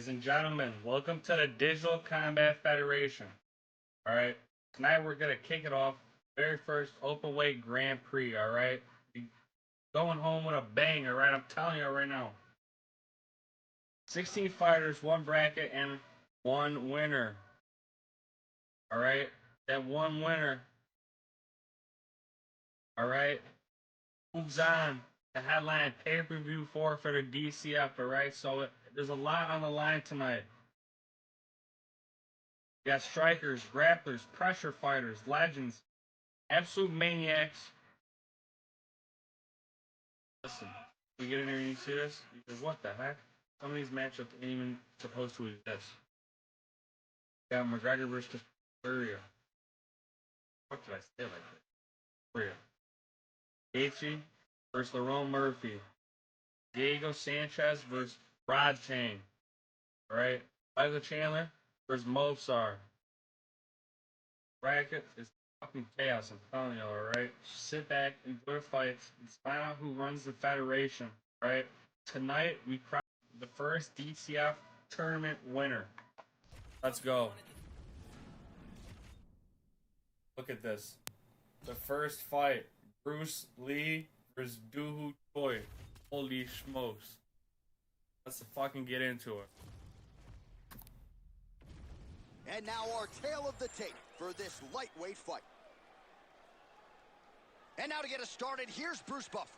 ladies and gentlemen. Welcome to the Digital Combat Federation. Alright, tonight we're going to kick it off. Very first Openweight Grand Prix, alright? Going home with a bang, alright? I'm telling you right now. 16 fighters, one bracket, and one winner. Alright? That one winner. Alright? Moves on. The headline pay-per-view for the DCF, alright? So there's a lot on the line tonight. You got strikers, grapplers, pressure fighters, legends, absolute maniacs. Listen, we get in here and you see this? Because what the heck? Some of these matchups ain't even supposed to exist. You got McGregor versus Furia. What did I say like that? Furia. Gaethje versus Lerone Murphy. Diego Sanchez versus Rod Chain. Alright? Michael Chandler versus Mopsar. Bracket is fucking chaos, I'm telling you, alright? Sit back, enjoy the fights, and find out who runs the federation, right? Tonight, we crown the first DCF tournament winner. Let's go. Look at this. The first fight, Bruce Lee versus Dooho Choi. Holy smokes. Let's fucking get into it. And now our tale of the tape for this lightweight fight. And now to get us started, here's Bruce Buffer.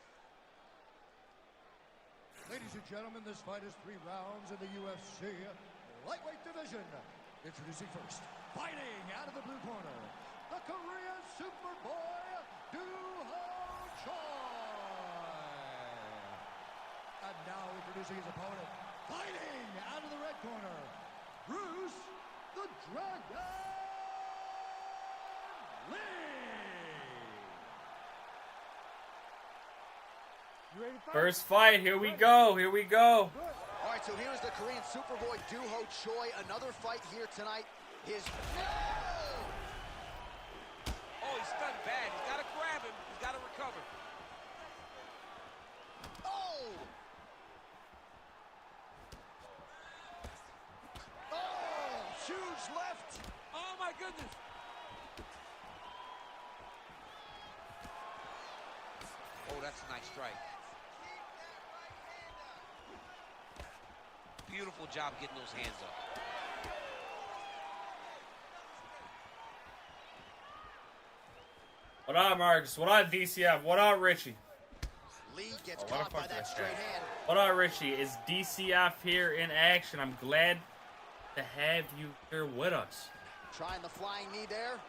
Ladies and gentlemen, this fight is 3 rounds in the UFC lightweight division. Introducing first, fighting out of the blue corner, the Korean Superboy, Dooho Choi. And now introducing his opponent, fighting out of the red corner, Bruce the Dragon Lee. You ready to fight? First fight, here we go, here we go. All right, so here's the Korean Superboy, Dooho Choi. Another fight here tonight. His... Oh, he's stunned bad. He's got to grab him. He's got to recover. Oh! Oh! Huge left! Oh, my goodness. Oh, that's a nice strike. Beautiful job getting those hands up. What up, Marcus? What up, DCF? What up, Richie? Lee gets caught by that straight hand. What up, Richie? Is DCF here in action? I'm glad to have you here with us. Trying the flying knee there.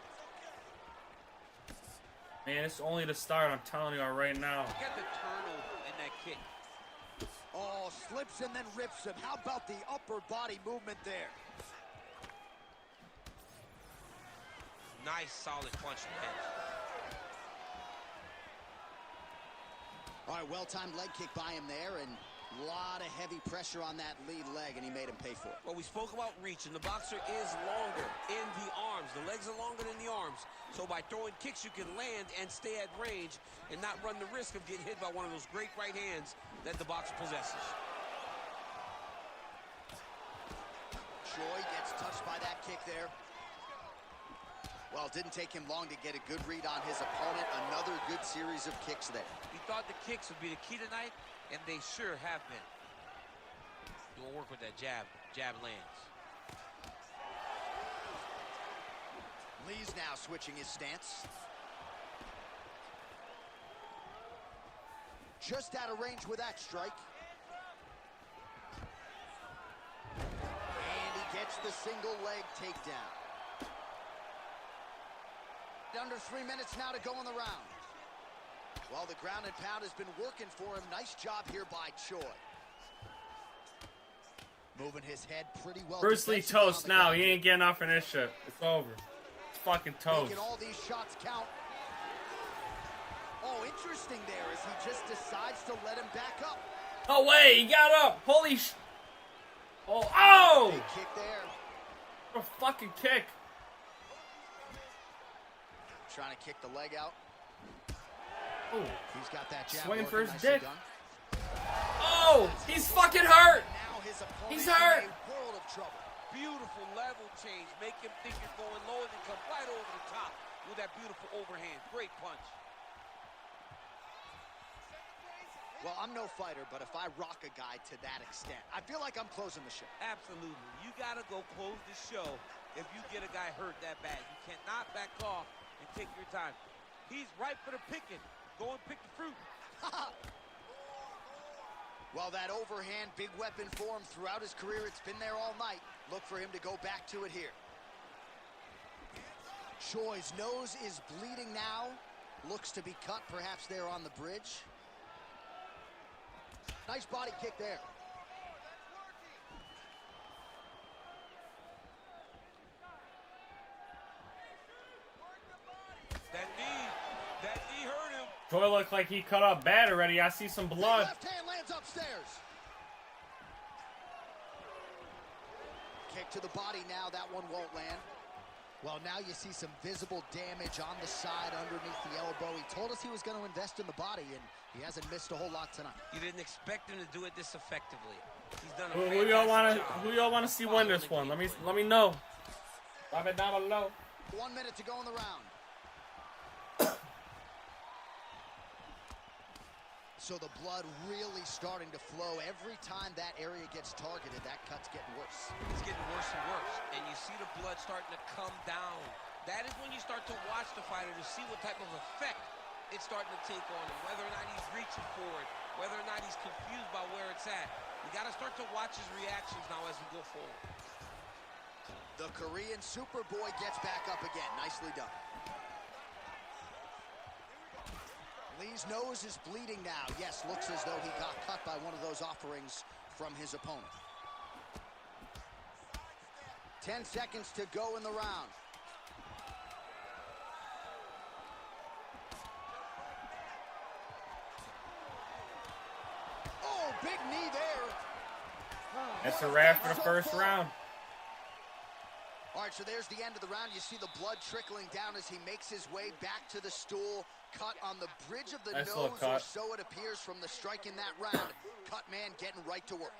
Man, it's only the start, I'm telling you right now. Get the turnover in that kick. Oh, slips and then rips him. How about the upper body movement there? Nice, solid punch and hit. All right, well-timed leg kick by him there, and a lot of heavy pressure on that lead leg, and he made him pay for it. Well, we spoke about reach, and the boxer is longer in the arms. The legs are longer than the arms. So by throwing kicks, you can land and stay at range and not run the risk of getting hit by one of those great right hands that the boxer possesses. Choi gets touched by that kick there. Well, it didn't take him long to get a good read on his opponent. Another good series of kicks there. He thought the kicks would be the key tonight, and they sure have been. Doing work with that jab. Jab lands. Lee's now switching his stance. Just out of range with that strike. And he gets the single leg takedown. Under 3 minutes now to go in the round. Well, the ground and pound has been working for him. Nice job here by Choi. Moving his head pretty well. Bruce Lee toast now. He ain't getting off in this shit. It's over. It's fucking toast. Making all these shots count. Oh, interesting there as he just decides to let him back up. No way. He got up. Holy sh... Oh, oh! Big kick there. What a fucking kick. Trying to kick the leg out. Oh. He's got that jab. Swinging for his nicely dick. done. Oh, he's fucking hurt. Now his opponent He's hurt. in a world trouble. Beautiful level change. Make him think you're going low and then come right over the top with that beautiful overhand. Great punch. Well, I'm no fighter, but if I rock a guy to that extent, I feel like I'm closing the show. Absolutely. You got to go close the show if you get a guy hurt that bad. You cannot back off and take your time. He's ripe for the picking. Go and pick the fruit. Well, that overhand, big weapon for him throughout his career. It's been there all night. Look for him to go back to it here. Choi's nose is bleeding now. Looks to be cut, perhaps there on the bridge. Nice body kick there. That knee hurt him. Choi looked like he cut up bad already. I see some blood. Left hand lands upstairs. Kick to the body now. That one won't land. Well, now you see some visible damage on the side underneath the elbow. He told us he was going to invest in the body, and he hasn't missed a whole lot tonight. You didn't expect him to do it this effectively. He's done a Who y'all want to see win this one? Let me know. Drop it down below. 1 minute to go in the round. So the blood really starting to flow. Every time that area gets targeted, that cut's getting worse. It's getting worse and worse. And you see the blood starting to come down. That is when you start to watch the fighter to see what type of effect it's starting to take on him. Whether or not he's reaching for it, whether or not he's confused by where it's at. You got to start to watch his reactions now as we go forward. The Korean Superboy gets back up again. Nicely done. Lee's nose is bleeding now. Yes, looks as though he got cut by one of those offerings from his opponent. 10 seconds to go in the round. Oh, big knee there. That's a wrap for the first round. All right, so there's the end of the round. You see the blood trickling down as he makes his way back to the stool. Cut on the bridge of the nose, or so it appears from the strike in that round. Cut man getting right to work.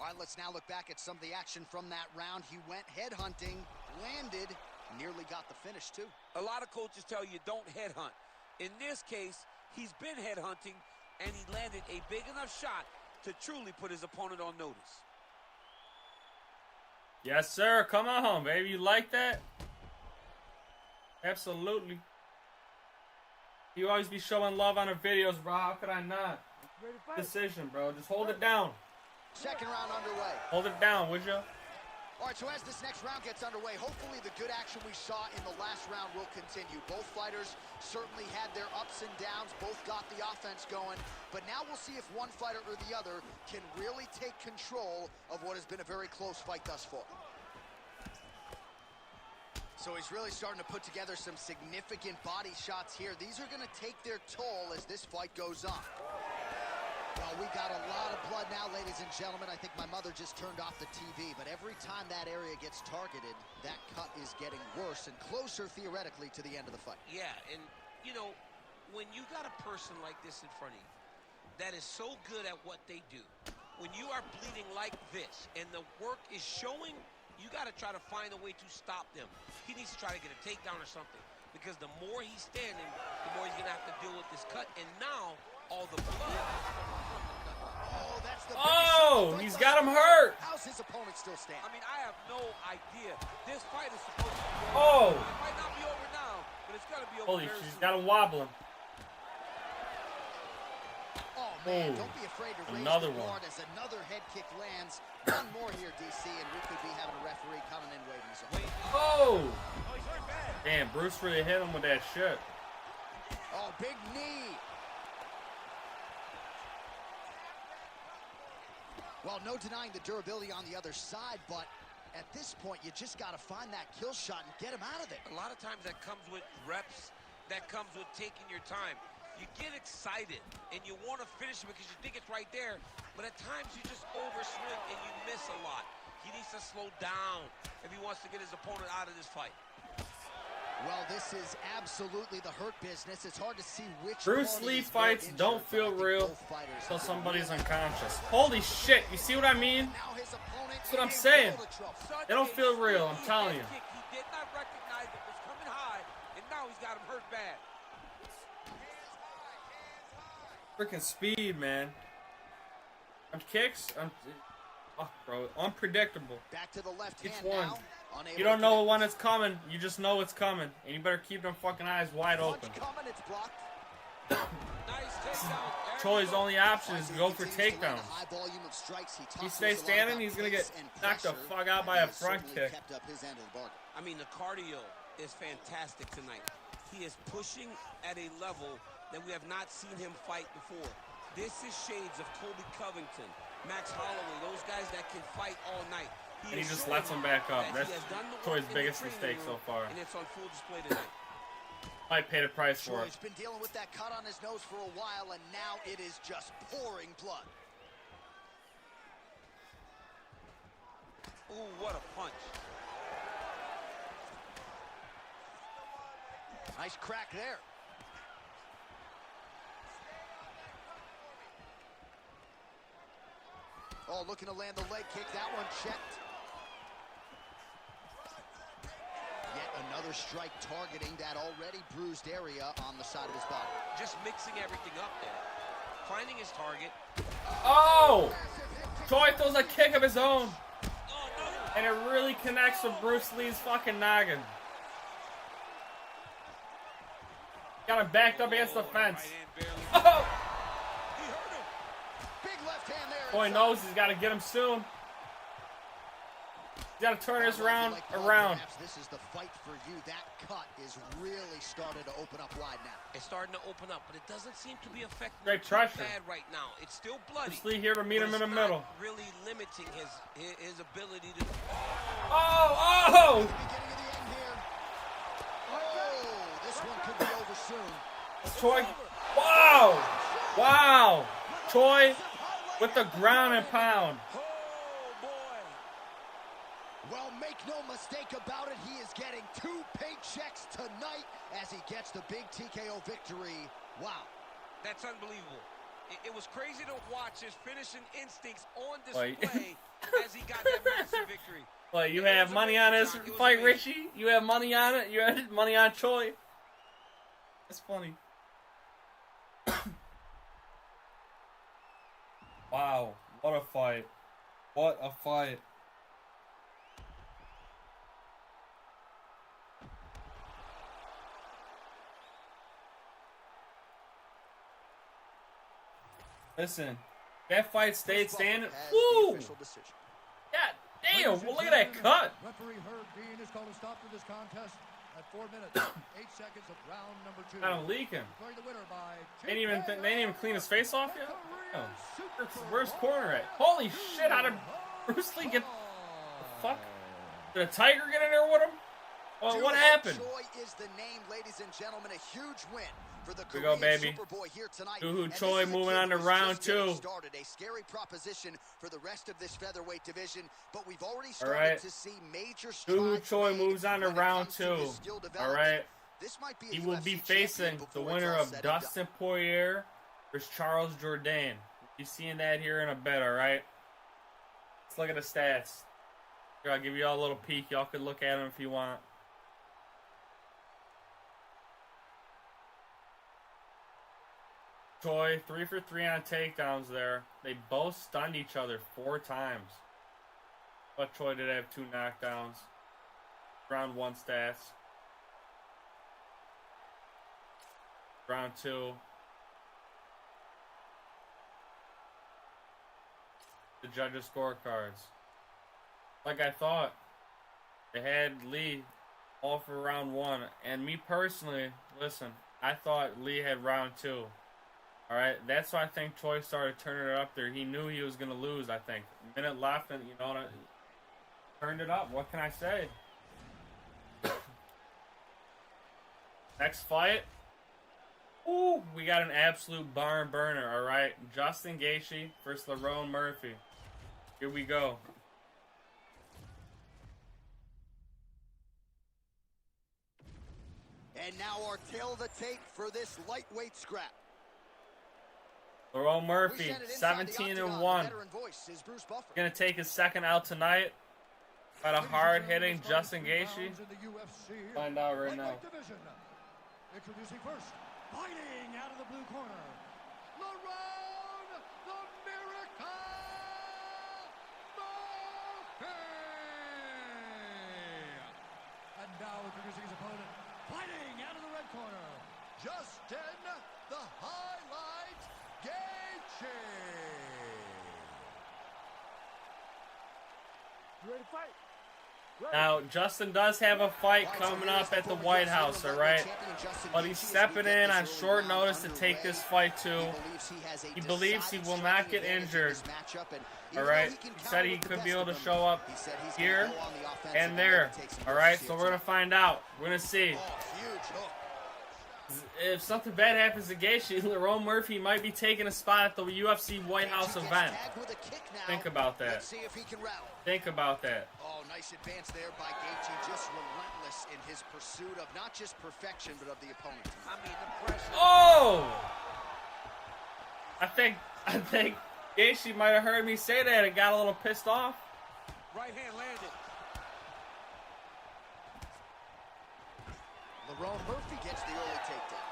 All right, let's now look back at some of the action from that round. He went headhunting, landed, nearly got the finish too. A lot of coaches tell you don't headhunt. In this case, he's been headhunting, and he landed a big enough shot to truly put his opponent on notice. Yes, sir. Come on, baby. You like that? Absolutely. You always be showing love on her videos, bro. How could I not? Decision, bro. Just hold it down. Second round underway. Hold it down, would you? All right, so as this next round gets underway, hopefully the good action we saw in the last round will continue. Both fighters certainly had their ups and downs. Both got the offense going. But now we'll see if one fighter or the other can really take control of what has been a very close fight thus far. So he's really starting to put together some significant body shots here. These are going to take their toll as this fight goes on. Well, we got a lot of blood now, ladies and gentlemen. I think my mother just turned off the TV, but every time that area gets targeted, that cut is getting worse and closer, theoretically, to the end of the fight. Yeah, and, you know, when you got a person like this in front of you that is so good at what they do, when you are bleeding like this and the work is showing, you got to try to find a way to stop them. He needs to try to get a takedown or something, because the more he's standing, the more he's going to have to deal with this cut. And now, all the blood. Oh, that's the he's got him hurt. How's his opponent still standing? I mean, I have no idea. This fight is supposed to be Oh. over. It might not be over now, but it's got to be over. Holy very shit, he's soon. got him wobbling. Oh, man, Oh, don't be afraid to raise another the one. guard as another head kick lands. One more here, DC, and we could be having a referee coming in waving his arm. Oh! Damn, Bruce really hit him with that shit. Oh, big knee. Well, no denying the durability on the other side, but at this point, you just got to find that kill shot and get him out of there. A lot of times that comes with reps, that comes with taking your time. You get excited, and you want to finish it because you think it's right there, but at times you just overswing and you miss a lot. He needs to slow down if he wants to get his opponent out of this fight. Well, this is absolutely the hurt business. It's hard to see which Bruce Lee fights don't feel real until somebody's unconscious. Holy shit, you see what I mean? That's what I'm saying. They don't feel real, I'm telling you. He did not recognize it was coming high, and now he's got him hurt bad. Freaking speed, man. On kicks, bro, unpredictable. Back to the left Each hand one. now. You don't know when it's coming. You just know it's coming, and you better keep them fucking eyes wide open. Choi's only option is to go for takedowns. He stays standing, he's gonna get knocked the fuck out by a front kick. I mean, the cardio is fantastic tonight. He is pushing at a level that we have not seen him fight before. This is shades of Colby Covington, Max Holloway, those guys that can fight all night. And he just lets him back up. That's Choi's biggest mistake so far. And it's on full display tonight. Might pay the price for it. Choi's been dealing with that cut on his nose for a while, and now it is just pouring blood. Ooh, what a punch. Nice crack there. Oh, looking to land the leg kick. That one checked. Yet another strike targeting that already bruised area on the side of his body. Just mixing everything up there. Finding his target. Oh! Choi throws a kick of his own. Oh, no. And it really connects with Bruce Lee's fucking noggin. Got him backed up against the fence. Oh! Choi knows he's got to get him soon. He's got to turn this round around. This is the fight for you. That cut is really starting to open up wide now. It's starting to open up, but it doesn't seem to be affecting Great pressure. bad right now. It's still bloody. Bruce Lee here to meet him in the middle. Really limiting his ability to. Oh! Beginning of the end here. Oh, this one could be over soon. Choi. Wow! Wow! Choi with the ground and pound. Oh, boy. Well, make no mistake about it, he is getting 2 paychecks tonight as he gets the big TKO victory. Wow. That's unbelievable. It was crazy to watch his finishing instincts on display as he got that massive victory. Well, you have money on this fight, Richie? You have money on it? You had money on Choi? That's funny. Wow, what a fight. What a fight. Listen, that fight stayed standing. Woo! God damn, well, look at that cut. Referee Herb Dean has called a stop to this contest at 4 minutes, 8 seconds of round number 2. Kind of leaking. Declaring the winner by They didn't even clean his face off yet? Oh. Where's corner at? Holy shit, how did Bruce Lee get... The fuck? Did a tiger get in there with him? Well, what happened? Choi is the name, ladies and gentlemen. A huge win for the Here we go, baby. Superboy here tonight. Doohoo Choi moving on to round 2. Started a scary proposition for the rest of this featherweight division, but we've already started to see major strides. Doohoo Choi moves on to round 2. All right. This might be He will be facing the winner of Dustin Poirier versus Charles Jourdain. You're seeing that here in a bit, all right? Let's look at the stats. Here, I'll give you all a little peek. Y'all can look at them if you want. Choi, 3 for 3 on takedowns there. They both stunned each other 4 times. But Choi did have 2 knockdowns. Round 1 stats. Round 2. The judges' scorecards. Like I thought, they had Lee all for round 1. And me personally, listen, I thought Lee had round 2. Alright, that's why I think Choi started turning it up there. He knew he was going to lose, I think. A minute left, and, you know, turned it up. What can I say? Next fight. Ooh, we got an absolute barn burner, alright? Justin Gaethje versus Lerone Murphy. Here we go. And now our tail of the tape for this lightweight scrap. Lerone Murphy, 17-1. Gonna take his second out tonight. Got a hard-hitting Justin Gaethje. Find out right now. Introducing first, fighting out of the blue corner, Lerone the Miracle Murphy. And now introducing his opponent, fighting out of the red corner, Justin the Highlight Gaethje. You ready to fight? Now, Justin does have a fight coming up at the White House, all right? But he's stepping in on short notice to take this fight, too. He believes he will not get injured, all right? He said he could be able to show up here and there, all right? So we're going to find out. We're going to see. If something bad happens to Gaethje, Lerone Murphy might be taking a spot at the UFC White House event. Think about that. Think about that. Oh, nice advance there by Gaethje, just relentless in his pursuit of not just perfection, but of the opponent. I mean, the pressure. Oh! I think Gaethje might have heard me say that and got a little pissed off. Right hand landed. Lerone Murphy gets the early takedown.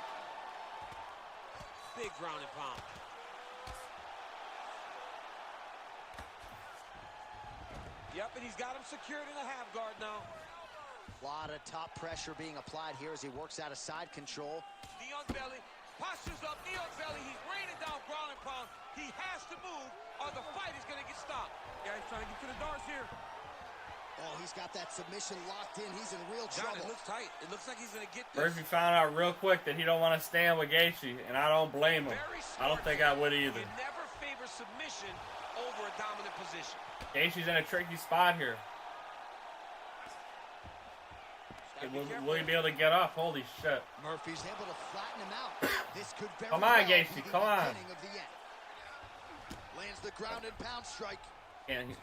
Big ground and pound. Yep, and he's got him secured in a half guard now. A lot of top pressure being applied here as he works out of side control. Knee on belly, postures up, knee on belly. He's raining down ground and pound. He has to move or the fight is going to get stopped. Yeah, he's trying to get to the darts here. Oh, he's got that submission locked in. He's in real trouble. It looks tight. It looks like he's going to get this. Murphy found out real quick that he don't want to stand with Gaethje, and I don't blame him. I don't think I would either. You never favor submission over a dominant position. Gaethje's in a tricky spot here. Will he be able to get up? Holy shit. Murphy's able to flatten him out. This could very Come on, well Gaethje, be the come on. beginning of the end. Lands the ground and pound strike. Can't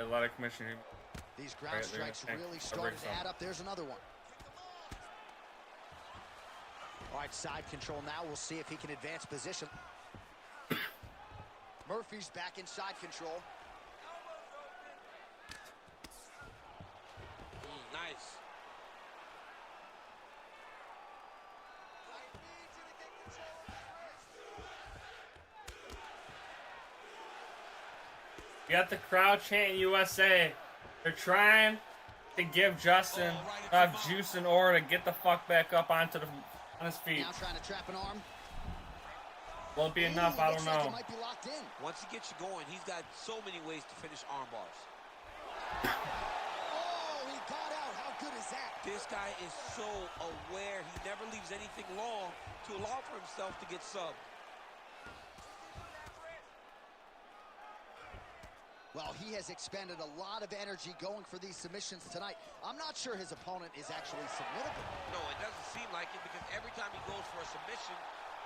let a commissioner. These ground strikes really started to add up. There's another one. All right, side control now. We'll see if he can advance position. Murphy's back in side control. Nice. You got the crowd chanting USA. They're trying to give Justin enough juice in order to get the fuck back up on his feet. Now trying to trap an arm. Won't be enough, I don't know. Might be locked in. Once he gets you going, he's got so many ways to finish arm bars. Oh, he got out. How good is that? This guy is so aware. He never leaves anything long to allow for himself to get subbed. Well, he has expended a lot of energy going for these submissions tonight. I'm not sure his opponent is actually submittable. No, it doesn't seem like it because every time he goes for a submission,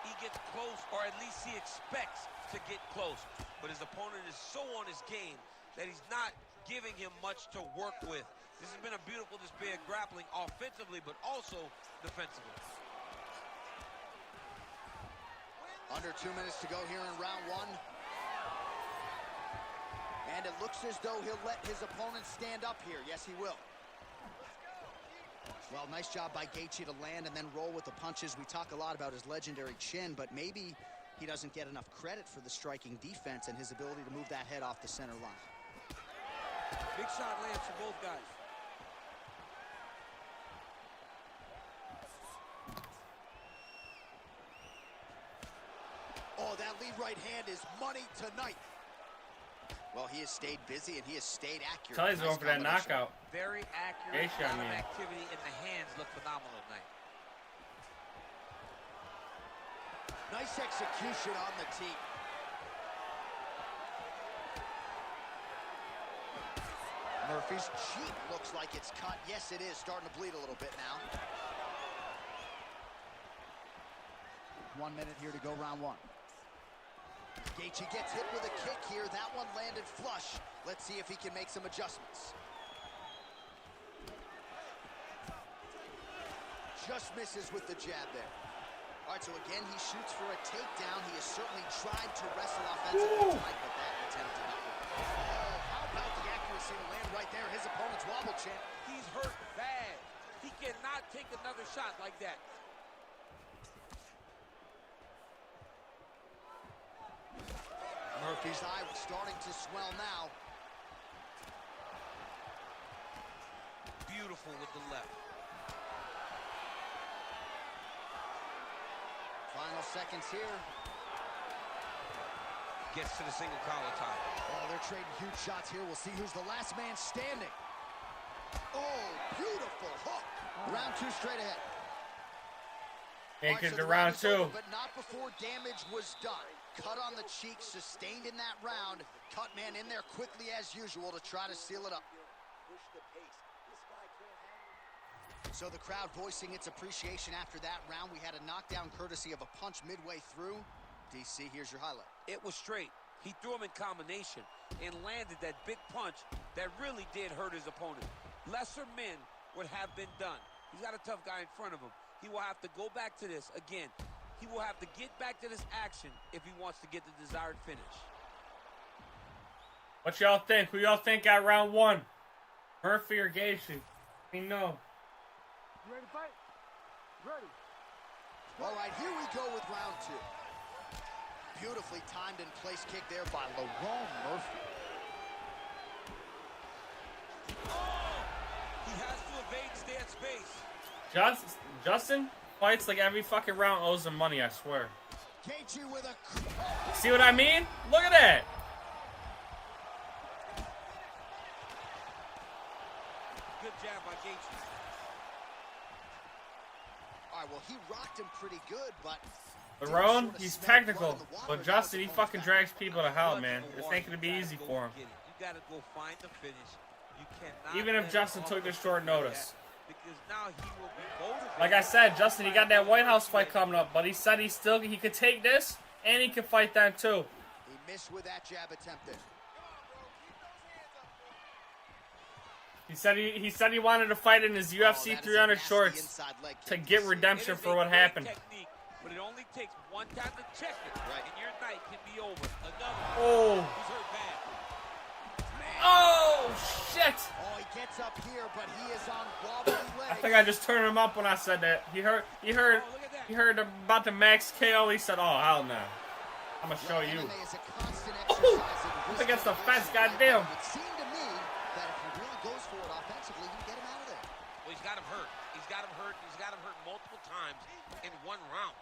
he gets close, or at least he expects to get close. But his opponent is so on his game that he's not giving him much to work with. This has been a beautiful display of grappling offensively, but also defensively. Under 2 minutes to go here in round one. And it looks as though he'll let his opponent stand up here. Yes, he will. Well, nice job by Gaethje to land and then roll with the punches. We talk a lot about his legendary chin, but maybe he doesn't get enough credit for the striking defense and his ability to move that head off the center line. Big shot lands for both guys. Oh, that lead right hand is money tonight. Well, he has stayed busy and he has stayed accurate. Tell he's going for that knockout. Very accurate. A lot of activity in the hands look phenomenal tonight. Nice execution on the tee. Murphy's cheek looks like it's cut. Yes, it is. Starting to bleed a little bit now. 1 minute here to go, round one. Gaethje gets hit with a kick here. That one landed flush. Let's see if he can make some adjustments. just misses with the jab there. All right, so again, he shoots for a takedown. He has certainly tried to wrestle offensively tonight, but that attempt did not work. Oh, how about the accuracy to land right there? His opponent's wobble champ. He's hurt bad. He cannot take another shot like that. Murphy's eye starting to swell now. Beautiful with the left. Final seconds here. Gets to the single collar tie. Oh, they're trading huge shots here. We'll see who's the last man standing. Oh, beautiful hook. Round 2 straight ahead. Make it So to the round is 2. over, but not before damage was done. Cut on the cheek, sustained in that round. Cut man in there quickly as usual to try to seal it up. So the crowd voicing its appreciation after that round. We had a knockdown courtesy of a punch midway through. DC, here's your highlight. It was straight. He threw him in combination and landed that big punch that really did hurt his opponent. Lesser men would have been done. He's got a tough guy in front of him. He will have to go back to this again. He will have to get back to this action if he wants to get the desired finish. What y'all think? Who y'all think got round 1? Murphy or Gaethje? We know. You ready to fight? Ready. All right, here we go with round 2. Beautifully timed and place kick there by Laurent Murphy. He has to evade, stay at space. Justin fights like every fucking round owes him money, I swear. Gaethje with a... See what I mean? Look at that. Good jab by Gaethje. All right, well, he rocked him pretty good, but... Lerone, he's technical, but Justin, he fucking drags people to hell, man. This ain't gonna be easy for him. You gotta go find the finish. You cannot Even if Justin took this short notice. Because now he will be motivated. Like I said, Justin, he got that White House fight coming up, but he said he could take this, and he could fight that too. He missed with that jab attempt there. He said he wanted to fight in his UFC 300 shorts to get redemption for what happened. Technique, but it only takes one time to check it, right, and your night can be over. Another. Oh. He's hurt bad. Oh shit! Oh, he gets up here, but he is on wobbly legs. I think I just turned him up when I said that. He heard about the max KO. He said, "Oh hell no, I'm gonna show you." Up against the fence, goddamn. It seemed to me that if he really goes for it offensively, he can get him out of there. Well, he's got him hurt. He's got him hurt. He's got him hurt multiple times in one round.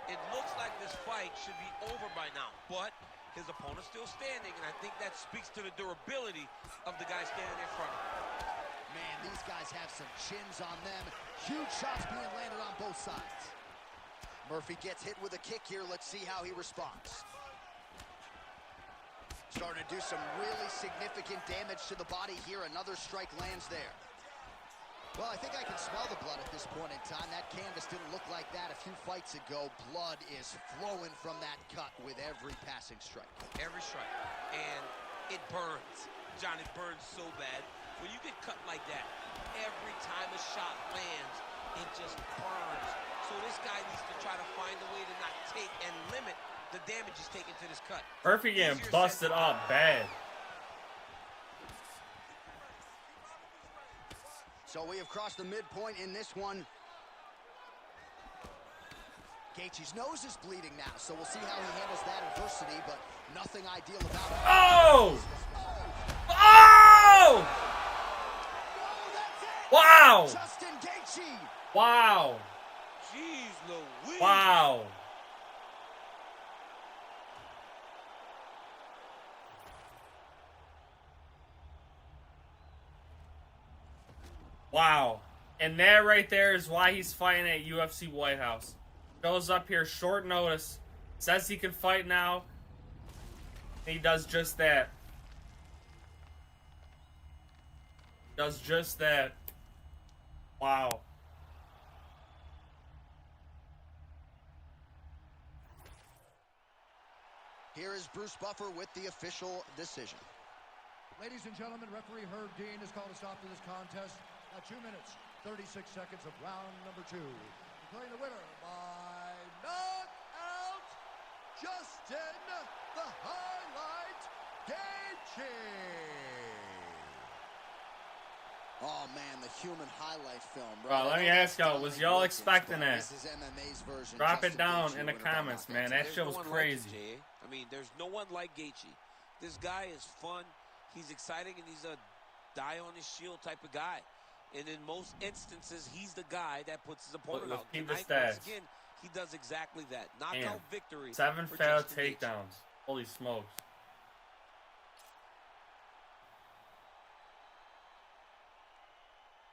It looks like this fight should be over by now, but his opponent's still standing, and I think that speaks to the durability of the guy standing in front of him. Man, these guys have some chins on them. Huge shots being landed on both sides. Murphy gets hit with a kick here. Let's see how he responds. Starting to do some really significant damage to the body here. Another strike lands there. Well, I think I can smell the blood at this point in time. That canvas didn't look like that a few fights ago. Blood is flowing from that cut with every passing strike. Every strike. And it burns. John, it burns so bad. When you get cut like that, every time a shot lands, it just burns. So this guy needs to try to find a way to not take and limit the damage he's taking to this cut. Murphy getting busted up bad. So we have crossed the midpoint in this one. Gaethje's nose is bleeding now, so we'll see how he handles that adversity, but nothing ideal about it. Oh! Oh! Wow! Justin Gaethje! Wow! Jeez Louise! Wow! Wow. And that right there is why he's fighting at UFC White House. Goes up here short notice. Says he can fight now. And he does just that. Does just that. Wow. Here is Bruce Buffer with the official decision. Ladies and gentlemen, referee Herb Dean has called a stop to this contest at 2 minutes, 36 seconds of round number 2. Declaring the winner by knockout, Justin the Highlight Gaethje. Oh man, the human highlight film. Bro, let me ask y'all, was y'all expecting that? This is MMA's version. Drop it Justin down Gaethje in the winner by comments, knockout. man. That There's shit no was one crazy. Like him, I mean, there's no one like Gaethje. This guy is fun. He's exciting, and he's a die-on-his-shield type of guy. And in most instances, he's the guy that puts his opponent Let's out. keep the Tonight, stats. once again, he does exactly that. Knockout victory. 7 for failed Justin Gaethje. takedowns. Holy smokes.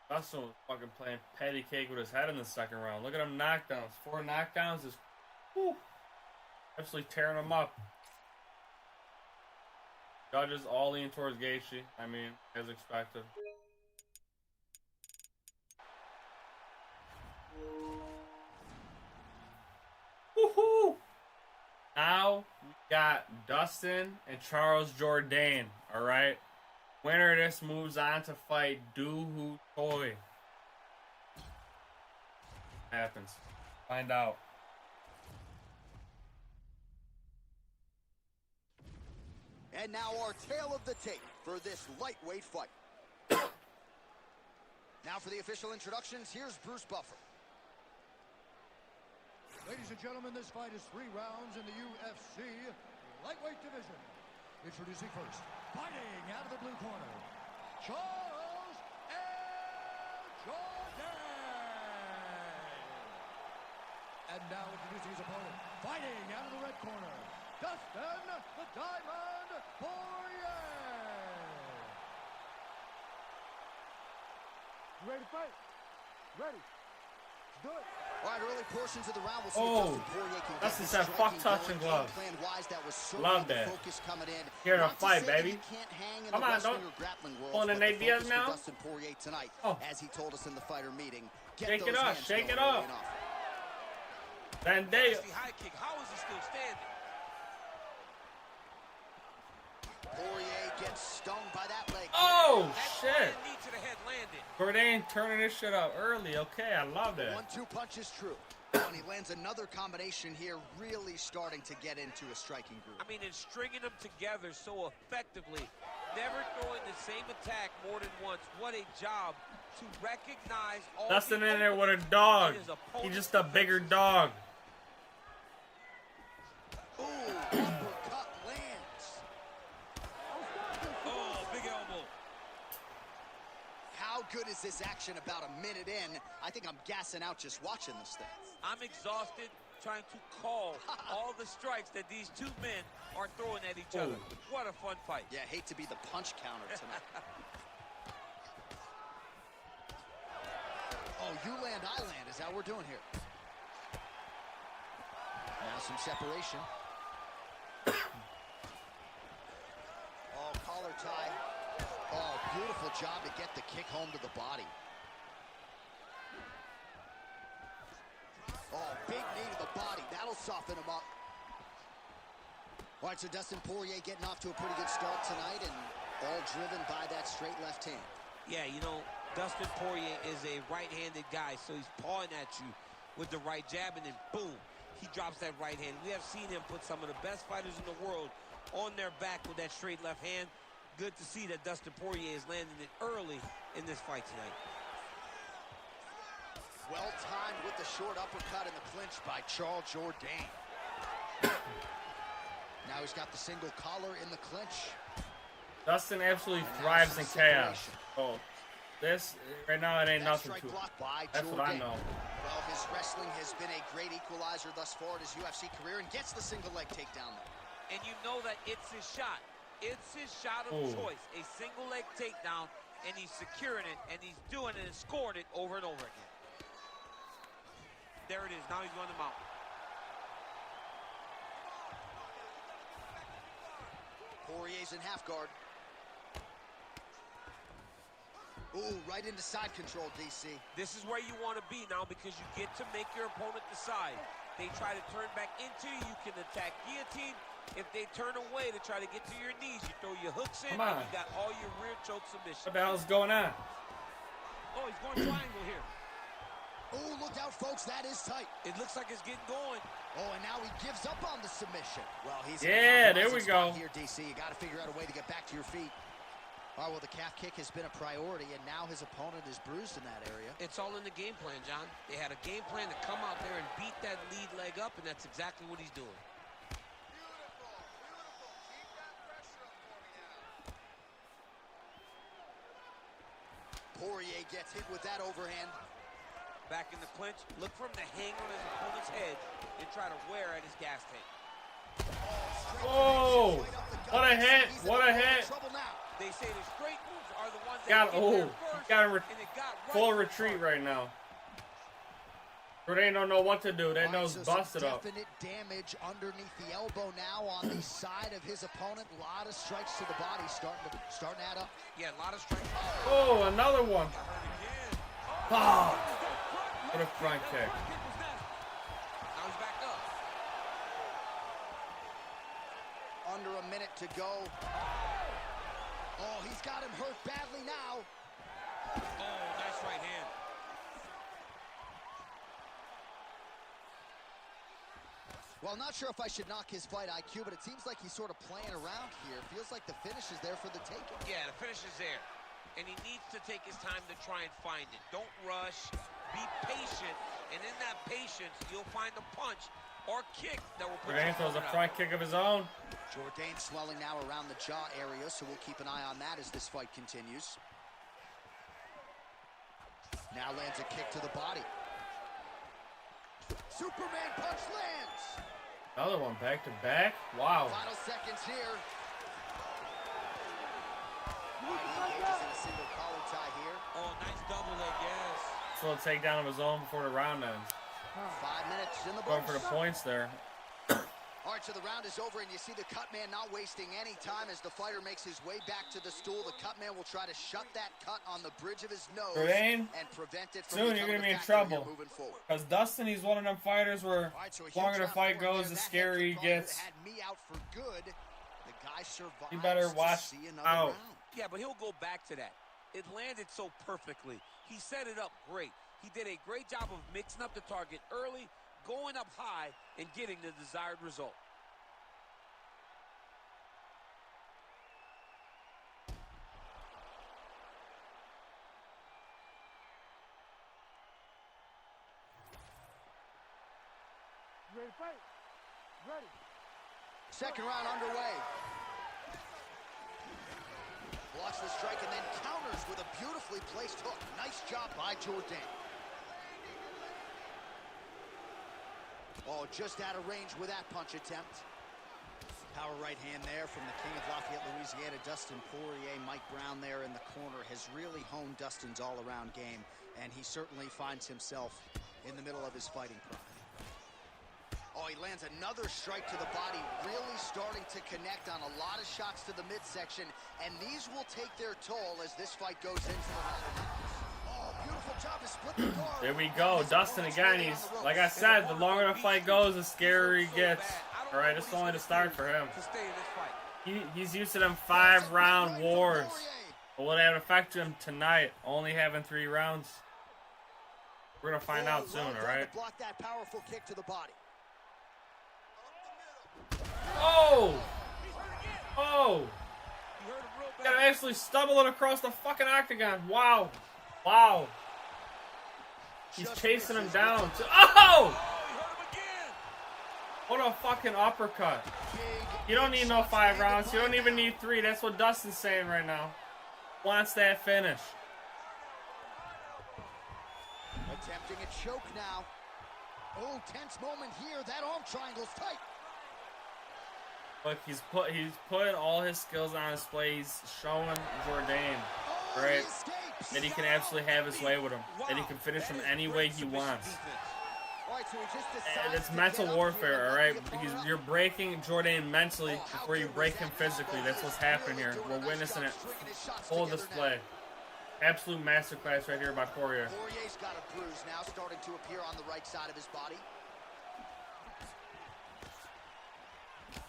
Dustin was fucking playing patty cake with his head in the second round. Look at him knockdowns. 4 knockdowns is whew, absolutely tearing him up. Judges all lean towards Gaethje. I mean, as expected. Woohoo! Now we got Dustin and Charles Jourdain. All right. Winner of this moves on to fight Doo Ho Choi. Happens. Find out. And now our tale of the tape for this lightweight fight. Now for the official introductions, here's Bruce Buffer. Ladies and gentlemen, this fight is 3 rounds in the UFC lightweight division. Introducing first, fighting out of the blue corner, Charles Jourdain. And now introducing his opponent, fighting out of the red corner, Dustin the Diamond Poirier. You ready to fight? Ready. Let's do it. All right, early portions of the round, we'll see Oh, if Dustin Poirier can that's get just the that fuck striking touching going. glove. Game plan-wise, that was certainly Love the that. focus coming in. Here to Not fight, say that baby. he can't hang in Come the on, wrestling don't- or grappling world, pulling but an the Diaz focus now? for Dustin Poirier tonight, Oh. as he told us in the fighter meeting, get Shake it those off, hands shake going it off. early enough. Zendaya. The high kick. How is he still standing? Poirier gets stung by that leg. Oh, That shit. knee to the head landed. Jourdain turning this shit up early. Okay, I love that. 1-2 punch is true. And he lands another combination here, really starting to get into a striking groove. I mean, and stringing them together so effectively, never throwing the same attack more than once. What a job to recognize all Dustin the in there with a openings dog. in his opponent's He's just a bigger defenses. dog. Ooh, uppercut lands. Oh, big elbow. How good is this action about a minute in? I think I'm gassing out just watching this thing. I'm exhausted trying to call all the strikes that these two men are throwing at each other. What a fun fight. Yeah, hate to be the punch counter tonight. Oh, you land, I land is how we're doing here. Now some separation. Oh, collar tie. Oh, beautiful job to get the kick home to the body. Oh, big knee to the body. That'll soften him up. All right, so Dustin Poirier getting off to a pretty good start tonight, and all driven by that straight left hand. Yeah, you know, Dustin Poirier is a right-handed guy, so he's pawing at you with the right jab, and then boom, he drops that right hand. We have seen him put some of the best fighters in the world on their back with that straight left hand. Good to see that Dustin Poirier is landing it early in this fight tonight. Well timed with the short uppercut in the clinch by Charles Jourdain. Now he's got the single collar in the clinch. Dustin absolutely And now thrives some in chaos. separation. Oh, this right now it ain't That nothing strike to it. blocked by That's what I Jourdain. know. Well, his wrestling has been a great equalizer thus far in his UFC career, and gets the single leg takedown there. And you know that it's his shot. It's his shot of Ooh. choice. A single leg takedown, and he's securing it, and he's doing it and scoring it over and over again. There it is. Now he's going to mount. Poirier's in half guard. Ooh, right into side control, DC. This is where you want to be now, because you get to make your opponent decide. They try to turn back into you, you can attack guillotine. If they turn away to try to get to your knees, you throw your hooks in, Come and on. you got all your rear choke submission. What the hell's going on? Oh, he's going triangle here. Oh, look out, folks. That is tight. It looks like it's getting going. Oh, and now he gives up on the submission. Well, he's there we go. Here, DC. You got to figure out a way to get back to your feet. All right, well, the calf kick has been a priority, and now his opponent is bruised in that area. It's all in the game plan, John. They had a game plan to come out there and beat that lead leg up, and that's exactly what he's doing. Beautiful, beautiful. Keep that pressure up for me now. Poirier gets hit with that overhand. Back in the clinch, look for him to hang on his opponent's head and try to wear at his gas tank. Oh, what a hit, what a hit. They say the straight moves are the ones that got a full retreat right now. They don't know what to do. They know it's busted up. Definite damage underneath the elbow now on the side of his opponent. A lot of strikes to the body starting to add up. Yeah, a lot of strikes. Oh, another one. Oh, what a front kick. Now he's back up. Under a minute to go. Oh, he's got him hurt badly now. Oh, nice right hand. Well, not sure if I should knock his fight IQ, but it seems like he's sort of playing around here. Feels like the finish is there for the taking. Yeah, the finish is there. And he needs to take his time to try and find it. Don't rush. Be patient. And in that patience, you'll find a punch or kick that will put Jourdain throws a front kick of his own. Jourdain swelling now around the jaw area, so we'll keep an eye on that as this fight continues. Now lands a kick to the body. Superman punch lands. Another one back to back. Wow. Final seconds here. He engages in a single collar tie here. Oh, nice double leg, yes. Little takedown of his own before the round ends. 5 minutes in the Going books. for the points there. All right, so the round is over, and you see the cut man not wasting any time as the fighter makes his way back to the stool. The cut man will try to shut that cut on the bridge of his nose Jourdain, and prevent it from soon you're going to be in trouble. Because Dustin, he's one of them fighters where the longer the fight goes, the scarier he gets. Had me out for good. The guy survives. You better watch out. Yeah, but he'll go back to that. It landed so perfectly. He set it up great. He did a great job of mixing up the target early, going up high, and getting the desired result. Ready to fight? Ready. Second round underway. Blocks the strike and then counters with a beautifully placed hook. Nice job by Jourdain. Oh, just out of range with that punch attempt. Power right hand there from the king of Lafayette, Louisiana, Dustin Poirier. Mike Brown there in the corner has really honed Dustin's all-around game, and he certainly finds himself in the middle of his fighting prime. Oh, he lands another strike to the body, really starting to connect on a lot of shots to the midsection, and these will take their toll as this fight goes into the ladder. Oh, beautiful job to split the guard. There we go. Dustin again. He's, like I said, the longer the fight goes, the scarier he gets. All right, it's only the start for him. He's used to them 5-round wars. But will that affect him tonight, only having 3 rounds? We're going to find out soon, all right? Block that powerful kick to the body. Oh! Oh! Got to actually stumble it across the fucking octagon. Wow. Wow. He's chasing him down. Oh! What a fucking uppercut. You don't need no 5 rounds. You don't even need 3. That's what Dustin's saying right now. Wants that finish. Attempting a choke now. Oh, tense moment here. That arm triangle's tight. Look, he's putting all his skills on display. He's showing Jourdain, right, that he can absolutely have his way with him. That he can finish him any way he wants. And it's mental warfare, all right? You're breaking Jourdain mentally before you break him physically. That's what's happening here. We're witnessing it. Full display. Absolute masterclass right here by Poirier. Poirier's got a bruise now starting to appear on the right side of his body.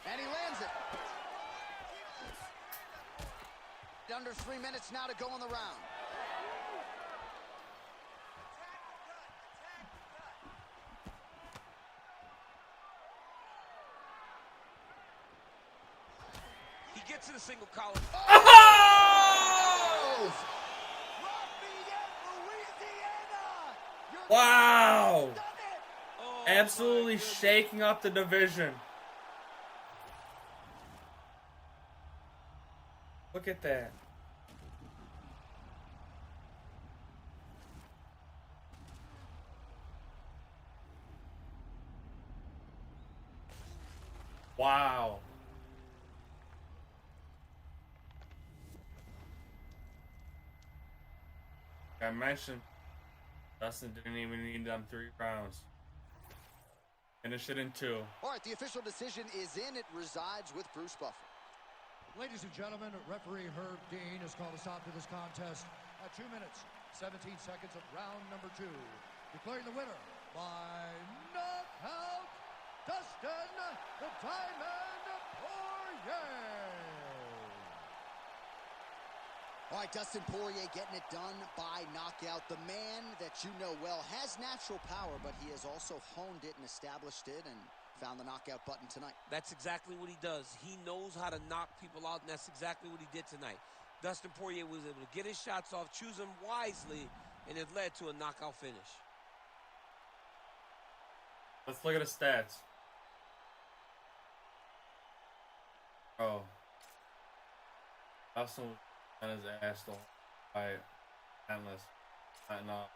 And he lands it. Under 3 minutes now to go in the round. get to the single collar. Oh! Wow! Oh, Absolutely shaking up the division. Look at that. Wow. I mentioned Dustin didn't even need them 3 rounds. Finished it in 2. All right, the official decision is in. It resides with Bruce Buffer. Ladies and gentlemen, referee Herb Dean has called a stop to this contest at 2 minutes, 17 seconds of round number 2. Declaring the winner by knockout, Dustin the Diamond Poirier. All right, Dustin Poirier getting it done by knockout. The man that you know well has natural power, but he has also honed it and established it and found the knockout button tonight. That's exactly what he does. He knows how to knock people out, and that's exactly what he did tonight. Dustin Poirier was able to get his shots off, choose them wisely, and it led to a knockout finish. Let's look at the stats. Oh. Dustin was on his ass though. By endless. Not enough.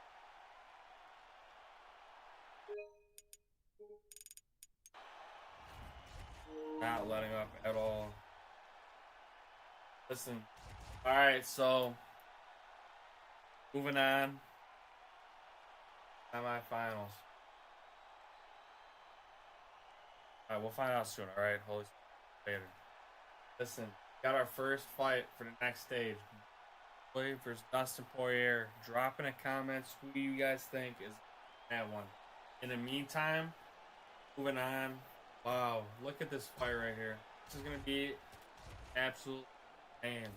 Not letting up at all. Listen. Alright, so moving on. Semi-finals. Alright, we'll find out soon, alright? Holy later. Listen, got our first fight for the next stage. Floyd versus Dustin Poirier. Drop in the comments who you guys think is that one. In the meantime, moving on. Wow, look at this fight right here. This is gonna be absolute man.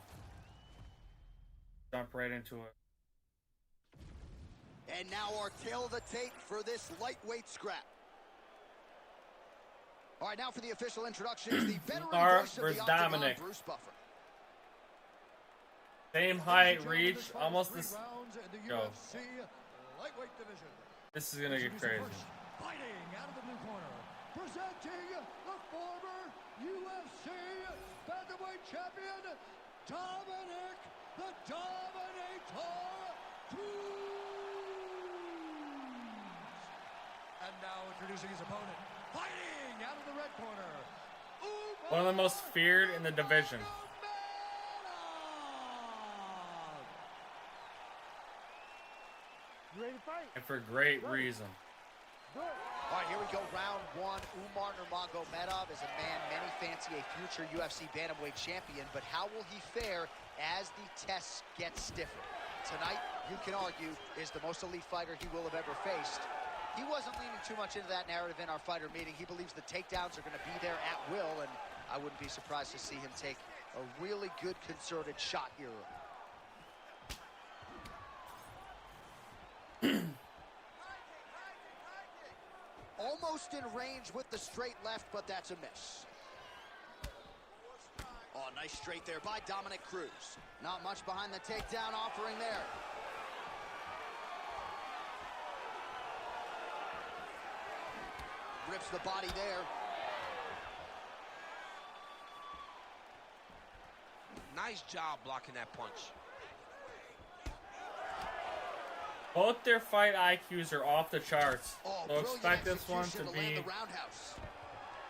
Jump right into it. And now our tail of the tape for this lightweight scrap. All right, now for the official introductions, the veteran voice of the Octagon, Bruce Buffer. Same height, reach, almost this. Yo. This is gonna get crazy. Fighting out of the blue corner, presenting the former UFC bantamweight champion, Dominic the Dominator Cruz. And now introducing his opponent, fighting out of the red corner, one of the most feared in the division. You ready to fight? And for great reason. All right, here we go, round 1. Umar Nurmagomedov is a man many fancy a future UFC bantamweight champion, but how will he fare as the tests get stiffer? Tonight, you can argue, is the most elite fighter he will have ever faced. He wasn't leaning too much into that narrative in our fighter meeting. He believes the takedowns are going to be there at will, and I wouldn't be surprised to see him take a really good concerted shot here. Almost in range with the straight left, but that's a miss. Oh, nice straight there by Dominic Cruz. Not much behind the takedown offering there. Rips the body there. Nice job blocking that punch. Both their fight IQs are off the charts. So expect this one to be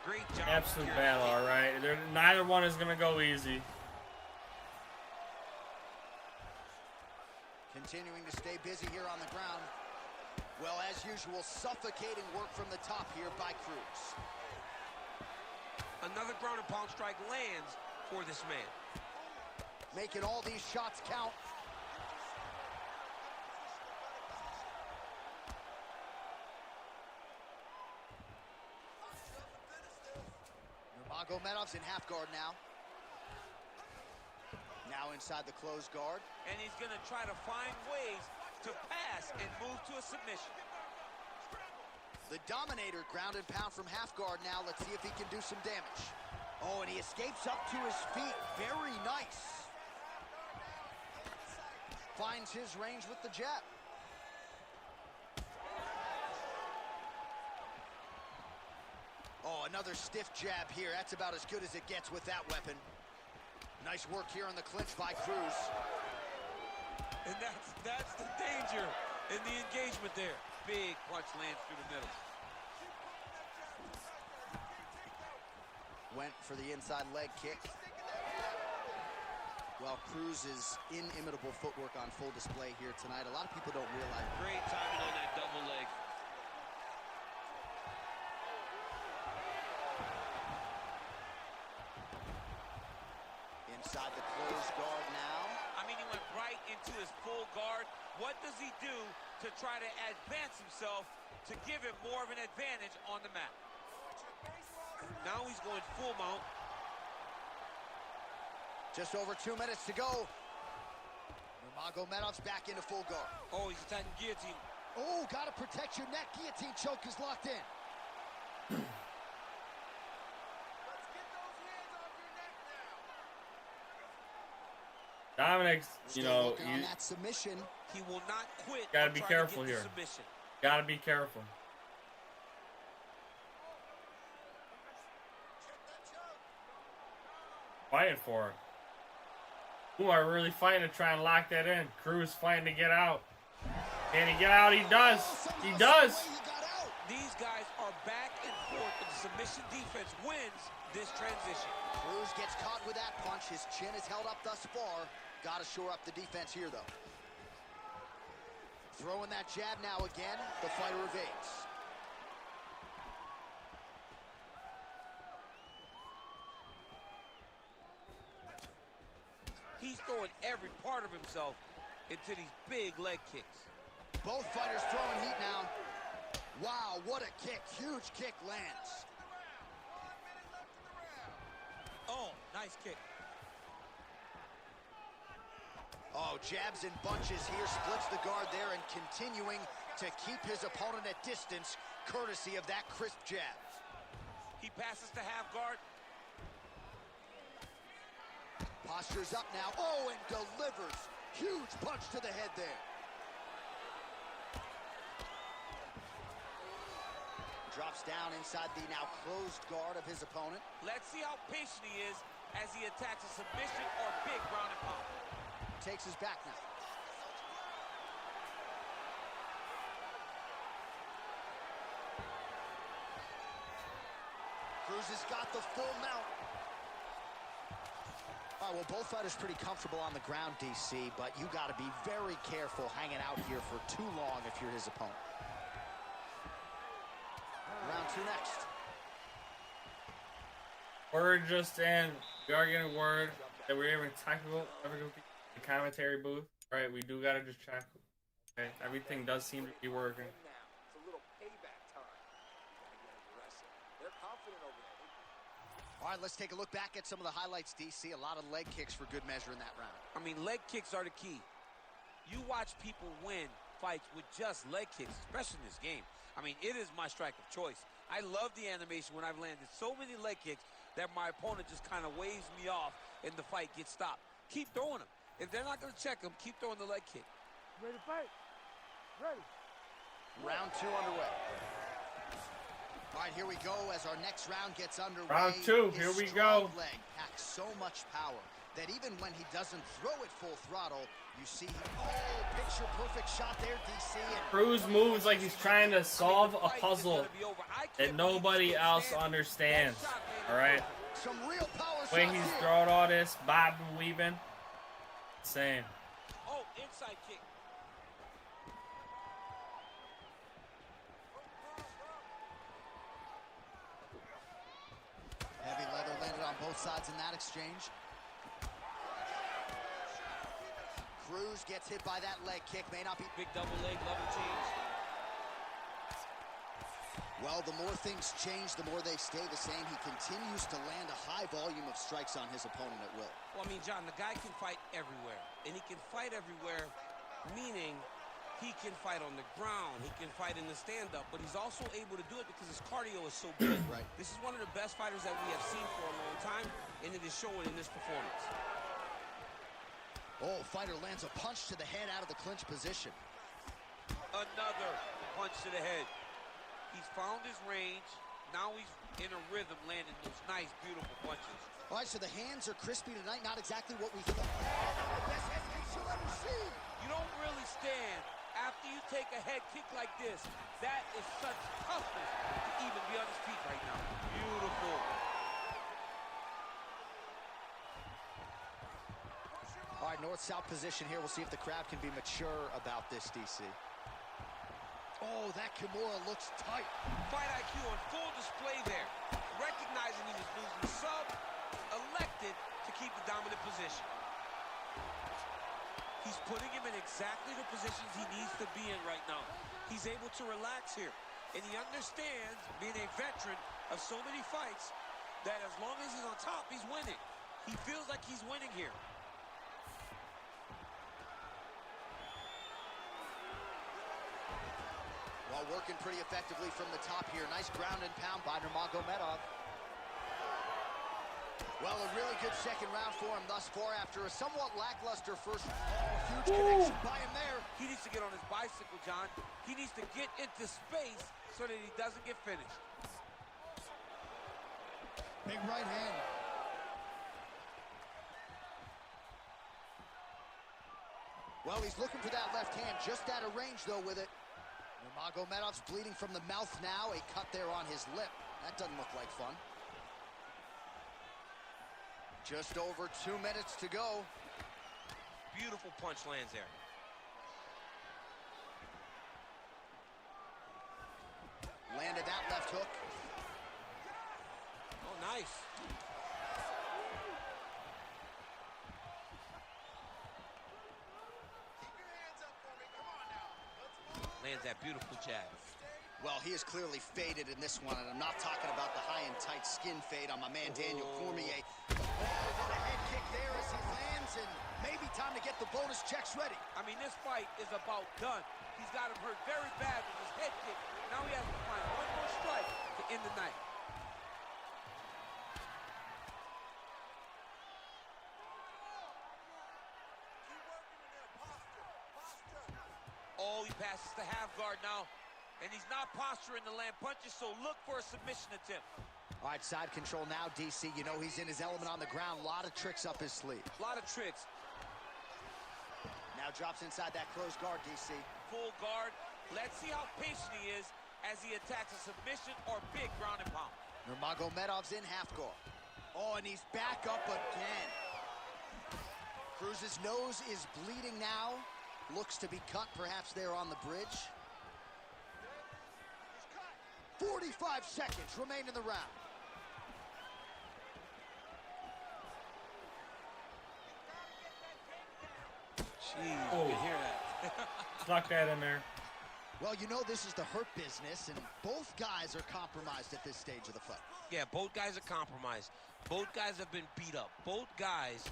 Great job. Absolute battle, alright? Neither one is going to go easy. Continuing to stay busy here on the ground. Well, as usual, suffocating work from the top here by Cruz. Another ground and pound strike lands for this man. Making all these shots count. Nurmagomedov's in half guard now. Now inside the closed guard. And he's going to try to find ways to pass and move to a submission. The Dominator ground and pound from half guard now. Let's see if he can do some damage. Oh, and he escapes up to his feet. Very nice. Finds his range with the jab. Oh, another stiff jab here. That's about as good as it gets with that weapon. Nice work here on the clinch by Cruz. And that's the danger in the engagement there. Big punch lands through the middle. Went for the inside leg kick. Well, Cruz's inimitable footwork on full display here tonight. A lot of people don't realize. Great timing on that double leg. Inside the closed guard now. I mean, he went right into his full guard. What does he do to try to advance himself to give him more of an advantage on the mat? Now he's going full mount. Just over 2 minutes to go. Nurmagomedov's back into full guard. Oh, he's attacking guillotine. Oh, gotta protect your neck. Guillotine choke is locked in. Dominic's, you know, on that submission. He will not quit. Gotta be careful here. Gotta be careful. Fighting for it. Who are really fighting to try and lock that in? Cruz fighting to get out. Can he get out? He does. He does. These guys are back and forth, but the submission defense wins this transition. Cruz gets caught with that punch. His chin is held up thus far. Got to shore up the defense here, though. Throwing that jab now again. The fighter evades. He's throwing every part of himself into these big leg kicks. Both fighters throwing heat now. Wow, what a kick. Huge kick lands. Oh, nice kick. Oh, jabs and bunches here. Splits the guard there and continuing to keep his opponent at distance, courtesy of that crisp jab. He passes to half guard. Postures up now. Oh, and delivers. Huge punch to the head there. Drops down inside the now closed guard of his opponent. Let's see how patient he is as he attacks a submission or big ground and pound. Takes his back now. Cruz has got the full mount. All right, well, both fighters pretty comfortable on the ground, DC, but you got to be very careful hanging out here for too long if you're his opponent. Round two next. Word just in. We are getting word that we're having technical difficulty in the commentary booth. All right, we do got to just check. Okay, everything does seem to be working. It's a little payback time. They're confident over there. All right, let's take a look back at some of the highlights, DC. A lot of leg kicks for good measure in that round. I mean, leg kicks are the key. You watch people win fights with just leg kicks, especially in this game. I mean, it is my strike of choice. I love the animation when I've landed so many leg kicks that my opponent just kind of waves me off and the fight gets stopped. Keep throwing them. If they're not going to check them, keep throwing the leg kick. Ready to fight? Ready. Round two underway. All right, here we go as our next round gets underway. Round two, here we go. His leg packs so much power that even when he doesn't throw it full throttle, you see, oh, picture perfect shot there, DC. And Cruz moves like he's trying to solve a puzzle that nobody else understands. All right, some real power the way shots he's here. throwing all this, bobbing, weaving, insane. Oh, inside kick. Heavy leather landed on both sides in that exchange. Cruz gets hit by that leg kick. May not be Big double leg, level change. Well, the more things change, the more they stay the same. He continues to land a high volume of strikes on his opponent at will. Well, I mean, John, the guy can fight everywhere. And he can fight everywhere, meaning He can fight on the ground. He can fight in the stand-up, but he's also able to do it because his cardio is so good. Right. This is one of the best fighters that we have seen for a long time, and it is showing in this performance. Oh, fighter lands a punch to the head out of the clinch position. Another punch to the head. He's found his range. Now he's in a rhythm, landing those nice, beautiful punches. All right, so the hands are crispy tonight. Not exactly what we thought. The best head kick she'll ever see. You don't really stand after you take a head kick like this. That is such toughness to even be on his feet right now. Beautiful. All right, north-south position here. We'll see if the crowd can be mature about this, DC. Oh, that Kimura looks tight. Fight IQ on full display there. Recognizing he was losing the sub, elected to keep the dominant position. He's putting him in exactly the positions he needs to be in right now. He's able to relax here. And he understands, being a veteran of so many fights, that as long as he's on top, he's winning. He feels like he's winning here. While working pretty effectively from the top here. Nice ground and pound by Nurmagomedov. Well, a really good second round for him thus far after a somewhat lackluster first. Oh, huge connection by him there. He needs to get on his bicycle, John. He needs to get into space so that he doesn't get finished. Big right hand. Well, he's looking for that left hand, just out of range, though, with it. Nurmagomedov's bleeding from the mouth now. A cut there on his lip. That doesn't look like fun. Just over 2 minutes to go. Beautiful punch lands there. Landed that left hook. Oh, nice. Lands that beautiful jab. Well, he is clearly faded in this one, and I'm not talking about the high and tight skin fade on my man Daniel Cormier. Oh, but a head kick there as he lands, and maybe time to get the bonus checks ready. I mean, this fight is about done. He's got him hurt very bad with his head kick. Now he has to find one more strike to end the night. Oh, he passes the half guard now. And he's not posturing to land punches, so look for a submission attempt. All right, side control now, DC. You know he's in his element on the ground. A lot of tricks up his sleeve. A lot of tricks. Now drops inside that closed guard, DC. Full guard. Let's see how patient he is as he attacks a submission or big ground and pound. Nurmagomedov's in half guard. Oh, and he's back up again. Cruz's nose is bleeding now. Looks to be cut perhaps there on the bridge. 45 seconds remain in the round. Jeez, Oh. you can hear that. Stuck that in there. Well, you know this is the hurt business, and both guys are compromised at this stage of the fight. Yeah, both guys are compromised. Both guys have been beat up. Both guys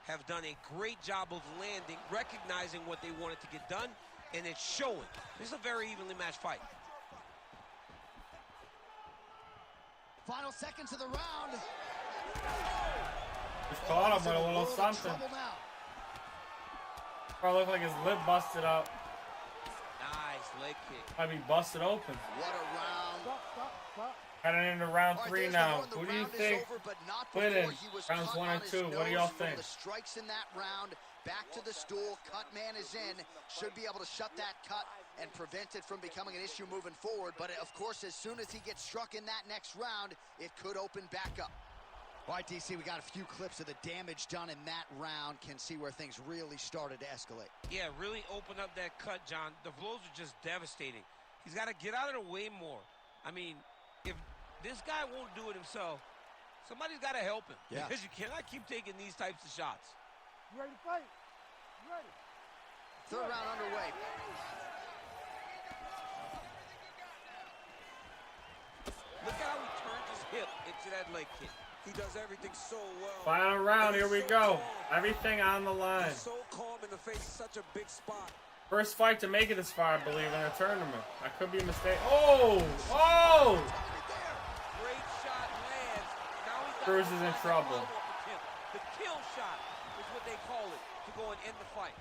have done a great job of landing, recognizing what they wanted to get done, and it's showing. This is a very evenly matched fight. Final seconds of the round. Just caught him with a little something. Probably looked like his lip busted out. Nice leg kick. Might be busted open. What a round. Heading into round All right, 3 there's now. the Who do you round is think? over, but not Winning before he was rounds cut 1 on and his 2. What do nose y'all from think? The strikes in that round. Back to the stool. Cut man is in. Should be able to shut that cut and prevent it from becoming an issue moving forward. But, of course, as soon as he gets struck in that next round, it could open back up. All right, DC, we got a few clips of the damage done in that round. Can see where things really started to escalate. Yeah, really open up that cut, John. The blows are just devastating. He's got to get out of the way more. I mean, if this guy won't do it himself, somebody's got to help him. Yeah. Because you cannot keep taking these types of shots. You ready to fight? You ready? Third round underway. Look at how he turns his hip into that leg kick. He does everything so well. Final round. Here we go. Everything on the line. He's so calm in the face of such a big spot. First fight to make it this far, I believe, in a tournament. I could be a mistake. Oh! Oh! Great shot lands. Now he's got Cruz is in trouble. The kill shot is what they call it to go and end the fight.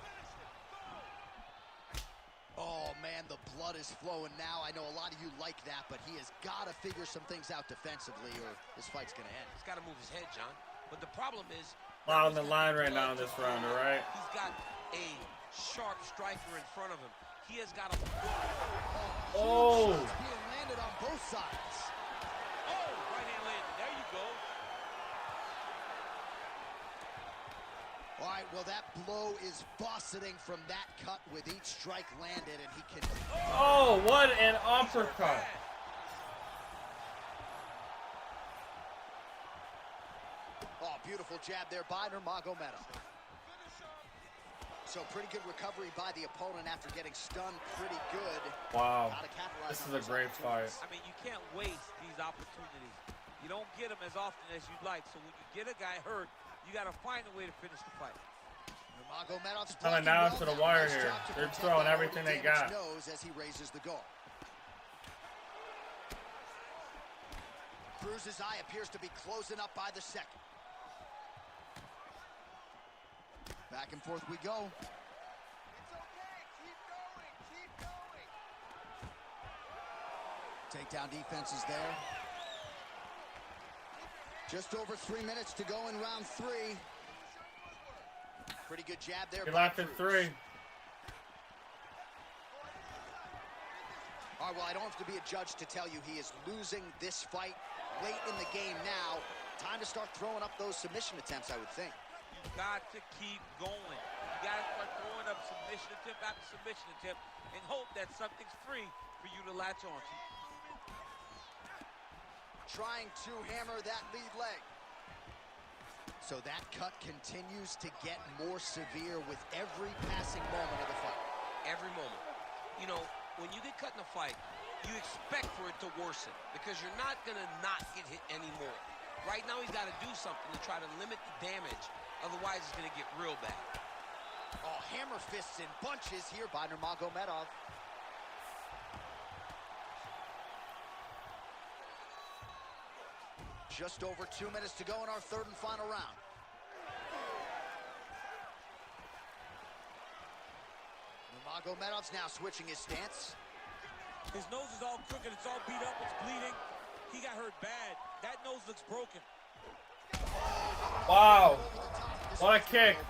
Oh, man, the blood is flowing now. I know a lot of you like that, but he has got to figure some things out defensively or this fight's going to end. He's got to move his head, John. But the problem is... A lot on the line right now in this round, all right? He's got a sharp striker in front of him. He has got a... Oh! Shots being landed on both sides. Oh, right hand landed. There you go. All right, well, that blow is buffeting from that cut with each strike landed, and he can... Oh, what an uppercut. Oh, beautiful jab there by Nurmagomedov. So pretty good recovery by the opponent after getting stunned pretty good. Wow, this is a great fight. I mean, you can't waste these opportunities. You don't get them as often as you'd like. So when you get a guy hurt, you got to find a way to finish the fight. Nurmagomedov's coming down to the wire here. They're throwing everything they got. As he raises the guard. Cruz's eye appears to be closing up by the second. Back and forth we go. It's okay. Keep going. Takedown defense is there. Just over 3 minutes to go in round 3. Pretty good jab there. He left at 3. All right, well, I don't have to be a judge to tell you he is losing this fight late in the game now. Time to start throwing up those submission attempts, I would think. You've got to keep going. You got to start throwing up submission attempt after submission attempt and hope that something's free for you to latch onto. Trying to hammer that lead leg. So that cut continues to get more severe with every passing moment of the fight. Every moment. You know, when you get cut in a fight, you expect for it to worsen because you're not going to not get hit anymore. Right now, he's got to do something to try to limit the damage. Otherwise, it's going to get real bad. Oh, hammer fists in bunches here by Nurmagomedov. Just over 2 minutes to go in our third and final round. Nurmagomedov's now switching his stance. His nose is all crooked. It's all beat up. It's bleeding. He got hurt bad. That nose looks broken. Wow. What a kick.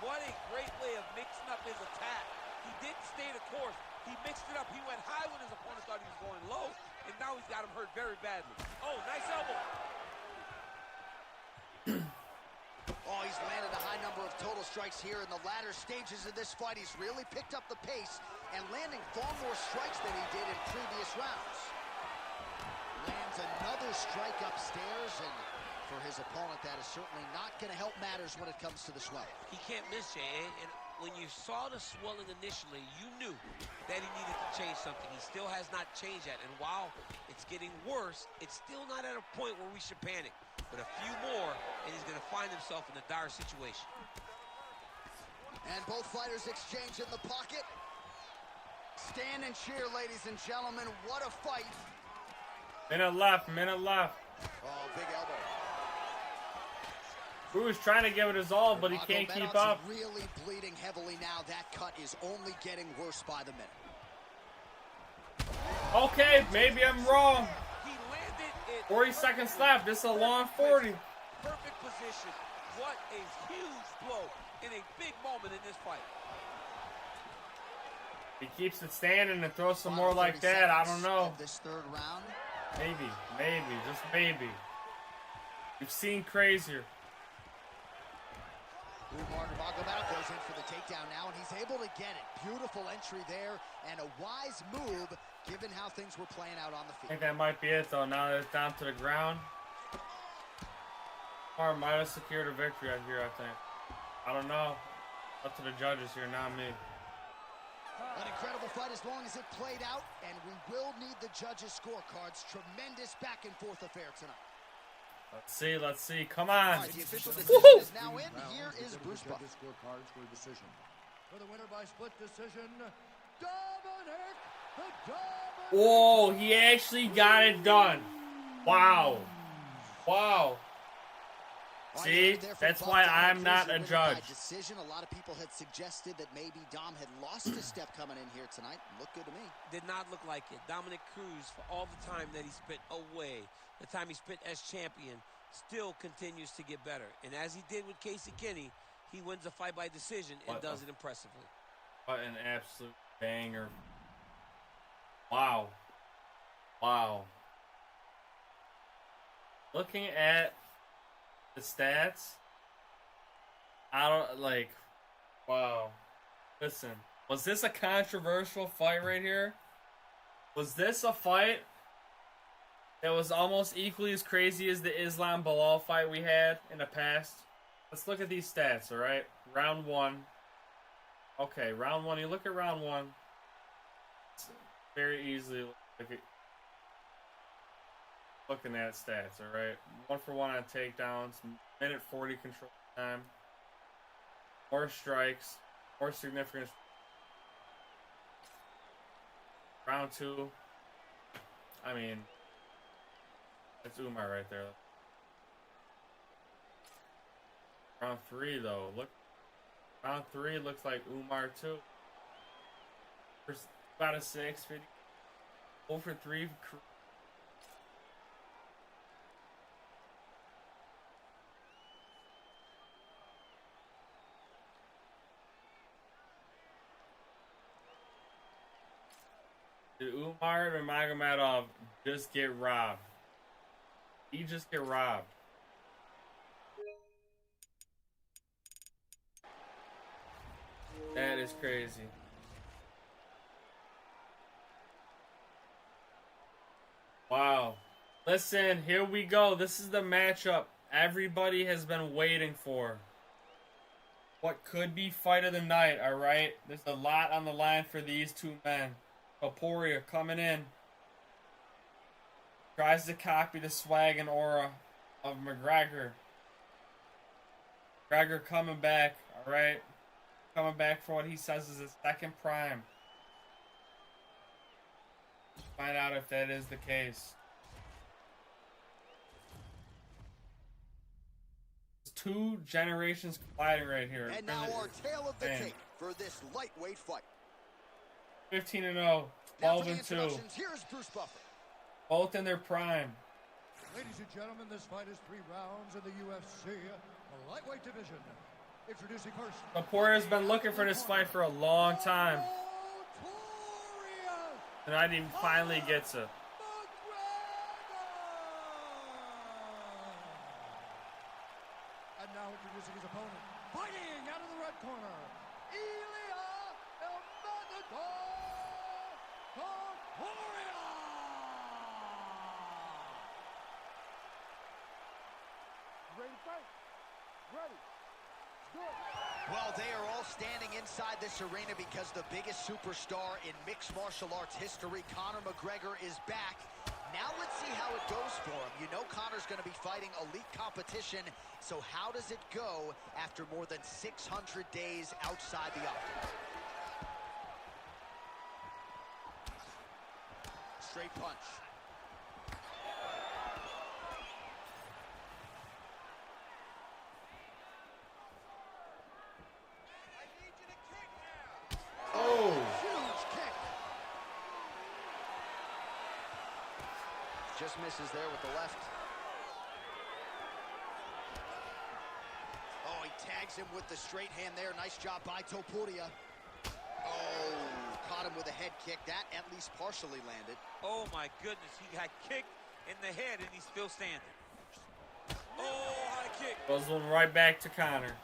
What a great way of mixing up his attack. He didn't stay the course. He mixed it up. He went high when his opponent thought he was going low, and now he's got him hurt very badly. Oh, nice elbow. Oh, he's landed a high number of total strikes here in the latter stages of this fight. He's really picked up the pace and landing far more strikes than he did in previous rounds. Lands another strike upstairs, and for his opponent, that is certainly not going to help matters when it comes to the swelling. He can't miss, Jay. And when you saw the swelling initially, you knew that he needed to change something. He still has not changed that. And while it's getting worse, it's still not at a point where we should panic. But a few more, and he's going to find himself in a dire situation. And both fighters exchange in the pocket. Stand and cheer, ladies and gentlemen. What a fight. Minute left, minute left. Oh, big elbow. Cruz trying to give it his all, but he can't keep up. Really bleeding heavily now. That cut is only getting worse by the minute. Okay, maybe I'm wrong. He landed it. 40 seconds left. This is a long 40. Perfect position. What a huge blow in a big moment in this fight. He keeps it standing and throws some more like that. I don't know. This third round. Maybe, just maybe. We've seen crazier. Nurmagomedov goes in for the takedown now, and he's able to get it. Beautiful entry there, and a wise move, given how things were playing out on the I field. think that might be it, though. Now that it's down to the ground. Or might have secured a victory out here, I think. I don't know. Up to the judges here, not me. An incredible fight as long as it played out, and we will need the judges' scorecards. Tremendous back-and-forth affair tonight. Let's see. Come on. All right, the official decision is now in. Here is Bruce Buff. Scorecards for a decision. For the winner by split decision, Dominic the Dominator. Oh, he actually got it done. Wow. Wow. See, that's why I'm not a judge. Decision. A lot of people had suggested that maybe Dom had lost a step coming in here tonight. Looked good to me. Did not look like it. Dominic Cruz, for all the time that he spent away, the time he spent as champion, still continues to get better. And as he did with Casey Kenny, he wins the fight by decision and does it impressively. What an absolute banger. Wow. Wow. Looking at the stats, I don't like. Wow. Listen, was this a controversial fight right here? Was this a fight that was almost equally as crazy as the Islam Bilal fight we had in the past? Let's look at these stats, alright? Round 1. Okay, round 1. You look at round 1. It's very easily looking at stats, alright? 1 for 1 on takedowns, minute 40 control time, more strikes, more significant. Round 2, I mean, that's Umar right there. Round 3, though, look. Round 3 looks like Umar too. About a 6, 50. 0 for 3. Did Umar and Magomedov just get robbed? He just get robbed. That is crazy. Wow. Listen, here we go. This is the matchup everybody has been waiting for. What could be fight of the night, alright? There's a lot on the line for these two men. Topuria coming in. Tries to copy the swag and aura of McGregor. McGregor coming back, alright? Coming back for what he says is his second prime. Find out if that is the case. Two generations colliding right here. And now our tale of the tape for this lightweight fight. 15-0, 12-2. Here's Bruce Buffer. Both in their prime. Ladies and gentlemen, this fight is 3 rounds in the UFC lightweight division. Introducing first. Topuria's been looking for this fight for a long time. Tonight he finally gets it. And now introducing his opponent, fighting out of the red corner, Ilia El Matador Topuria. Ready to fight? Ready. Well, they are all standing inside this arena because the biggest superstar in mixed martial arts history, Conor McGregor, is back. Now let's see how it goes for him. You know Conor's going to be fighting elite competition, so how does it go after more than 600 days outside the octagon? Straight punch. Just misses there with the left. Oh, he tags him with the straight hand there. Nice job by Topuria. Oh, caught him with a head kick. That at least partially landed. Oh, my goodness. He got kicked in the head, and he's still standing. Oh, high kick. Goes one right back to Conor.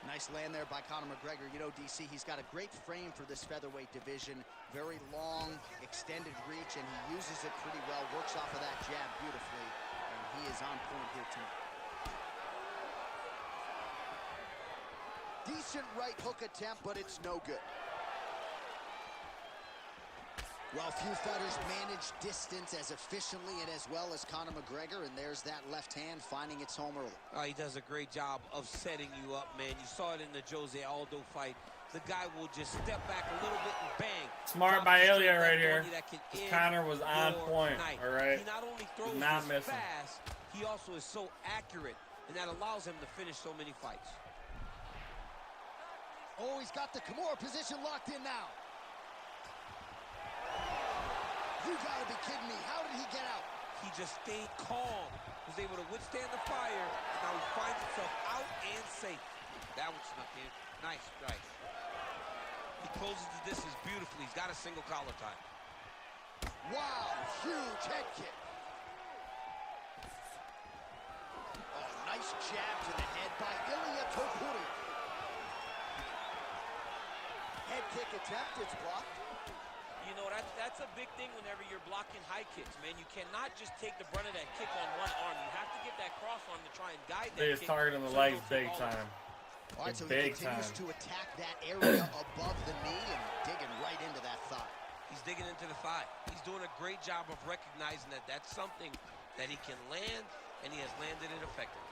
Nice land there by Conor McGregor. You know, DC, he's got a great frame for this featherweight division. Very long, extended reach, and he uses it pretty well. Works off of that jab beautifully, and he is on point here tonight. Decent right hook attempt, but it's no good. Well, few fighters manage distance as efficiently and as well as Conor McGregor, and there's that left hand finding its home early. He does a great job of setting you up, man. You saw it in the Jose Aldo fight. the guy will just step back a little bit and bang. Smart by Ilya right here. Connor was on point, all right? He not only throws not missing. fast, he also is so accurate, and that allows him to finish so many fights. Oh, he's got the Kimura position locked in now. You gotta be kidding me. How did he get out? He just stayed calm, was able to withstand the fire, and now he finds himself out and safe. That one snuck in. Nice strike. He closes the distance beautifully. He's got a single collar tie. Wow, huge head kick. Oh, nice jab to the head by Ilya Topuria. Head kick attempt, it's blocked. You know, that's a big thing whenever you're blocking high kicks, man. You cannot just take the brunt of that kick on one arm. You have to get that cross arm to try and guide that kick. He's targeting the legs big time. All right, so he continues to attack that area above the knee and digging right into that thigh. He's digging into the thigh. He's doing a great job of recognizing that that's something that he can land, and he has landed it effectively.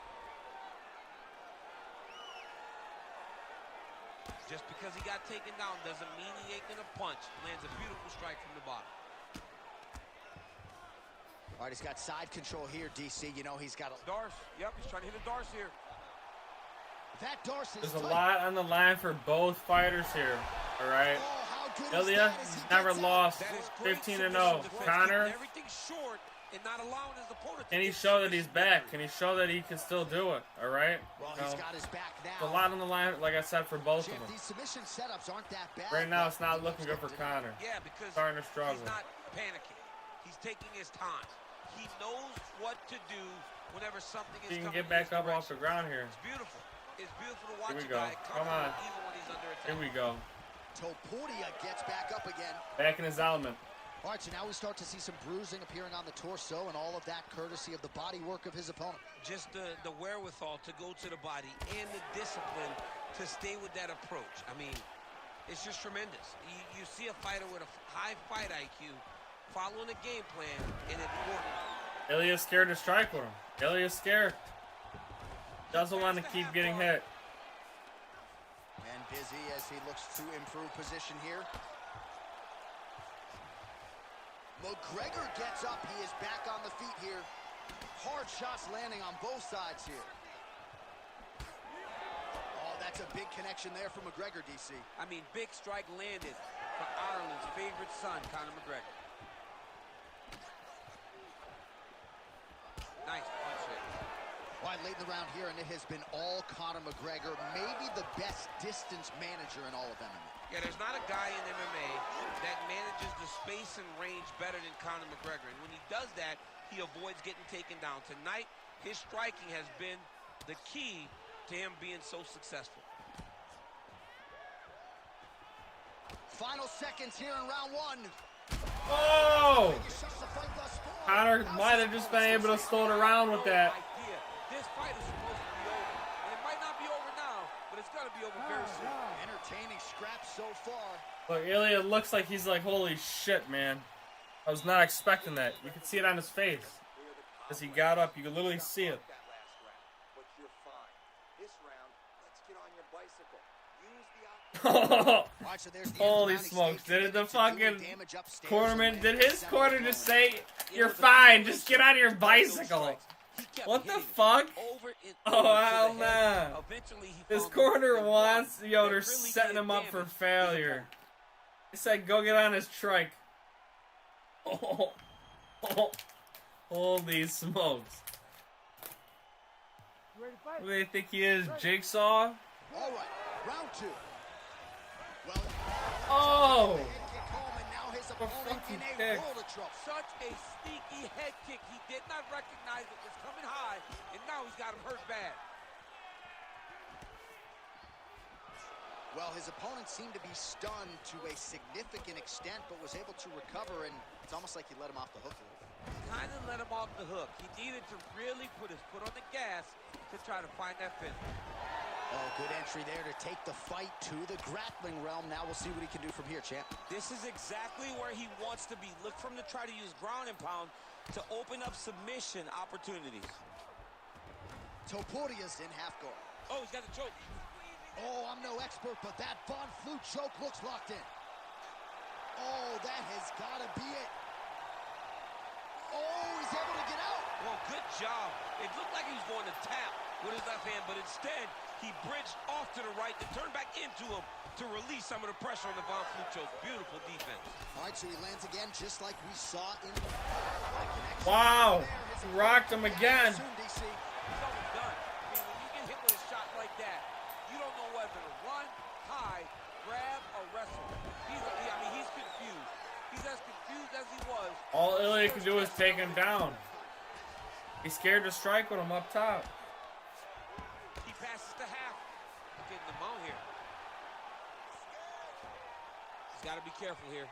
Just because he got taken down doesn't mean he ain't gonna punch. Lands a beautiful strike from the bottom. All right, he's got side control here, DC. You know he's got a... Darce. Yep, he's trying to hit a Darce here. That Darce is There's a lot on the line for both fighters here, all right? Oh, Ilya, he's never lost. 15-0. Connor, everything short and not allowing his opponent. Can he show that he's back? Can he show that he can still do it? All right. Well, he's got his back now. There's a lot on the line, like I said, for both of them. These submission setups aren't that bad. Right now, it's not looking good for Connor. Yeah, because starting to struggle. He's not panicking. He's taking his time. He knows what to do whenever something is. He can get back up off the ground here. It's beautiful. It's beautiful to watch. Here we go. Come on. Even when he's under attack. Here we go. Topuria gets back up again. Back in his element. All right, so now we start to see some bruising appearing on the torso, and all of that courtesy of the body work of his opponent. Just the wherewithal to go to the body and the discipline to stay with that approach. I mean, it's just tremendous. You see a fighter with a high fight IQ following a game plan, and it's working. Ilya's scared to strike with him. Ilya's scared. Doesn't want to keep getting hit. And busy as he looks to improve position here. McGregor gets up. He is back on the feet here. Hard shots landing on both sides here. Oh, that's a big connection there for McGregor, DC. I mean, big strike landed for Ireland's favorite son, Conor McGregor. Nice punch there. All right, late in the round here, and it has been all Conor McGregor, maybe the best distance manager in all of MMA. Yeah, there's not a guy in MMA that manages the space and range better than Conor McGregor. And when he does that, he avoids getting taken down. Tonight, his striking has been the key to him being so successful. Final seconds here in round one. Oh! Conor might have just been able to slow it around with that. This fight is supposed to be over. And it might not be over now, but it's going to be over very soon. Entertaining scraps so far. Look, Ilya looks like he's like, holy shit, man. I was not expecting that. You can see it on his face. As he got up, you can literally see it. But you're fine. This round, let's get on your bicycle. Use the Right, so there's the holy smokes. Did the fucking cornerman, did his corner just say, you're fine, just get on your bicycle? What the fuck? Oh, hell nah. This corner wants the owner setting him up for failure. He said, go get on his trike. Oh, holy smokes. Who do they think he is, Jigsaw? All right, round two. Well, oh! a fucking kick. Such a sneaky head kick. He did not recognize it was coming high, and now he's got him hurt bad. Well, his opponent seemed to be stunned to a significant extent, but was able to recover, and it's almost like he let him off the hook a little bit. Kind of let him off the hook. He needed to really put his foot on the gas to try to find that finish. Oh, good entry there to take the fight to the grappling realm. Now we'll see what he can do from here, champ. This is exactly where he wants to be. Look for him to try to use ground and pound to open up submission opportunities. Topuria's in half guard. Oh, he's got the choke. Oh, I'm no expert, but that Von Flue choke looks locked in. Oh, that has got to be it. Oh, he's able to get out. Well, good job. It looked like he was going to tap with his left hand, but instead, he bridged off to the right to turn back into him to release some of the pressure on the Von Flue choke. Beautiful defense. All right, so he lands again just like we saw in the... Wow. He rocked him again. He's almost done. I mean, when you get hit with a shot like that, you don't know whether to run, hide, grab, or wrestle. He's confused. He's as confused as he was. All Ilya can do is take him down. He's scared to strike with him up top. He passes to half. Getting the mount here. He's got to be careful here.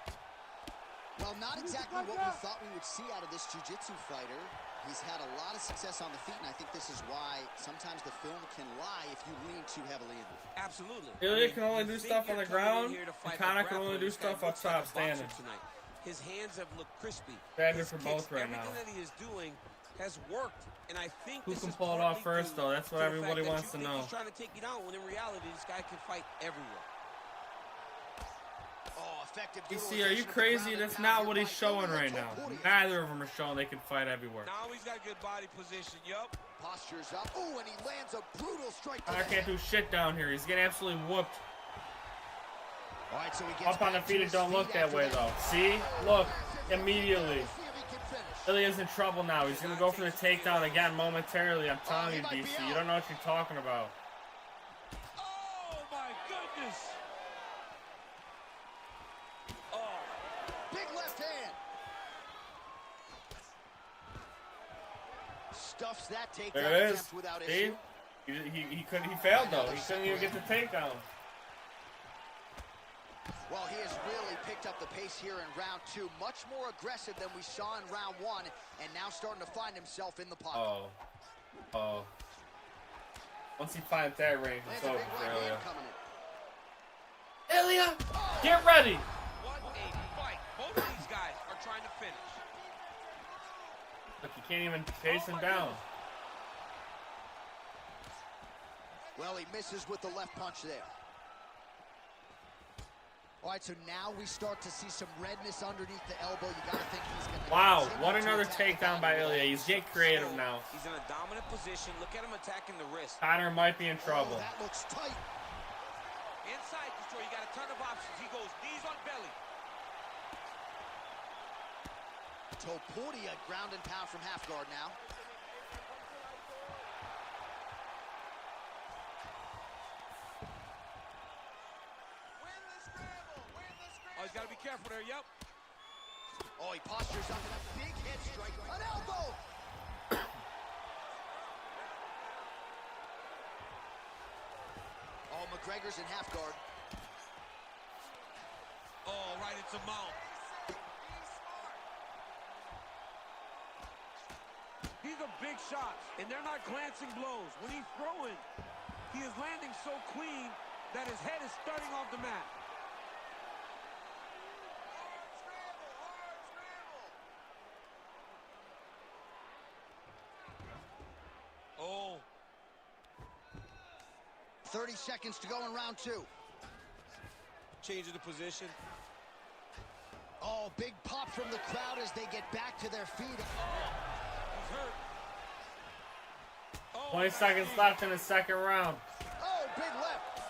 Well, not exactly what we thought we would see out of this jiu-jitsu fighter. He's had a lot of success on the feet, and I think this is why sometimes the film can lie if you lean too heavily in. Absolutely. Ilya can only do stuff on the ground, and Conor can only do stuff up top standing. His hands have looked crispy. Standard for both right now. Everything that he is doing has worked, and I think who can pull it off first, though? That's what everybody wants to know. He's trying to take you down when in reality this guy can fight everywhere. DC, are you crazy? That's not what he's showing right now. Neither of them are showing they can fight everywhere. Now he's got good body position. Yup. Postures up. Oh, and he lands a brutal strike. I can't do shit down here. He's getting absolutely whooped. All right, so he gets up on the feet, it don't look that way though. See? Look, immediately. Ilya's in trouble now. He's gonna go for the takedown again momentarily. I'm telling you, DC. You don't know what you're talking about. Oh my goodness. Big left hand. Stuffs that takedown there it is. Without See? issue. He failed though. He couldn't even get the takedown. Well, he has really picked up the pace here in round 2. Much more aggressive than we saw in round 1, and now starting to find himself in the pocket. Oh. Once he finds that range, it's over for Ilya. Ilya, get ready. What a fight. Both of these guys are trying to finish. Look, you can't even chase him down. Well, he misses with the left punch there. All right, so now we start to see some redness underneath the elbow. You got to think he's going to... Wow, what another takedown by Ilya. He's getting creative now. He's in a dominant position. Look at him attacking the wrist. Conor might be in trouble. Oh, that looks tight. Inside control, you got a ton of options. He goes knees on belly. Topuria ground and pound from half guard now. Oh, he's got to be careful there, yep. Oh, he postures up in a big head strike. An elbow! Oh, McGregor's in half guard. Oh, right into mount. These are big shots, and they're not glancing blows. When he's throwing, he is landing so clean that his head is starting off the mat. Oh. 30 seconds to go in round 2. Change of the position. Oh, big pop from the crowd as they get back to their feet. He's hurt. Oh, 20 seconds left in the second round. Oh, big left.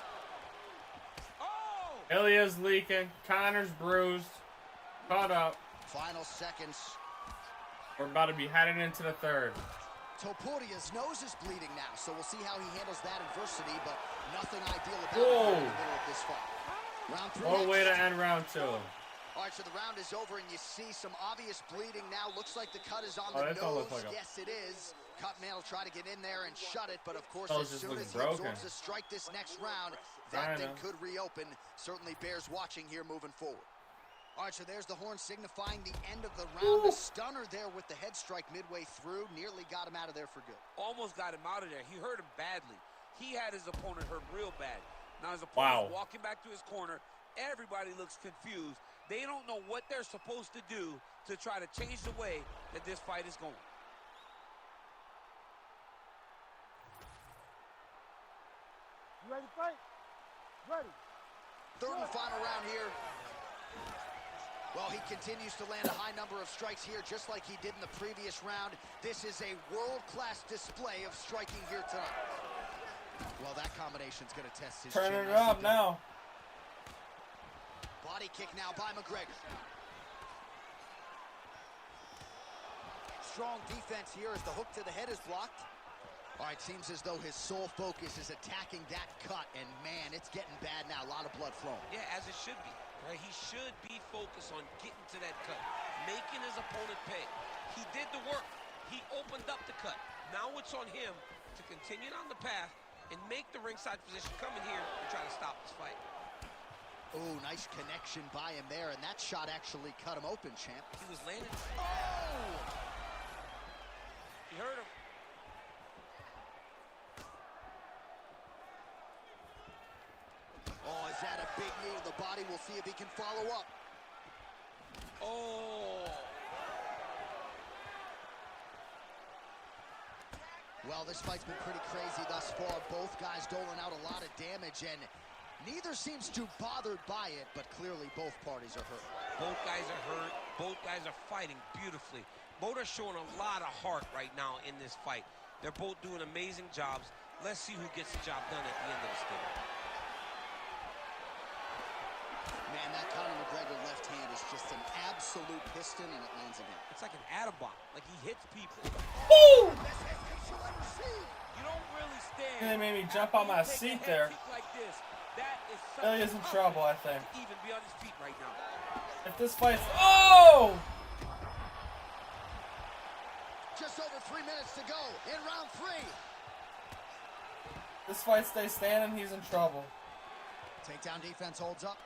Oh! Ilya's leaking. Conor's bruised. Caught up. Final seconds. We're about to be heading into the third. Topuria's nose is bleeding now, so we'll see how he handles that adversity, but nothing ideal about Whoa. it in the middle of this fight. Round 3. What a way to end round 2. All right, so the round is over, and you see some obvious bleeding now. Looks like the cut is on the that don't nose. look like Yes, it is. Cutman will try to get in there and shut it, but of course, Nose as just soon looks as he broken. absorbs a strike this next round, that thing could reopen. Certainly bears watching here moving forward. All right, so there's the horn signifying the end of the round. A stunner there with the head strike midway through. Nearly got him out of there for good. Almost got him out of there. He hurt him badly. He had his opponent hurt real bad. Now his opponent's walking back to his corner. Everybody looks confused. They don't know what they're supposed to do to try to change the way that this fight is going. You ready to fight? Third and final round here. Well, he continues to land a high number of strikes here, just like he did in the previous round. This is a world-class display of striking here tonight. Well, that combination's going to test his chin. Turn it up now. Body kick now by McGregor. Strong defense here as the hook to the head is blocked. All right, seems as though his sole focus is attacking that cut, and man, it's getting bad now. A lot of blood flowing. Yeah, as it should be. Right? He should be focused on getting to that cut, making his opponent pay. He did the work. He opened up the cut. Now it's on him to continue on the path and make the ringside position come in here and try to stop this fight. Oh, nice connection by him there, and that shot actually cut him open, champ. He was landing. Oh! He hurt him. Oh, is that a big knee to the body? We'll see if he can follow up. Oh! Well, this fight's been pretty crazy thus far. Both guys doling out a lot of damage, and neither seems too bothered by it, but clearly both parties are hurt. Both guys are hurt. Both guys are fighting beautifully. Both are showing a lot of heart right now in this fight. They're both doing amazing jobs. Let's see who gets the job done at the end of the stick. Man, that Conor McGregor left hand is just an absolute piston, and it lands again. It's like an Atabomb. Like he hits people. Woo! You don't really stand. They made me jump on my seat there. Like this. That is Billy is in trouble, I think. to even be on his feet right now. If this fight's... Oh! Just over 3 minutes to go in round 3. This fight stays standing, he's in trouble. Takedown defense holds up.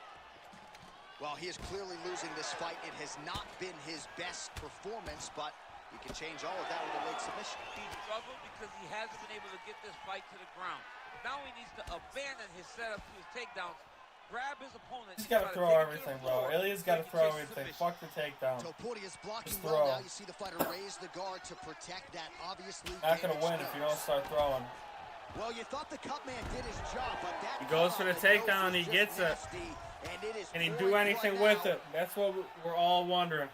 Well, he is clearly losing this fight. It has not been his best performance, but he can change all of that with a leg submission. He struggled because he hasn't been able to get this fight to the ground. Now he needs to abandon his setup to his takedowns, grab his opponent. He's got to throw everything, bro. Ilya's got to throw everything. Fuck the takedown. Topuria is blocking Just well throw. now. You see the fighter raise the guard to protect that obviously Not going to damaged win if nose. you don't start throwing. Well, you thought the cut man did his job, but that He goes for the nose takedown, is he just gets it. nasty, and it is Can he pouring do anything blood with now. it? That's what we're all wondering.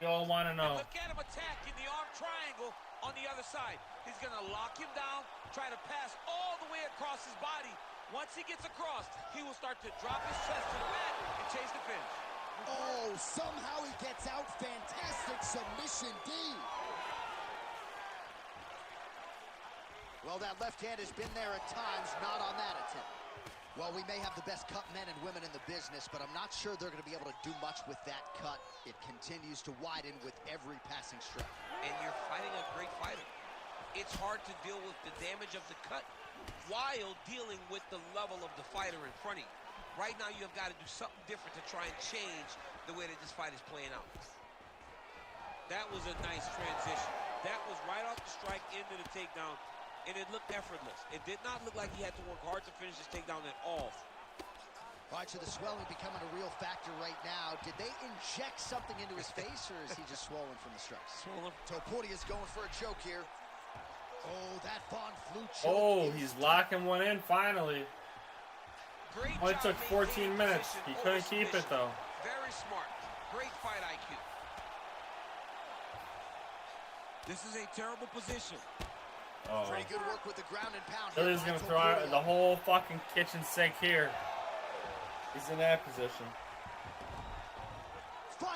We all want to know. Look at him attacking the arm triangle on the other side. He's going to lock him down, try to pass all the way across his body. Once he gets across, he will start to drop his chest to the mat and chase the finish. Oh, somehow he gets out. Fantastic submission D. Well, that left hand has been there at times, not on that attempt. Well, we may have the best cut men and women in the business, but I'm not sure they're going to be able to do much with that cut. It continues to widen with every passing strike. And you're fighting a great fighter. It's hard to deal with the damage of the cut while dealing with the level of the fighter in front of you. Right now, you have got to do something different to try and change the way that this fight is playing out. That was a nice transition. That was right off the strike into the takedown, and it looked effortless. It did not look like he had to work hard to finish this takedown at all. All right, so the swelling becoming a real factor right now. Did they inject something into his face, or is he just swollen from the strikes? Swollen. Topuria's going for a choke here. Oh, that Von Flue choke. Oh, he's locking one in finally. Great Only job took 14 maintaining minutes. position He over couldn't keep it, submission. though. Very smart. Great fight IQ. This is a terrible position. Oh. Pretty good work with the ground and pound. Billy's here going by to throw out Topuria. the whole fucking kitchen sink here. He's in that position.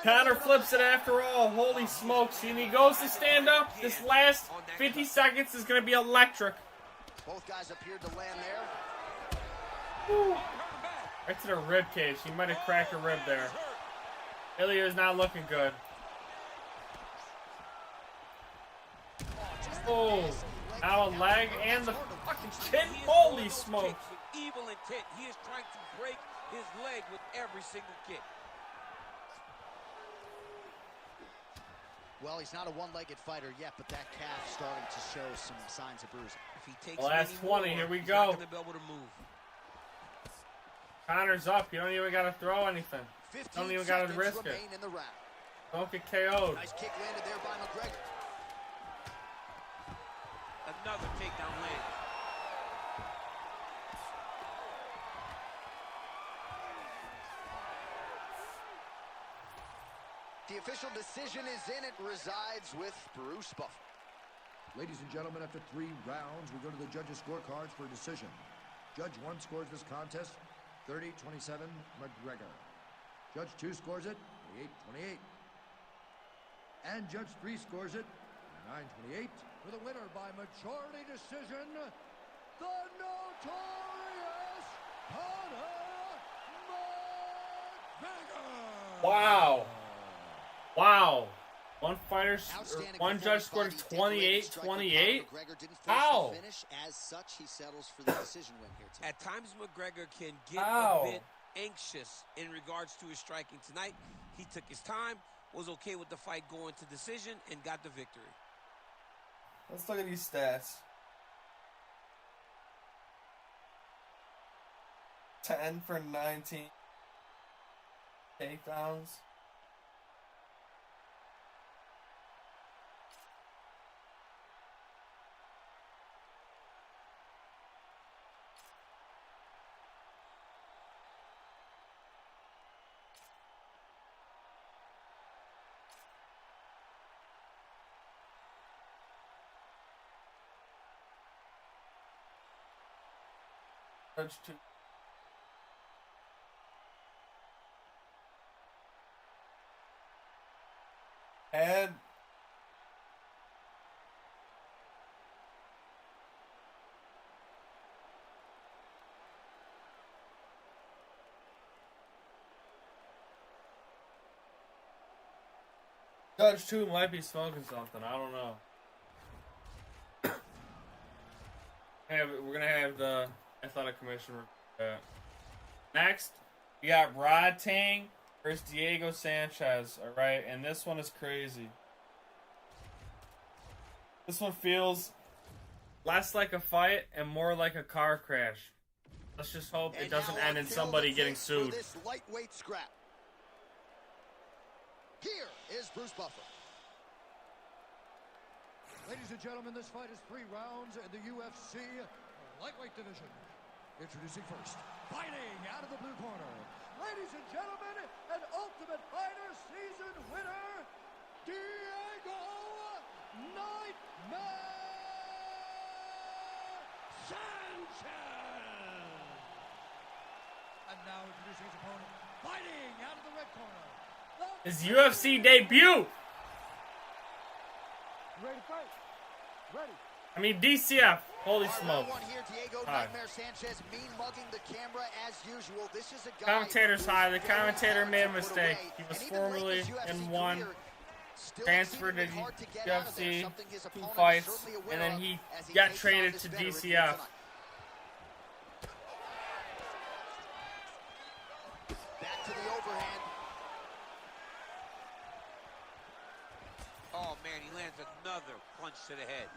Conor flips it after all. Holy smokes. And he goes to stand up. This last 50 seconds is going to be electric. Both guys appeared to land there. Woo. Right to the rib cage. He might have cracked a rib there. Ilya is not looking good. Oh, now a leg and the fucking chin. Holy smokes. With evil intent. He is trying to break his leg with every single kick. Well, he's not a one-legged fighter yet, but that calf starting to show some signs of bruising. If he takes Last many 20, more, here we he's go. not going to be able to move. Conor's up. You don't even got to throw anything. 15 Don't even got to seconds risk it. remain in the round. Don't get KO'd. Nice kick landed there by McGregor. Another takedown land. The official decision is in. It resides with Bruce Buffer. Ladies and gentlemen, after 3 rounds, we go to the judges' scorecards for a decision. Judge 1 scores this contest 30-27 McGregor. Judge 2 scores it 28-28. And Judge 3 scores it 9-28. For the winner by majority decision, the notorious Conor McGregor. Wow. Wow. One judge scored 28-28. How? As such, he settles for the decision win here tonight. At times, McGregor can get a bit anxious in regards to his striking. Tonight, he took his time, was okay with the fight going to decision, and got the victory. Let's look at these stats. 10 for 19 takedowns. Judge 2. And Judge 2 might be smoking something. I don't know. We're gonna have the Athletic Commissioner. Next, we got Rod Tang versus Diego Sanchez. All right, and this one is crazy. This one feels less like a fight and more like a car crash. Let's just hope it doesn't end in somebody getting sued. This lightweight scrap. Here is Bruce Buffer. Ladies and gentlemen, this fight is 3 rounds in the UFC lightweight division. Introducing first, fighting out of the blue corner. Ladies and gentlemen, an Ultimate Fighter season winner, Diego Nightmare Sanchez. And now introducing his opponent, fighting out of the red corner. His UFC debut. Ready to fight? Ready. I mean, DCF. Holy smokes. Here, Diego Nightmare Sanchez, mean mugging the camera as usual. This is a guy commentator's high. The commentator made a mistake. He was formerly in one, transferred to UFC, 2 fights, and then he got traded to DCF. Back to the overhand. Oh, man, he lands another punch to the head.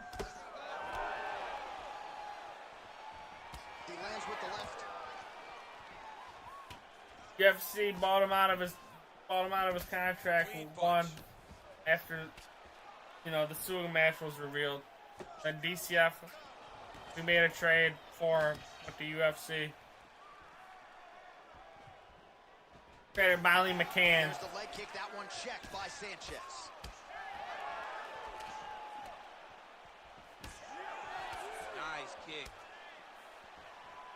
He lands with the left. UFC bought him out of his contract and won after the suing match was revealed. Then DCF, we made a trade for him with the UFC. Traded Molly McCann. There's the leg kick, that one checked by Sanchez. Nice kick.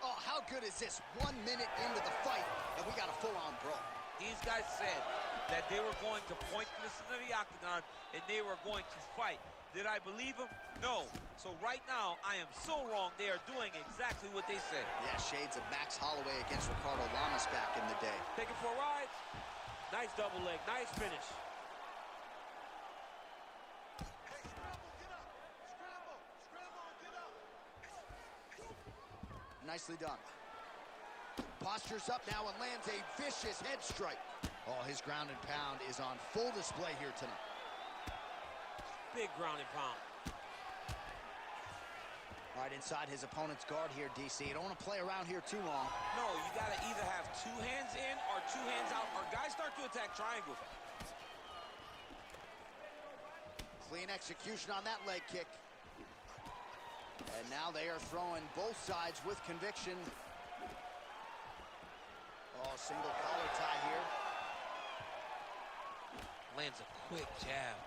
Oh, how good is this? 1 minute into the fight, and we got a full-on brawl. These guys said that they were going to point this into the octagon and they were going to fight. Did I believe them? No. So right now, I am so wrong. They are doing exactly what they said. Yeah, shades of Max Holloway against Ricardo Lamas back in the day. Take it for a ride. Nice double leg. Nice finish. Nicely done. Postures up now and lands a vicious head strike. Oh, his ground and pound is on full display here tonight. Big ground and pound. Right inside his opponent's guard here, DC. You don't want to play around here too long. No, you got to either have 2 hands in or 2 hands out, or guys start to attack triangles. Clean execution on that leg kick. And now they are throwing both sides with conviction. Oh, single collar tie here. Lands a quick jab.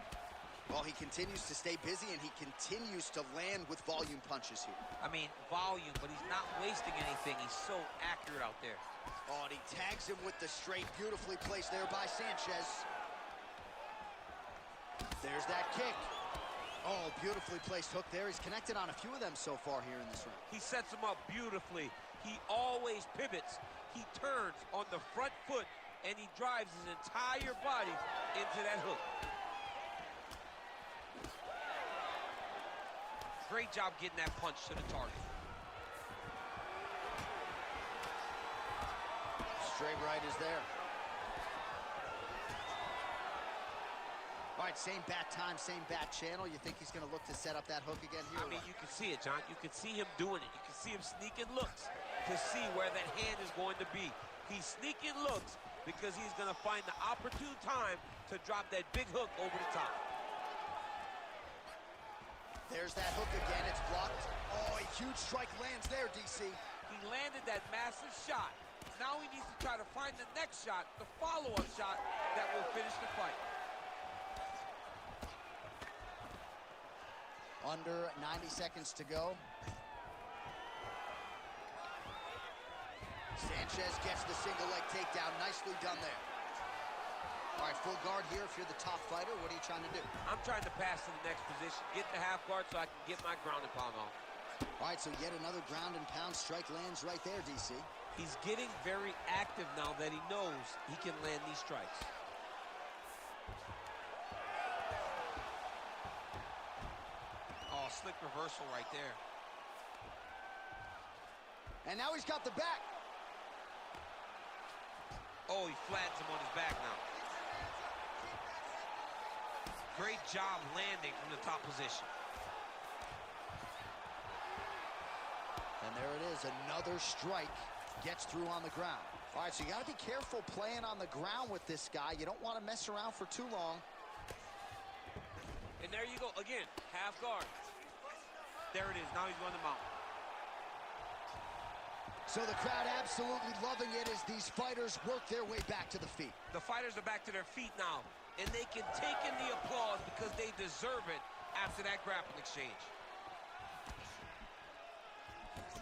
Well, he continues to stay busy, and he continues to land with volume punches here. I mean, volume, but he's not wasting anything. He's so accurate out there. Oh, and he tags him with the straight. Beautifully placed there by Sanchez. There's that kick. Oh, beautifully placed hook there. He's connected on a few of them so far here in this round. He sets him up beautifully. He always pivots. He turns on the front foot, and he drives his entire body into that hook. Great job getting that punch to the target. Straight right is there. All right, same bat time, same bat channel. You think he's going to look to set up that hook again here? I mean, you can see it, John. You can see him doing it. You can see him sneaking looks to see where that hand is going to be. He's sneaking looks because he's going to find the opportune time to drop that big hook over the top. There's that hook again. It's blocked. Oh, a huge strike lands there, DC. He landed that massive shot. Now he needs to try to find the next shot, the follow-up shot that will finish the fight. Under 90 seconds to go. Sanchez gets the single leg takedown. Nicely done there. All right, full guard here. If you're the top fighter, what are you trying to do? I'm trying to pass to the next position, get the half guard so I can get my ground and pound on. All right, so yet another ground and pound strike lands right there, DC. He's getting very active now that he knows he can land these strikes. Oh, slick reversal right there. And now he's got the back. Oh, he flattens him on his back now. Great job landing from the top position. And there it is, another strike gets through on the ground. All right, so you got to be careful playing on the ground with this guy. You don't want to mess around for too long. And there you go, again, half guard. There it is, now he's going to mount. So the crowd absolutely loving it as these fighters work their way back to the feet. The fighters are back to their feet now, and they can take in the applause because they deserve it after that grappling exchange.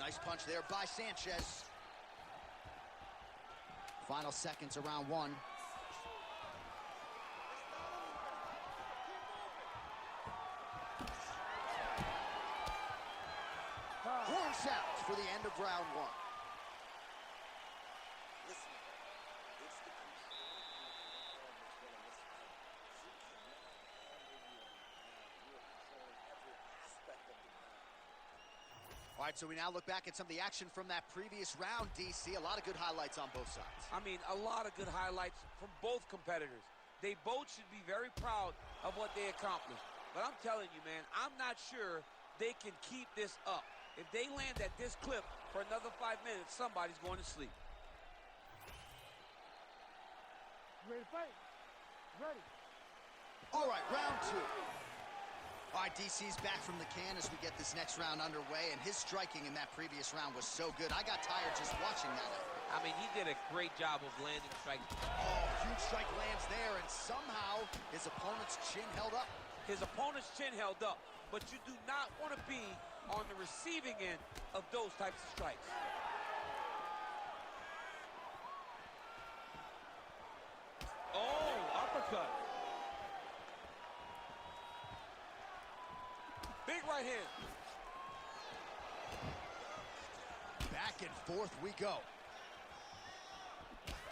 Nice punch there by Sanchez. Final seconds of round one. Horn sounds for the end of round one. Listen, it's the control you cannot have over you on the ground. You are controlling every aspect of the ground. All right, so we now look back at some of the action from that previous round, DC. A lot of good highlights on both sides. I mean, a lot of good highlights from both competitors. They both should be very proud of what they accomplished. But I'm telling you, man, I'm not sure they can keep this up. If they land at this clip for another 5 minutes, somebody's going to sleep. Ready to fight? Ready. All right, round two. All right, DC's back from the can as we get this next round underway, and his striking in that previous round was so good. I got tired just watching that. I mean, he did a great job of landing strikes. Oh, huge strike lands there, and somehow his opponent's chin held up. His opponent's chin held up, but you do not want to be on the receiving end of those types of strikes. Oh, uppercut. Big right hand. Back and forth we go.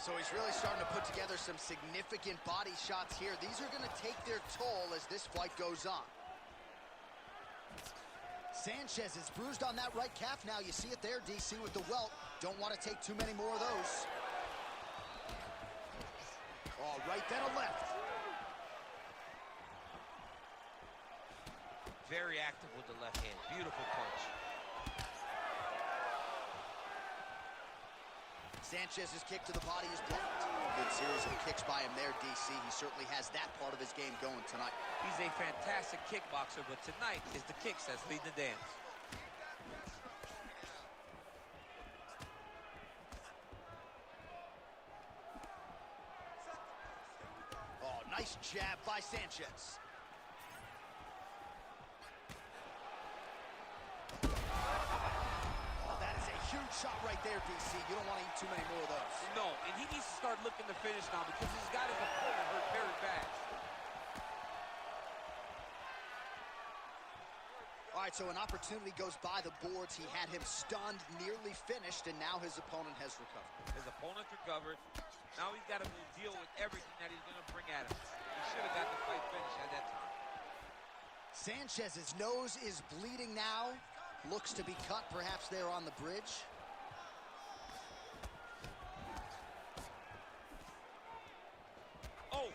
So he's really starting to put together some significant body shots here. These are going to take their toll as this fight goes on. Sanchez is bruised on that right calf now. You see it there, DC, with the welt. Don't want to take too many more of those. Oh, right then a left. Very active with the left hand. Beautiful punch. Sanchez's kick to the body is blocked. Good series of kicks by him there, DC. He certainly has that part of his game going tonight. He's a fantastic kickboxer, but tonight is the kicks that's leading the dance. Oh, nice Nice jab by Sanchez. Oh, that is a huge shot right there, DC. You don't want to eat too many more of those. No, and he needs to start looking to finish now because he's got his opponent hurt very bad. All right, so an opportunity goes by the boards. He had him stunned, nearly finished, and now his opponent has recovered. His opponent recovered. Now he's got to deal with everything that he's going to bring at him. He should have got the fight finished at that time. Sanchez's nose is bleeding now. Looks to be cut, perhaps there on the bridge. Oh!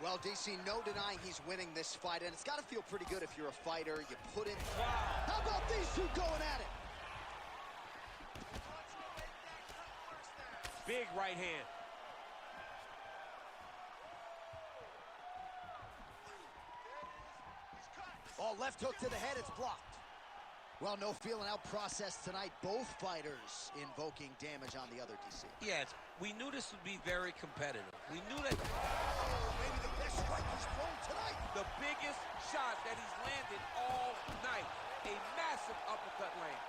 Well, DC, no denying he's winning this fight, and it's got to feel pretty good if you're a fighter. You put in... Wow! How about these two going at it? Big right hand. Oh, left hook to the head, it's blocked. Well, no feeling out process tonight. Both fighters invoking damage on the other, DC. Yes, we knew this would be very competitive. We knew that... Maybe the best strike he's thrown tonight. The biggest shot that he's landed all night. A massive uppercut land.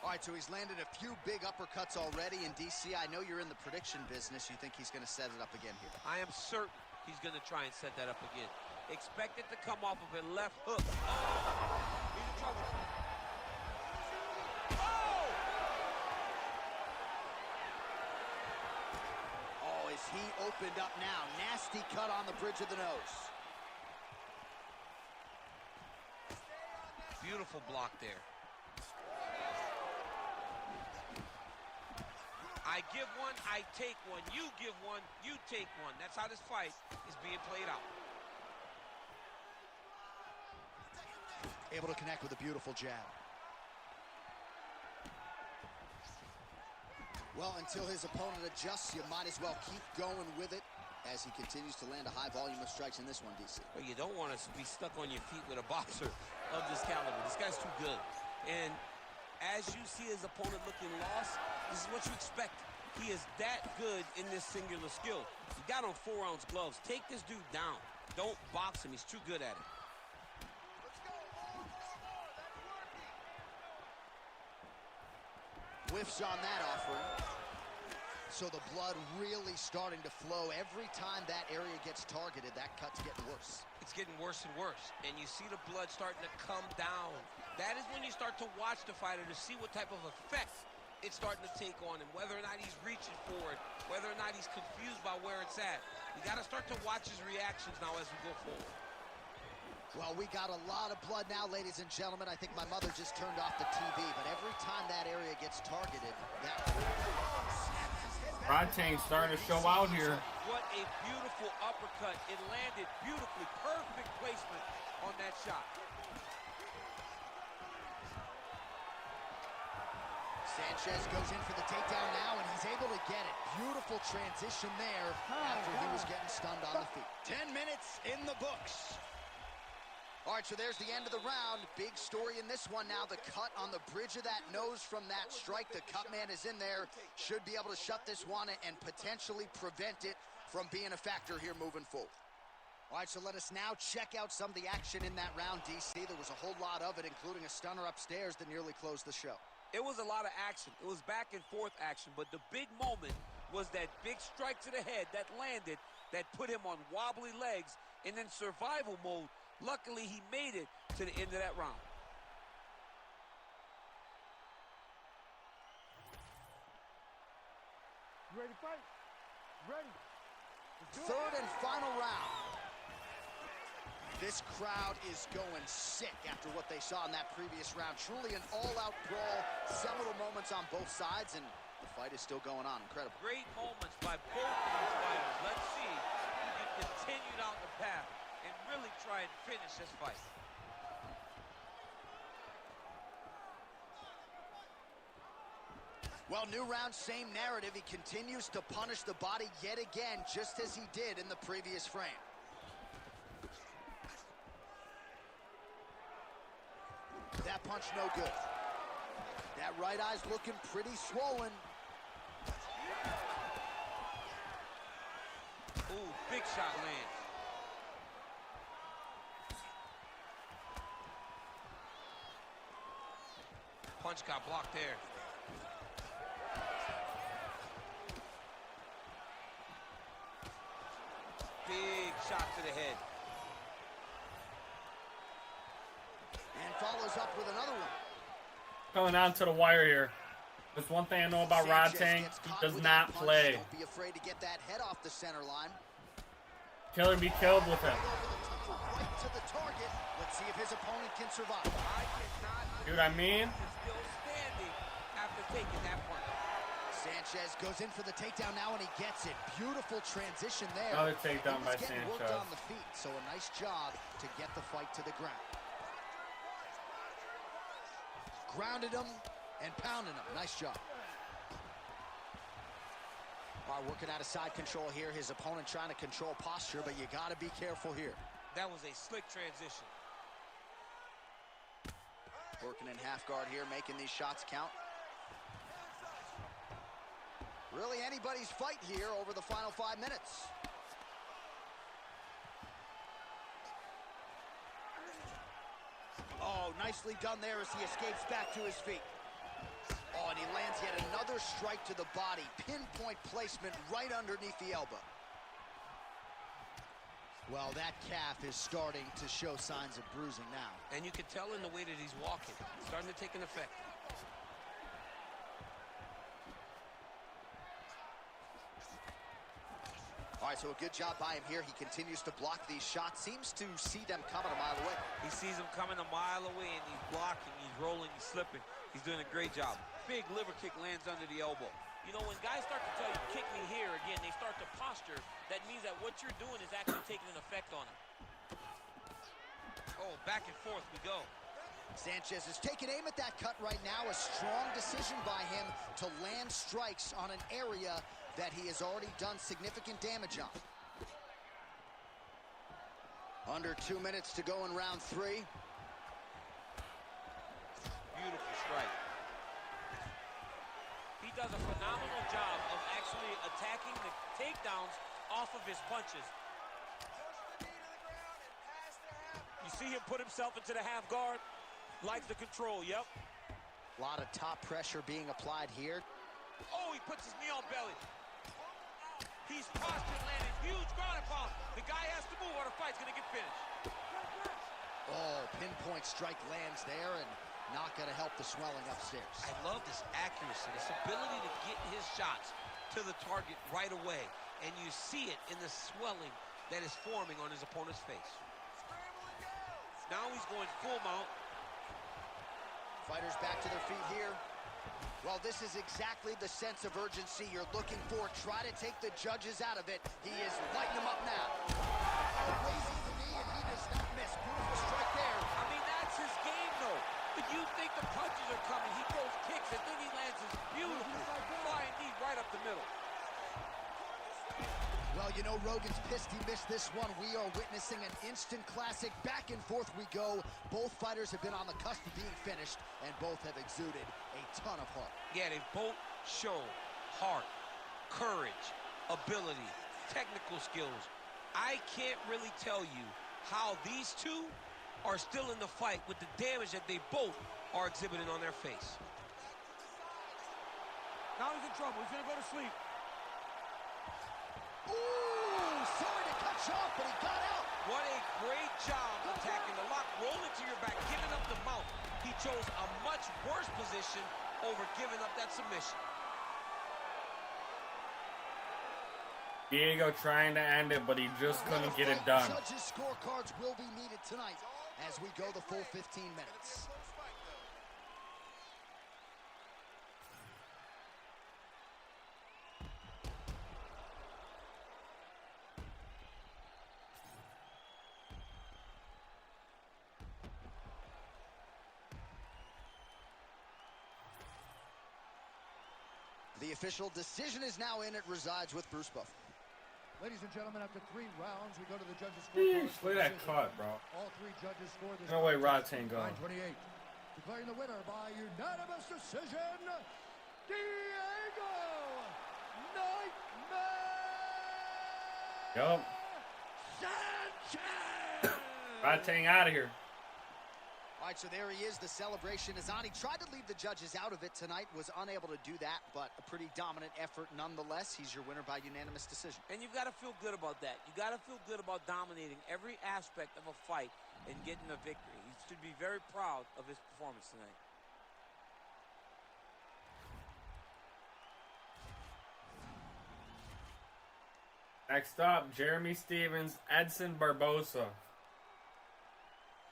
All right, so he's landed a few big uppercuts already. And DC, I know you're in the prediction business. You think he's going to set it up again here? I am certain he's going to try and set that up again. Expect it to come off of a left hook. Oh! He's in trouble. Oh! Oh, is he opened up now? Nasty cut on the bridge of the nose. Beautiful block there. I give one, I take one. You give one, you take one. That's how this fight is being played out. Able to connect with a beautiful jab. Well, until his opponent adjusts, you might as well keep going with it as he continues to land a high volume of strikes in this one, DC. Well, you don't want to be stuck on your feet with a boxer of this caliber. This guy's too good. And as you see his opponent looking lost, this is what you expect. He is that good in this singular skill. He got on 4-ounce gloves. Take this dude down. Don't box him. He's too good at it. Whiffs on that offering. So the blood really starting to flow. Every time that area gets targeted, that cut's getting worse. It's getting worse and worse. And you see the blood starting to come down. That is when you start to watch the fighter to see what type of effect it's starting to take on him, whether or not he's reaching for it, whether or not he's confused by where it's at. You got to start to watch his reactions now as we go forward. Well, we got a lot of blood now, ladies and gentlemen. I think my mother just turned off the TV, but every time that area gets targeted, that... Rodtang starting to show out here. What a beautiful uppercut. It landed beautifully. Perfect placement on that shot. Sanchez goes in for the takedown now, and he's able to get it. Beautiful transition there after he was getting stunned on the feet. 10 minutes in the books. All right, so there's the end of the round. Big story in this one now. The cut on the bridge of that nose from that strike. The cut man is in there. Should be able to shut this one and potentially prevent it from being a factor here moving forward. All right, so let us now check out some of the action in that round, DC. There was a whole lot of it, including a stunner upstairs that nearly closed the show. It was a lot of action. It was back and forth action, but the big moment was that big strike to the head that landed, that put him on wobbly legs, and then survival mode. Luckily, he made it to the end of that round. You ready to fight? Ready. Third and final round. This crowd is going sick after what they saw in that previous round. Truly an all-out brawl. Several moments on both sides, and the fight is still going on. Incredible. Great moments by both of these fighters. Let's see who can continue down the path and really try and finish this fight. Well, new round, same narrative. He continues to punish the body yet again, just as he did in the previous frame. That punch no good. That right eye's looking pretty swollen. Big shot lands. Punch got blocked there. Big shot to the head. And follows up with another one. Coming on to the wire here. There's one thing I know about Rod Tank. He does not play. Don't be afraid to get that head off the center line. Kill or be killed with him. Right to the target. Let's see if his opponent can survive. See what I mean? Still standing after taking that punch. Sanchez goes in for the takedown now, and he gets it. Beautiful transition there. Another takedown by He was getting worked Sanchez. on the feet, so a nice job to get the fight to the ground. Grounded him and pounded him. Nice job. All right, working out of side control here. His opponent trying to control posture, but you got to be careful here. That was a slick transition. Working in half guard here, making these shots count. Really anybody's fight here over the final 5 minutes. Oh, nicely done there as he escapes back to his feet. Oh, and he lands yet another strike to the body. Pinpoint placement right underneath the elbow. Well, that calf is starting to show signs of bruising now. And you can tell in the way that he's walking. It's starting to take an effect. All right, so a good job by him here. He continues to block these shots. Seems to see them coming a mile away. He sees them coming a mile away, and he's blocking, he's rolling, he's slipping. He's doing a great job. Big liver kick lands under the elbow. You know, when guys start to tell you, kick me here, again, they start to posture. That means that what you're doing is actually taking an effect on him. Oh, back and forth we go. Sanchez is taking aim at that cut right now. A strong decision by him to land strikes on an area that he has already done significant damage on. Under 2 minutes to go in round 3. Beautiful strike. He does a phenomenal job of actually attacking the takedowns off of his punches. You see him put himself into the half guard. Likes the control, yep. A lot of top pressure being applied here. Oh, he puts his knee on belly. He's postured, landing huge ground and pound. The guy has to move or the fight's gonna get finished. Oh, pinpoint strike lands there and not gonna help the swelling upstairs. I love this accuracy, this ability to get his shots to the target right away. And you see it in the swelling that is forming on his opponent's face. Now he's going full mount. Fighters back to their feet here. Well, this is exactly the sense of urgency you're looking for. Try to take the judges out of it. He is lighting them up now. Raises the knee and he does not miss. Beautiful strike there. I mean, that's his game, though. But you think the punches are coming. He throws kicks and then he lands his beautiful flying knee right up the middle. Well, you know, Rogan's pissed he missed this one. We are witnessing an instant classic. Back and forth we go. Both fighters have been on the cusp of being finished, and both have exuded a ton of heart. Yeah, they both show heart, courage, ability, technical skills. I can't really tell you how these two are still in the fight with the damage that they both are exhibiting on their face. Now he's in trouble. He's going to go to sleep. Ooh, sorry to cut you off, but he got out. What a great job attacking the lock, rolling to your back, giving up the mount. He chose a much worse position over giving up that submission. Diego trying to end it, but he just couldn't get it done. Judges' scorecards will be needed tonight as we go the full 15 minutes. The official decision is now in. It resides with Bruce Buff. Ladies and gentlemen, after 3 rounds, we go to the judges' Yeesh, scorecards. look at that cut, bro. All 3 judges scored this. No way Rod Tank going. 9-28. Declaring the winner by unanimous decision, Diego Nightmare Yup. Ratang out of here. All right, so there he is. The celebration is on. He tried to leave the judges out of it tonight, was unable to do that, but a pretty dominant effort nonetheless. He's your winner by unanimous decision. And you've got to feel good about that. You got to feel good about dominating every aspect of a fight and getting a victory. He should be very proud of his performance tonight. Next up, Jeremy Stephens, Edson Barboza.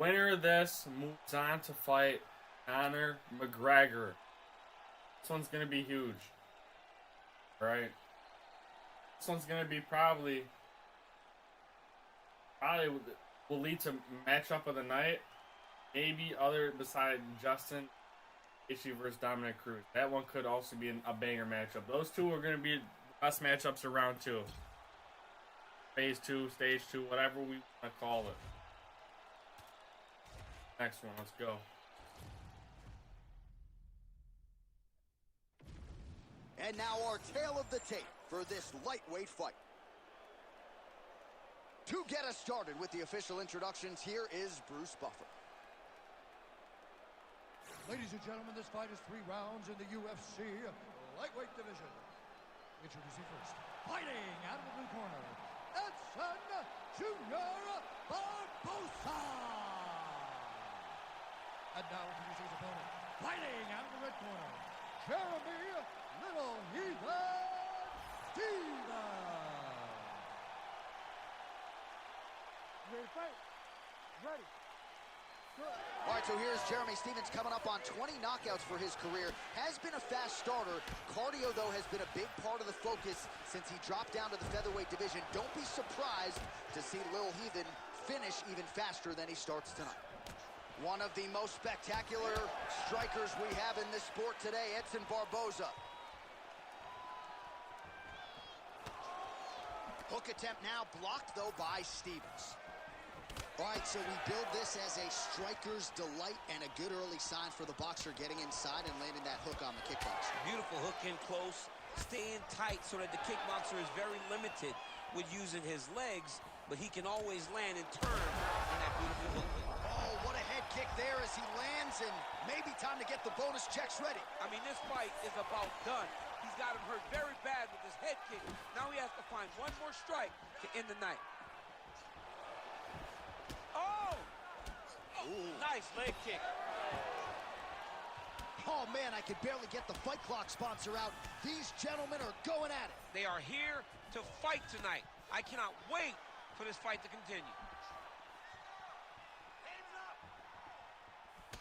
Winner of this moves on to fight Conor McGregor. This one's going to be huge. Right? This one's going to be probably will lead to matchup of the night. Maybe other beside Justin Gaethje versus Dominic Cruz. That one could also be a banger matchup. Those two are going to be the best matchups of round 2. Phase 2, stage 2, whatever we want to call it. Next one, let's go. And now our tale of the tape for this lightweight fight. To get us started with the official introductions, here is Bruce Buffer. Ladies and gentlemen, this fight is 3 rounds in the UFC lightweight division. Introducing first, fighting out of the blue corner, Edson Jr. Barboza. And now introducing his opponent, fighting out of the red corner, Jeremy Little Heathen Stephens. Ready to fight? Ready. All right, so here's Jeremy Stephens coming up on 20 knockouts for his career. Has been a fast starter. Cardio, though, has been a big part of the focus since he dropped down to the featherweight division. Don't be surprised to see Lil Heathen finish even faster than he starts tonight. One of the most spectacular strikers we have in this sport today, Edson Barboza. Hook attempt now blocked, though, by Stephens. All right, so we build this as a striker's delight and a good early sign for the boxer getting inside and landing that hook on the kickboxer. Beautiful hook in close, staying tight so that the kickboxer is very limited with using his legs, but he can always land and turn in that beautiful hook. Oh, what a head kick there as he lands, and maybe time to get the bonus checks ready. I mean, this fight is about done. He's got him hurt very bad with his head kick. Now he has to find one more strike to end the night. Nice leg kick. Oh, man, I could barely get the Fight Clock sponsor out. These gentlemen are going at it. They are here to fight tonight. I cannot wait for this fight to continue.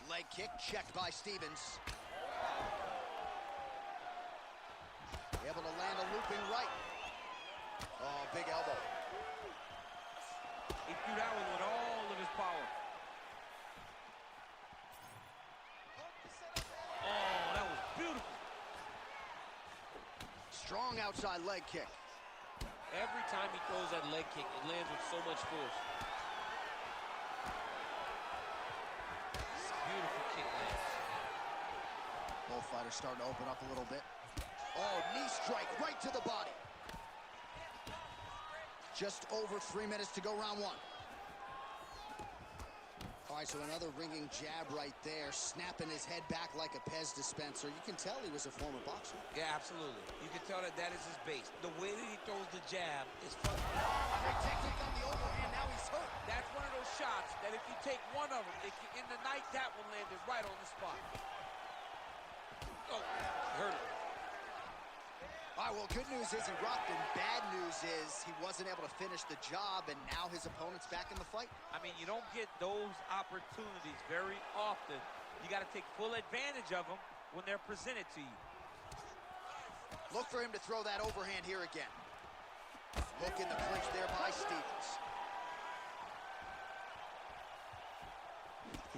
Leg kick checked by Stephens. Able to land a looping right. Oh, big elbow. He threw that one with all of his power. Oh, that was beautiful. Strong outside leg kick. Every time he throws that leg kick, it lands with so much force. Beautiful kick lands. Both fighters starting to open up a little bit. Oh, knee strike right to the body. Just over 3 minutes to go round 1. All right, so another ringing jab right there, snapping his head back like a Pez dispenser. You can tell he was a former boxer. Yeah, absolutely. You can tell that that is his base. The way that he throws the jab is fun. Great technique on the overhand. Now he's hurt. That's one of those shots that if you take one of them, in the night, that one landed right on the spot. Oh, hurt it. All right, well, good news isn't Rockton. Bad news is he wasn't able to finish the job, and now his opponent's back in the fight. I mean, you don't get those opportunities very often. You got to take full advantage of them when they're presented to you. Look for him to throw that overhand here again. Hook in the clinch there by Stephens.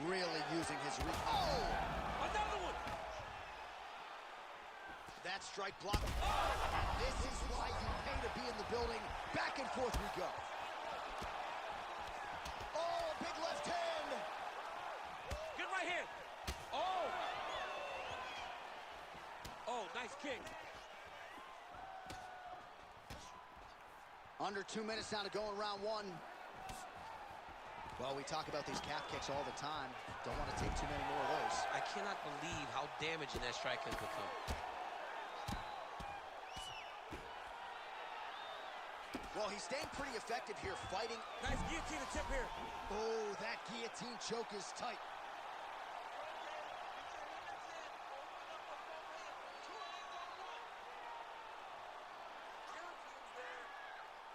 Really using his reach. Oh! Another one! That strike blocked. And this is why you pay to be in the building. Back and forth we go. Oh, big left hand. Good right hand. Oh. Oh, nice kick. Under 2 minutes now to go in round one. Well, we talk about these calf kicks all the time. Don't want to take too many more of those. I cannot believe how damaging that strike has become. Well, he's staying pretty effective here, fighting. Nice guillotine attempt here. Oh, that guillotine choke is tight.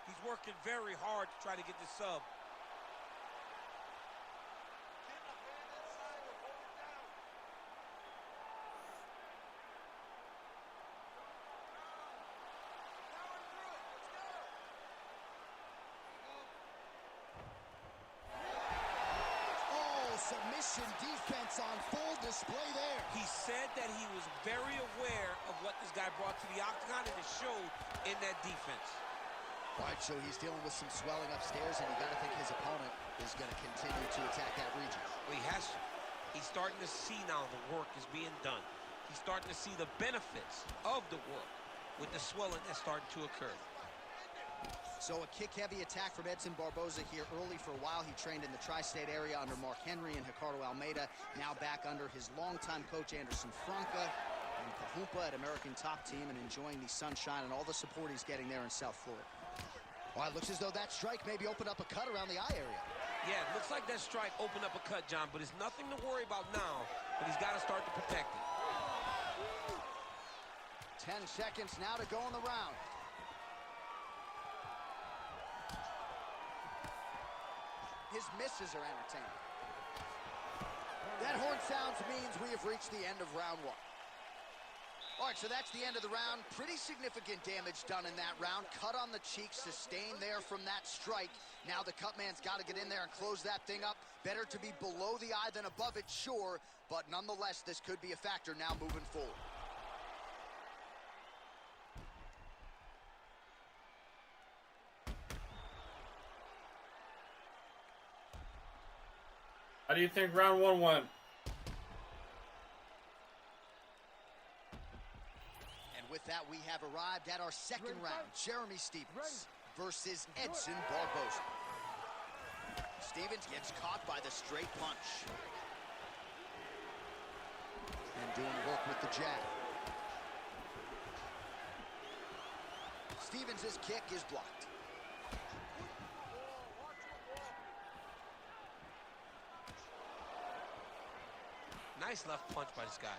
He's working very hard to try to get this sub. Submission defense on full display there. He said that he was very aware of what this guy brought to the octagon, and it showed in that defense. All right, so he's dealing with some swelling upstairs, and you got to think his opponent is going to continue to attack that region. Well, he has to. He's starting to see now the work is being done. He's starting to see the benefits of the work with the swelling that's starting to occur. So a kick-heavy attack from Edson Barboza here early. For a while, he trained in the tri-state area under Mark Henry and Ricardo Almeida. Now back under his longtime coach, Anderson Franca, and Kahumpa at American Top Team, and enjoying the sunshine and all the support he's getting there in South Florida. Well, it looks as though that strike maybe opened up a cut around the eye area. Yeah, it looks like that strike opened up a cut, John, but it's nothing to worry about now, but he's got to start to protect it. 10 seconds now to go in the round. His misses are entertaining. That horn sounds means we have reached the end of round one. All right, so that's the end of the round. Pretty significant damage done in that round. Cut on the cheek, sustained there from that strike. Now the cut man's got to get in there and close that thing up. Better to be below the eye than above it, sure. But nonetheless, this could be a factor now moving forward. How do you think round one went? And with that, we have arrived at our second round. Jeremy Stephens versus Edson Barboza. Stephens gets caught by the straight punch. And doing work with the jab. Stephens' kick is blocked. Nice left punch by this guy.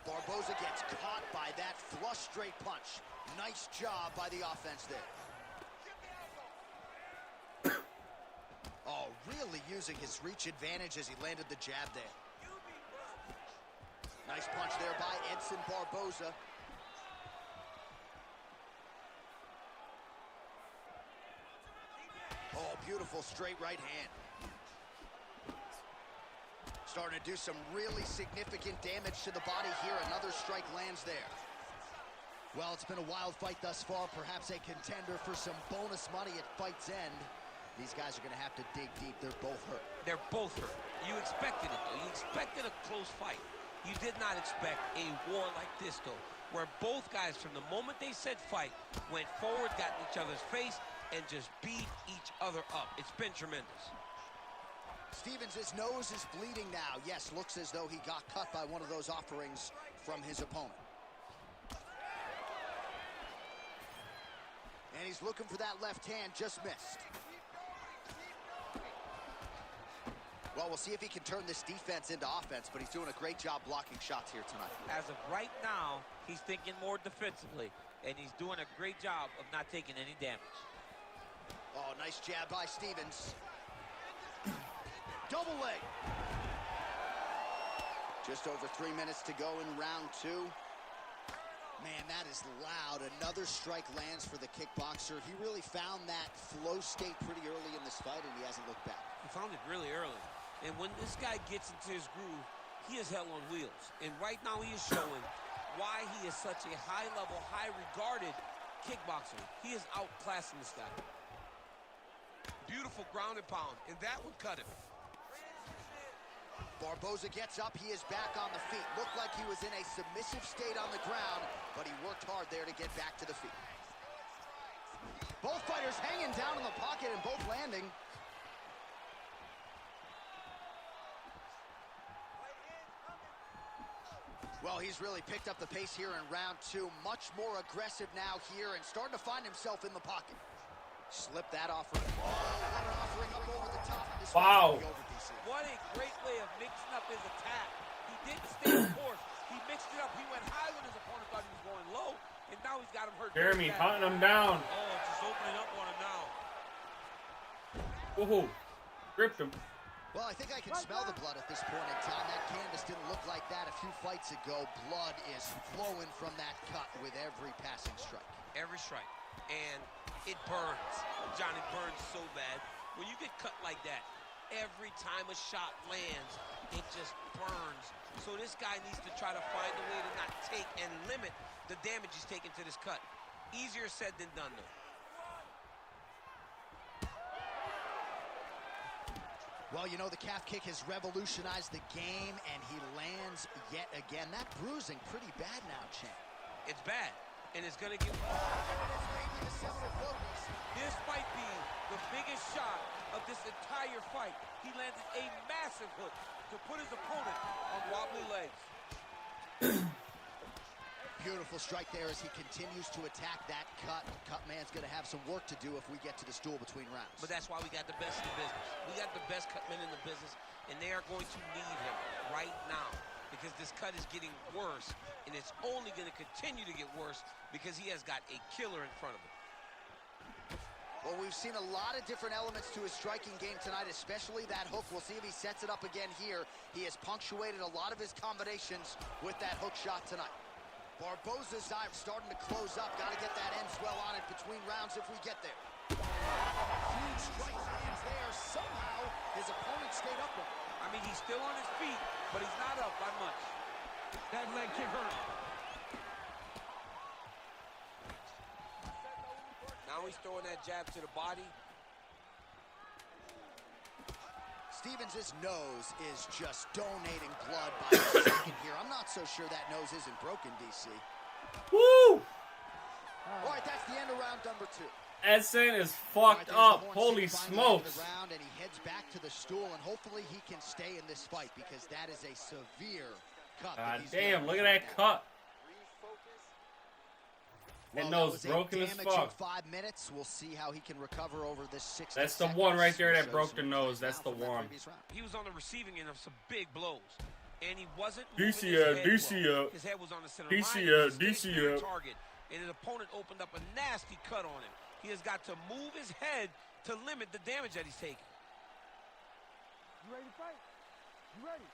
Barboza gets caught by that flush straight punch. Nice job by the offense there. Oh, really using his reach advantage as he landed the jab there. Nice punch there by Edson Barboza. Oh, beautiful straight right hand. Starting to do some really significant damage to the body here. Another strike lands there. Well, it's been a wild fight thus far. Perhaps a contender for some bonus money at fight's end. These guys are going to have to dig deep. They're both hurt. They're both hurt. You expected it, though. You expected a close fight. You did not expect a war like this, though, where both guys, from the moment they said fight, went forward, got in each other's face, and just beat each other up. It's been tremendous. Stephens' nose is bleeding now. Yes, looks as though he got cut by one of those offerings from his opponent. And he's looking for that left hand, just missed. Well, we'll see if he can turn this defense into offense, but he's doing a great job blocking shots here tonight. As of right now, he's thinking more defensively, and he's doing a great job of not taking any damage. Oh, nice jab by Stephens. Double leg. Just over 3 minutes to go in round two. Man, that is loud. Another strike lands for the kickboxer. He really found that flow state pretty early in this fight, and he hasn't looked back. He found it really early. And when this guy gets into his groove, he is hell on wheels. And right now he is showing why he is such a high-level, high-regarded kickboxer. He is outclassing this guy. Beautiful ground and pound, and that would cut him. Barboza gets up. He is back on the feet. Looked like he was in a submissive state on the ground, but he worked hard there to get back to the feet. Both fighters hanging down in the pocket and both landing. Well, he's really picked up the pace here in round 2. Much more aggressive now here and starting to find himself in the pocket. Slip that offering. Oh, what an offering up over the top. This wow. What a great way of mixing up his attack. He didn't stay the course. He mixed it up. He went high when his opponent thought he was going low, and now he's got him hurt. Jeremy hunting him down. Oh, just opening up on him now. Woohoo. Gripped him. Well, I think I can smell the blood at this point in time. That canvas didn't look like that a few fights ago. Blood is flowing from that cut with every passing strike. Every strike. And it burns. Johnny, burns so bad. When you get cut like that, every time a shot lands, it just burns. So this guy needs to try to find a way to not take and limit the damage he's taking to this cut. Easier said than done, though. Well, you know, the calf kick has revolutionized the game, and he lands yet again. That bruising pretty bad now, champ. It's bad, and it's going to get... This might be the biggest shot of this entire fight. He landed a massive hook to put his opponent on wobbly legs. Beautiful strike there as he continues to attack that cut. Cut man's going to have some work to do if we get to the stool between rounds. But that's why we got the best in the business. We got the best cut men in the business, and they are going to need him right now because this cut is getting worse, and it's only going to continue to get worse because he has got a killer in front of him. Well, we've seen a lot of different elements to his striking game tonight, especially that hook. We'll see if he sets it up again here. He has punctuated a lot of his combinations with that hook shot tonight. Barboza's eye starting to close up. Got to get that end swell on it between rounds if we get there. Huge strike lands there. Somehow, his opponent stayed upright. I mean, he's still on his feet, but he's not up by much. That leg kick hurt. Now he's throwing that jab to the body. Stevens' nose is just donating blood by the second here. I'm not so sure that nose isn't broken, DC. Woo! All right, that's the end of round number 2. Edson is fucked up. Holy smokes. And he heads back to the stool, and hopefully he can stay in this fight because that is a severe cut. God damn, look at that cut. That nose broken as fuck. 5 minutes. We'll see how he can recover over this 6 That's the one right there that broke the nose. That's the one. He was on the receiving end of some big blows, and he wasn't DCF. His head was on the center line. Target, and his opponent opened up a nasty cut on him. He has got to move his head to limit the damage that he's taking. You ready to fight? You ready?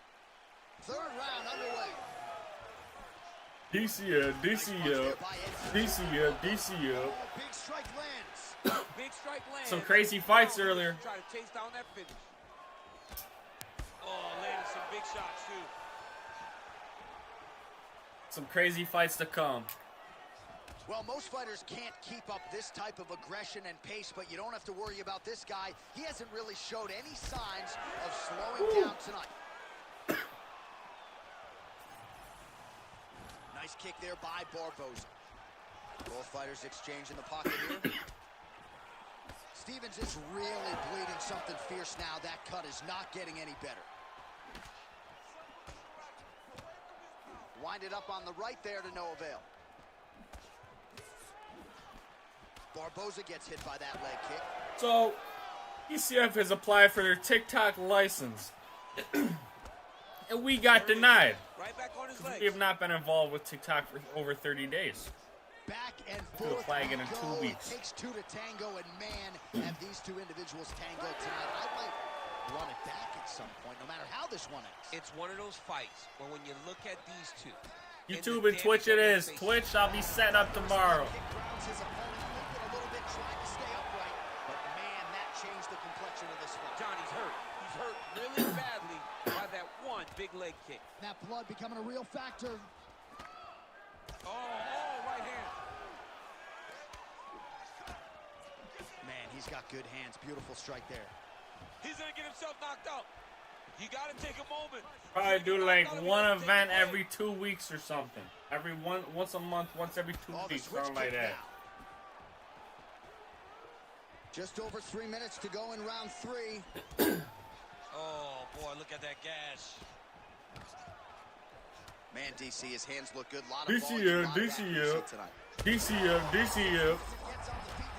Third round underway. DCF. Big strike lands. Big strike lands. Some crazy fights earlier. Try to chase down that finish. Oh, landed some big shots too. Some crazy fights to come. Well, most fighters can't keep up this type of aggression and pace, but you don't have to worry about this guy. He hasn't really showed any signs of slowing down tonight. Nice kick there by Barboza. Both fighters exchange in the pocket here. Stevens is really bleeding something fierce now. That cut is not getting any better. Winded up on the right there to no avail. Barboza gets hit by that leg kick. So, DCF has applied for their TikTok license. And we got denied. Right back on his legs. We have not been involved with TikTok for over 30 days. Back and To a forth flag in we 2 go. weeks. It takes two to tango, and man, have these two individuals tangoed tonight. I might run it back at some point, no matter how this one ends. It's one of those fights where when you look at these two, YouTube and Twitch it is. Twitch, I'll be setting up tomorrow. Kick grounds his opponent, limping a little bit, trying to stay upright. But man, that changed the complexion of this fight. Johnny's hurt. He's hurt really badly by that one big leg kick. That blood becoming a real factor. Oh, right hand. Man, he's got good hands. Beautiful strike there. He's going to get himself knocked out. You gotta take a moment. Probably do like one event every 2 weeks or something. Once a month, once every 2 weeks, something like that. Now. Just over 3 minutes to go in round 3. Oh boy, look at that gash. Man, DC, his hands look good. DCF. Gets on the feet,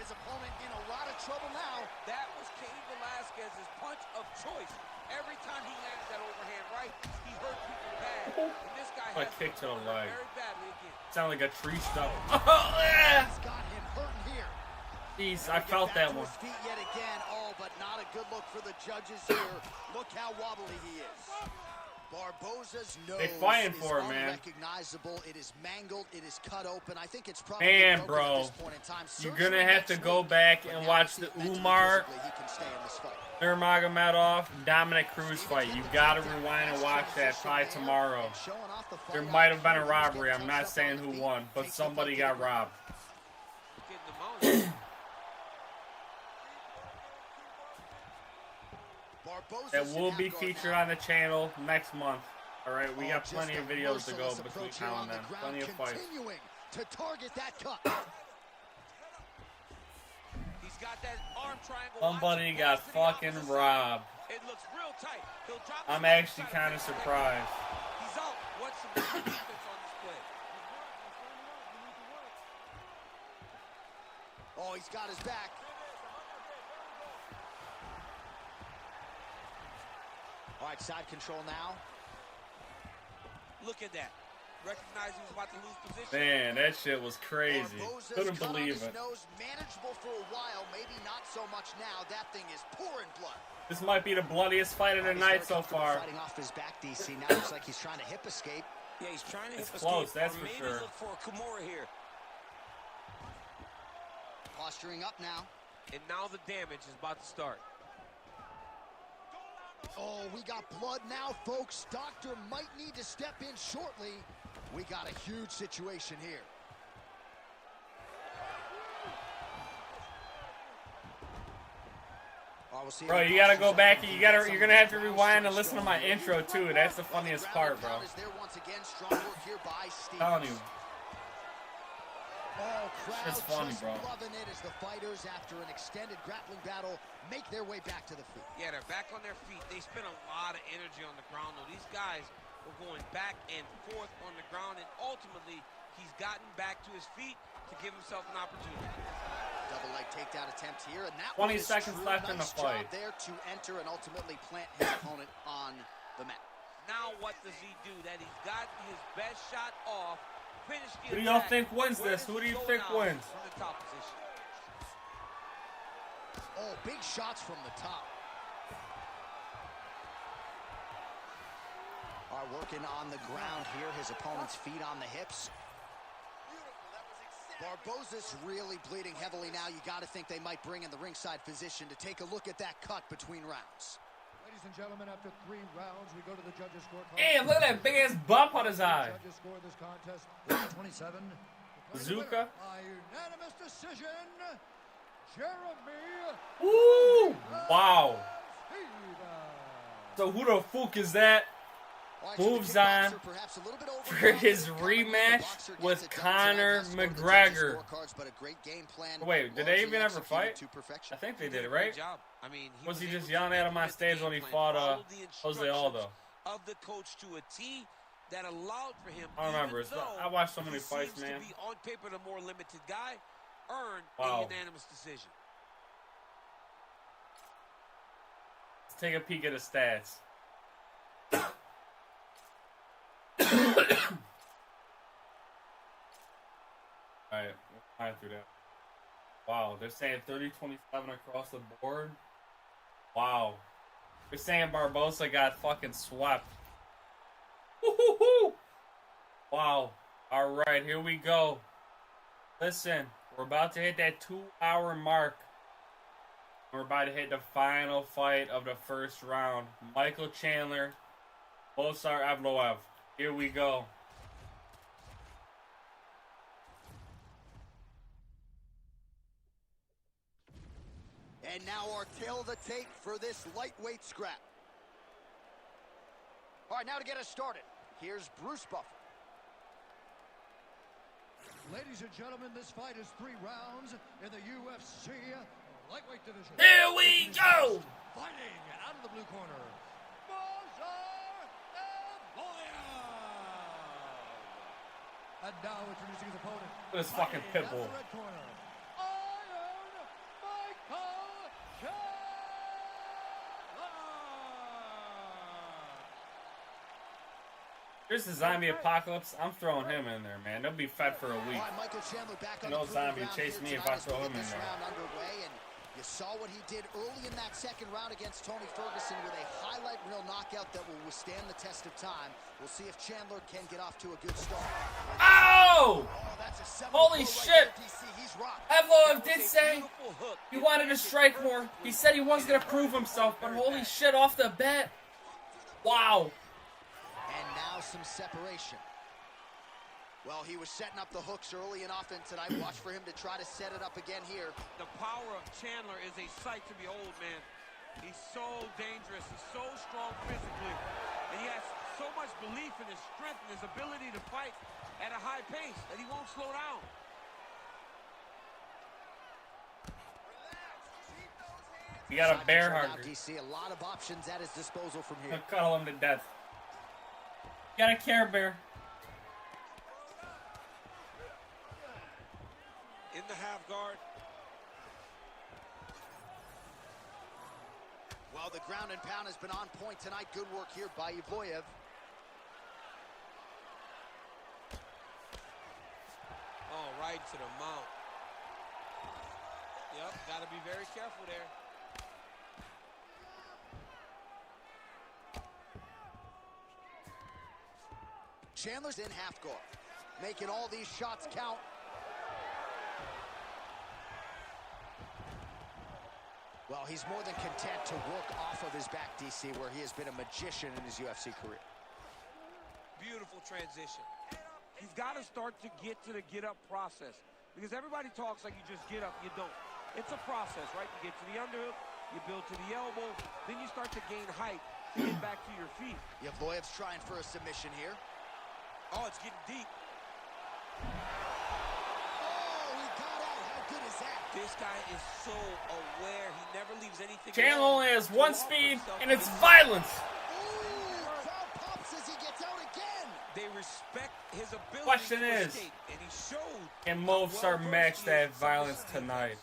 his opponent in a lot of trouble now. That was Cain Velasquez's punch of choice. Every time he landed that overhand right, he hurt people bad. And this guy has kick to the leg. very badly again. Sound like a tree stump. He's got him hurting here. Jeez, I felt that one. His feet yet again. Oh, but not a good look for the judges here. Look how wobbly he is. Barboza's nose is unrecognizable. It is mangled. It is cut open. I think it's probably man, broken at bro. this point in time. You're gonna have to go back and watch the Umar Nurmagomedov Dominic Cruz fight. You gotta rewind and watch that fight tomorrow. There might have been a robbery. I'm not saying who won, but somebody got robbed. That will be featured on the channel next month. Alright, we got plenty of videos to go between now and then. Plenty of fights. To target that cut. He's got that arm triangle. Somebody got fucking robbed. It looks real tight. He'll drop I'm actually kind of surprised. He's out. What's some defense on display? Oh, he's got his back. All right, side control now. Look at that. Recognize he was about to lose position. Man, that shit was crazy. Couldn't believe it. Nose, manageable for a while, maybe not so much now. That thing is pouring blood. This might be the bloodiest fight of the night so far. Fighting off his back, DC. Now looks like he's trying to hip escape. Yeah, he's trying to hip escape. Close, that's for maybe sure. Look for a Kimura here. Posturing up now. And now the damage is about to start. Oh, we got blood now, folks. Doctor might need to step in shortly. We got a huge situation here. Bro, you gotta go back. You're gonna have to rewind and listen to my intro too. That's the funniest part, bro. Telling you. It's funny, bro. Loving it as the fighters, after an extended grappling battle, make their way back to the feet. Yeah, they're back on their feet. They spent a lot of energy on the ground, though. These guys were going back and forth on the ground, and ultimately, he's gotten back to his feet to give himself an opportunity. Double leg takedown attempt here, and that 20 seconds left in the fight. There to enter and ultimately plant his opponent on the mat. Now what does he do? That he's got his best shot off. Who do y'all think wins this? Who do you think wins? From the top position. Oh, big shots from the top. Are working on the ground here. His opponent's feet on the hips. Barboza's really bleeding heavily now. You got to think they might bring in the ringside physician to take a look at that cut between rounds. Ladies and gentlemen, after 3 rounds, we go to the judges' scorecard. Damn, look at that big ass bump on his eye. Judges score this contest 27. Bazooka. By unanimous decision, Jeremy. Woo! Wow. So who the fuck is that? Moves on for his rematch with Conor McGregor. Wait, did they even ever fight? I think they did it, right? I mean, Was he just yelling at him on stage when he fought Jose Aldo? Of the coach to a T that allowed for him. I don't remember. I watched so many fights, man. To be on paper the more limited guy, earned a unanimous decision. Let's take a peek at his stats. Alright, we'll fly through that. Wow, they're saying 30-27 across the board. Wow. They're saying Barboza got fucking swept. Woo-hoo-hoo! Wow. Alright, here we go. Listen, we're about to hit that 2-hour mark. We're about to hit the final fight of the first round. Michael Chandler, Bosar Evloev. Here we go. And now our tail of the tape for this lightweight scrap. All right, now to get us started, here's Bruce Buffer. Ladies and gentlemen, this fight is 3 rounds in the UFC lightweight division. Here we go! Fighting out of the blue corner, and now introducing his opponent. This fucking pit bull. Out of the red corner, Iron Michael Chandler. Here's the zombie apocalypse. I'm throwing him in there, man. They'll be fed for a week. All right, Michael Chandler back on No the zombie ground chase here me if tonight I as throw we him get in this there. round underway, and you saw what he did early in that second round against Tony Ferguson with a highlight reel knockout that will withstand the test of time. We'll see if Chandler can get off to a good start. Ow! That's a 7 Holy right shit! there, DC. He's rocked. Evloev did say he wanted to strike more. He said he was going to prove himself, but holy shit, off the bat. Wow. And now some separation. Well, he was setting up the hooks early and often tonight. Watch for him to try to set it up again here. The power of Chandler is a sight to behold, man. He's so dangerous. He's so strong physically. And he has so much belief in his strength and his ability to fight at a high pace that he won't slow down. He got a bear Now, hugger. DC, a lot of options at his disposal from here. He'll cuddle him to death. Got a Care Bear. In the half guard. Well, the ground and pound has been on point tonight. Good work here by Evloev. Oh, right to the mount. Yep, got to be very careful there. Chandler's in half guard, making all these shots count. Well, he's more than content to work off of his back, DC, where he has been a magician in his UFC career. Beautiful transition. He's got to start to get to the get-up process. Because everybody talks like you just get up, you don't. It's a process, right? You get to the underhook, you build to the elbow, then you start to gain height to get back to your feet. Evloev's trying for a submission here. Oh, it's getting deep. Good is that? This guy is so aware. He never leaves anything. Chandler only has one speed, and it's violence. Ooh, crowd pops as he gets out again. They respect his ability Question to is, escape, and he showed. can Mo start matched at violence tonight?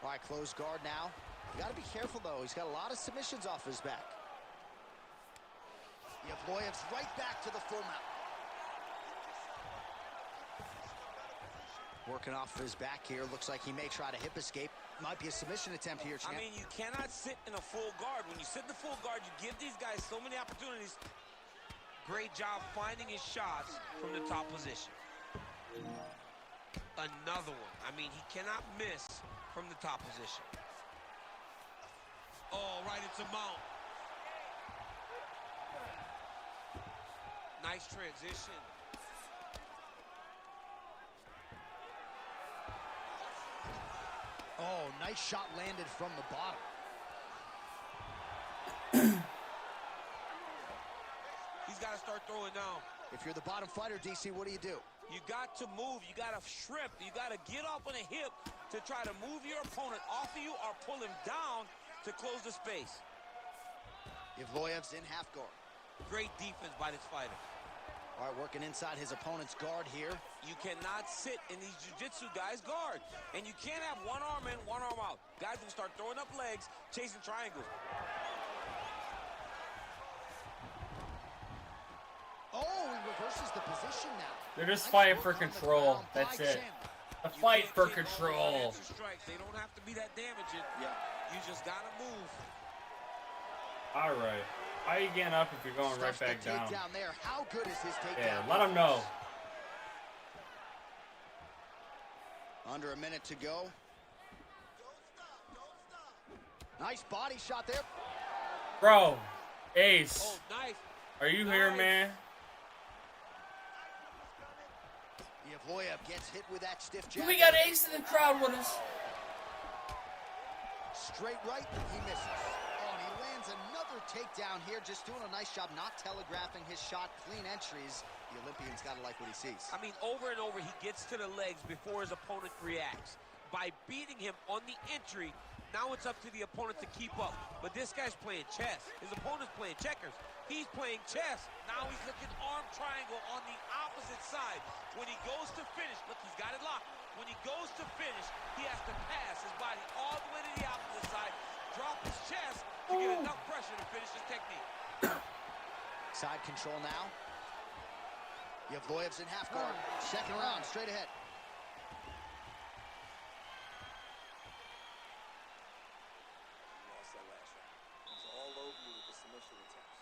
All right, close guard now. You got to be careful, though. He's got a lot of submissions off his back. Evloev's right back to the full mount. Working off of his back here. Looks like he may try to hip escape. Might be a submission attempt here, champ. I mean, you cannot sit in a full guard. When you sit in the full guard, you give these guys so many opportunities. Great job finding his shots from the top position. Another one. I mean, he cannot miss from the top position. Oh, right into mount. Nice transition. Oh, nice shot landed from the bottom. He's got to start throwing now. If you're the bottom fighter, DC, what do? You got to move. You got to shrimp. You got to get up on a hip to try to move your opponent off of you or pull him down to close the space. Evloev's in half guard. Great defense by this fighter. All right, working inside his opponent's guard here. You cannot sit in these jiu-jitsu guys' guard. And you can't have one arm in, one arm out. Guys will start throwing up legs, chasing triangles. Oh, he reverses the position now. They're just fighting for control. That's it. A fight for control. They don't have to be that damaging. Yeah. You just got to move. All right. How are you getting up if you're going right back down? There. How good is his takedown? Yeah, let him know. Under a minute to go. Nice body shot there. Bro, Ace. Oh, nice. Are you here, man? Evloev gets hit with that stiff jab. We got Ace in the crowd with us. Straight right, he misses. Oh, and he lands another takedown here, just doing a nice job not telegraphing his shot. Clean entries. The Olympian's got to like what he sees. I mean, over and over, he gets to the legs before his opponent reacts. By beating him on the entry, now it's up to the opponent to keep up. But this guy's playing chess. His opponent's playing checkers. He's playing chess. Now he's looking arm triangle on the opposite side. When he goes to finish, look, he's got it locked. When he goes to finish, he has to pass his body all the way to the opposite side, drop his chest to get enough pressure to finish his technique. Side control now. Yevloyev's in half guard. Second round, straight ahead. Lost that last round. He's all over you with the submission attempts.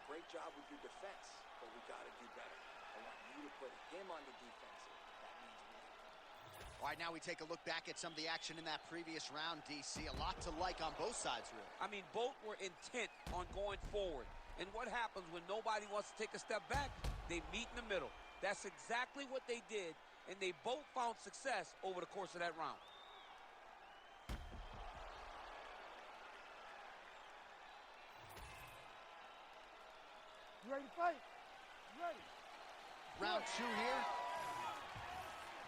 Great job with your defense, but we got to do better. I want you to put him on the defensive. That means winning. All right, now we take a look back at some of the action in that previous round, DC. A lot to like on both sides, really. I mean, both were intent on going forward. And what happens when nobody wants to take a step back? They meet in the middle. That's exactly what they did, and they both found success over the course of that round. You ready to fight? You ready? Round two here.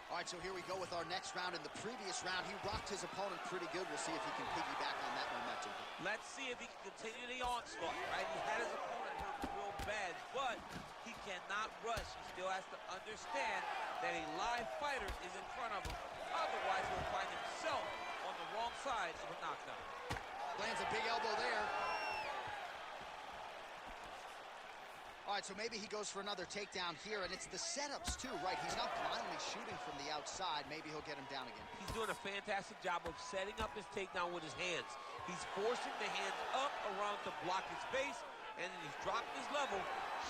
All right, so here we go with our next round. In the previous round, he rocked his opponent pretty good. We'll see if he can piggyback on that momentum. Let's see if he can continue the onslaught, right? He had his opponent hurt real bad, but he cannot rush. He still has to understand that a live fighter is in front of him. Otherwise, he'll find himself on the wrong side of a knockdown. Lands a big elbow there. All right, so maybe he goes for another takedown here, and it's the setups too, right? He's not blindly shooting from the outside. Maybe he'll get him down again. He's doing a fantastic job of setting up his takedown with his hands. He's forcing the hands up around to block his face, and then he's dropping his level,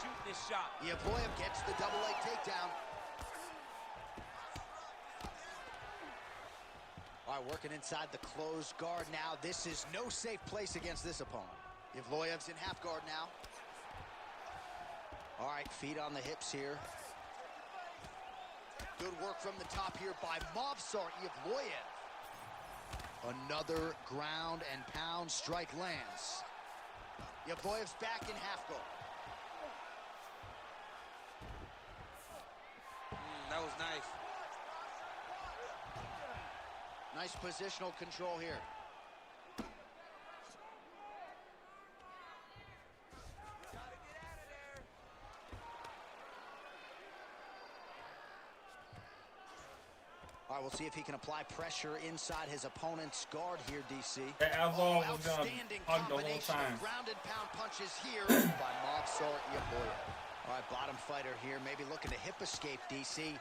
shooting his shot. Yevloyev gets the double leg takedown. All right, working inside the closed guard now. This is no safe place against this opponent. Yevloyev's in half guard now. All right, feet on the hips here. Good work from the top here by Movsar Yevloyev. Another ground and pound strike lands. Yevloyev's back in half guard. That was nice. Nice positional control here. All right, we'll see if he can apply pressure inside his opponent's guard here, DC. That elbow was going to hug the whole time. Ground and pound punches here by Movsar Yevloyev. All right, bottom fighter here, maybe looking to hip escape, DC.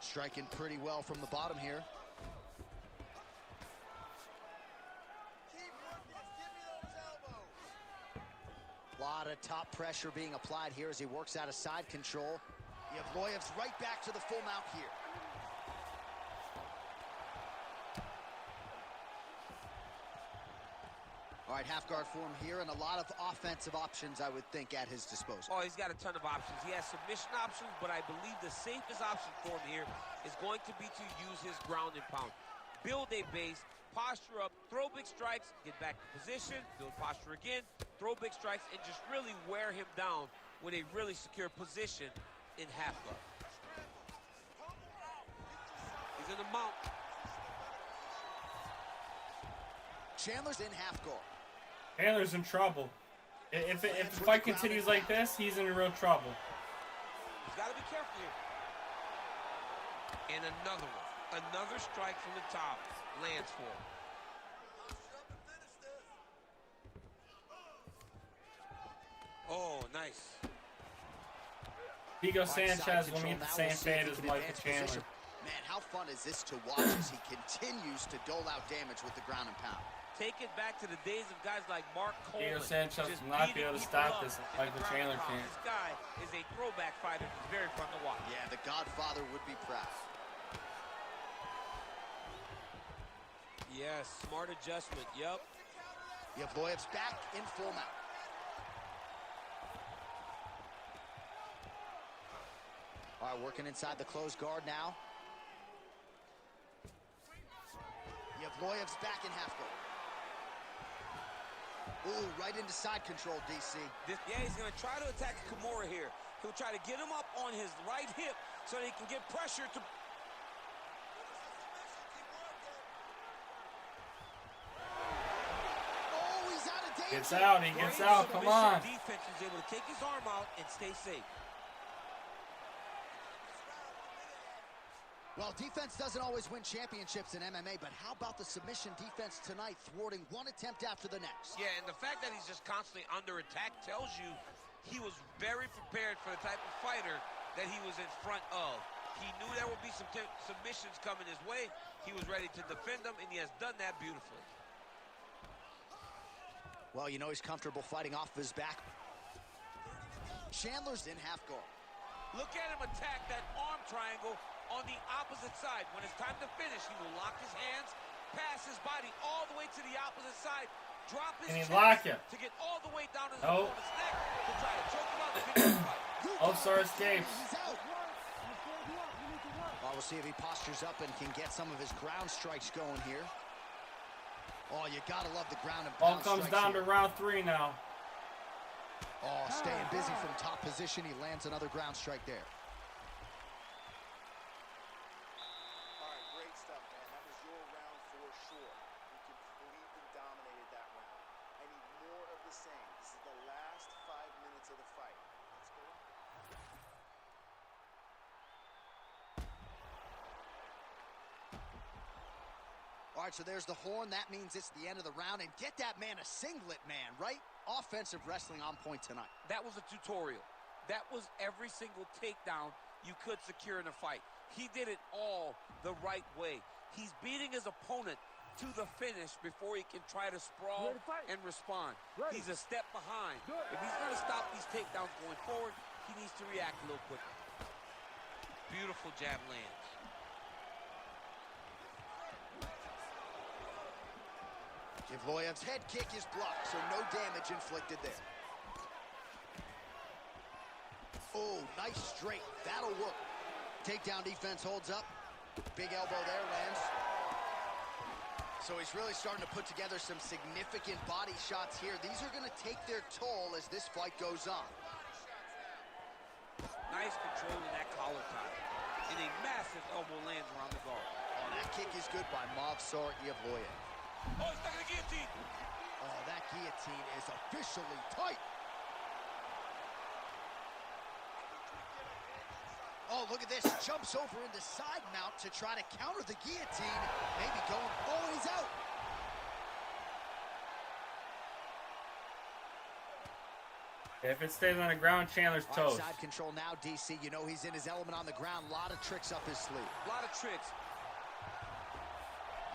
Striking pretty well from the bottom here. A lot of top pressure being applied here as he works out of side control. Yevloyev's right back to the full mount here. All right, half guard form here, and a lot of offensive options, I would think, at his disposal. Oh, he's got a ton of options. He has submission options, but I believe the safest option for him here is going to be to use his ground and pound. Build a base, posture up, throw big strikes, get back to position, build posture again, throw big strikes, and just really wear him down with a really secure position in half guard. He's in the mount. Chandler's in half guard. Chandler's in trouble. If the fight continues like this, he's in real trouble. He's got to be careful here. And another one. Another strike from the top. Lands for him. Oh, nice. Vigo Sanchez will meet the same fate as Michael Chandler. Man, how fun is this to watch as he continues to dole out damage with the ground and pound? Take it back to the days of guys like Mark Coleman. Vigo Sanchez will not be able to stop this like Michael Chandler can. This guy is a throwback fighter. He's very fun to watch. Yeah, the Godfather would be proud. Yes, smart adjustment. Yep. Yevloyev's back in full mount. All right, working inside the closed guard now. Yevloev's back in half guard. Ooh, right into side control, DC. Yeah, he's going to try to attack Kimura here. He'll try to get him up on his right hip so that he can get pressure to... Oh, he's out of danger. Gets out, he gets out, come on. Defense is able to take his arm out and stay safe. Well, defense doesn't always win championships in MMA, but how about the submission defense tonight, thwarting one attempt after the next? Yeah, and the fact that he's just constantly under attack tells you he was very prepared for the type of fighter that he was in front of. He knew there would be some submissions coming his way. He was ready to defend them, and he has done that beautifully. Well, you know he's comfortable fighting off his back. Chandler's in half guard. Look at him attack that arm triangle on the opposite side. When it's time to finish, he will lock his hands, pass his body all the way to the opposite side, drop his chest to get all the way down to his opponent's neck to try to choke him out and finish the fight. Sir escapes. He's out. Well, we'll see if he postures up and can get some of his ground strikes going here. Oh, you gotta love the ground and pound All comes down to round 3 now. Oh, staying busy from top position. He lands another ground strike there. All right, great stuff, man. That was your round for sure. You completely dominated that round. I need more of the same. This is the last 5 minutes of the fight. Let's go. All right, so there's the horn. That means it's the end of the round. And get that man a singlet, man, right? Offensive wrestling on point tonight. That was a tutorial. That was every single takedown you could secure in a fight. He did it all the right way. He's beating his opponent to the finish before he can try to sprawl and respond. He's a step behind. If he's going to stop these takedowns going forward, he needs to react a little quicker. Beautiful jab lands. Yevloev's head kick is blocked, so no damage inflicted there. Oh, nice straight. That'll work. Takedown defense holds up. Big elbow there, lands. So he's really starting to put together some significant body shots here. These are going to take their toll as this fight goes on. Nice control in that collar tie. And a massive elbow lands around the guard. Oh, that kick is good by Movsar Yevloev. Oh, he's stuck in the guillotine. Oh, that guillotine is officially tight. Oh, look at this. Jumps over into side mount to try to counter the guillotine. Maybe going. Oh, and he's out. If it stays on the ground, Chandler's toast. Side control now, DC. You know he's in his element on the ground. A lot of tricks up his sleeve. A lot of tricks.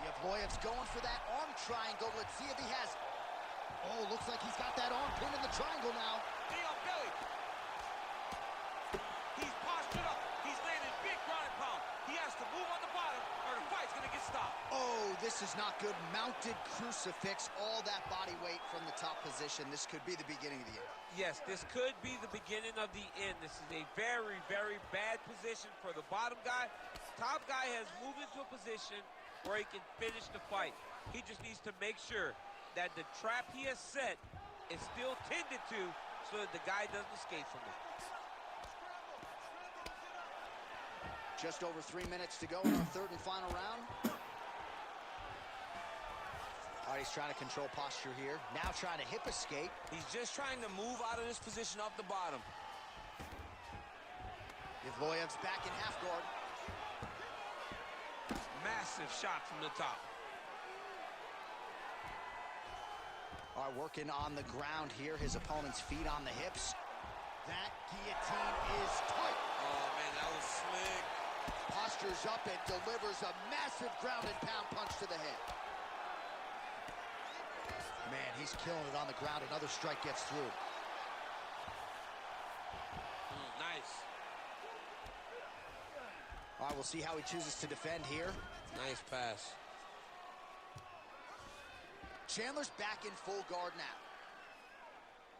Yevloev's going for that arm triangle. Let's see if he has. Oh, looks like he's got that arm pinned in the triangle now. Knee on belly. He's postured up. He's landing big ground and pound. He has to move on the bottom or the fight's going to get stopped. Oh, this is not good. Mounted crucifix. All that body weight from the top position. This could be the beginning of the end. Yes, this could be the beginning of the end. This is a very, very bad position for the bottom guy. Top guy has moved into a position where he can finish the fight. He just needs to make sure that the trap he has set is still tended to so that the guy doesn't escape from it. Just over 3 minutes to go in our third and final round. All right, he's trying to control posture here. Now trying to hip escape. He's just trying to move out of this position off the bottom. Yevloev's back in half guard. Massive shot from the top. All right, working on the ground here. His opponent's feet on the hips. That guillotine is tight. Oh, man, that was slick. Postures up and delivers a massive ground and pound punch to the head. Man, he's killing it on the ground. Another strike gets through. Nice. All right, we'll see how he chooses to defend here. Nice pass. Chandler's back in full guard now.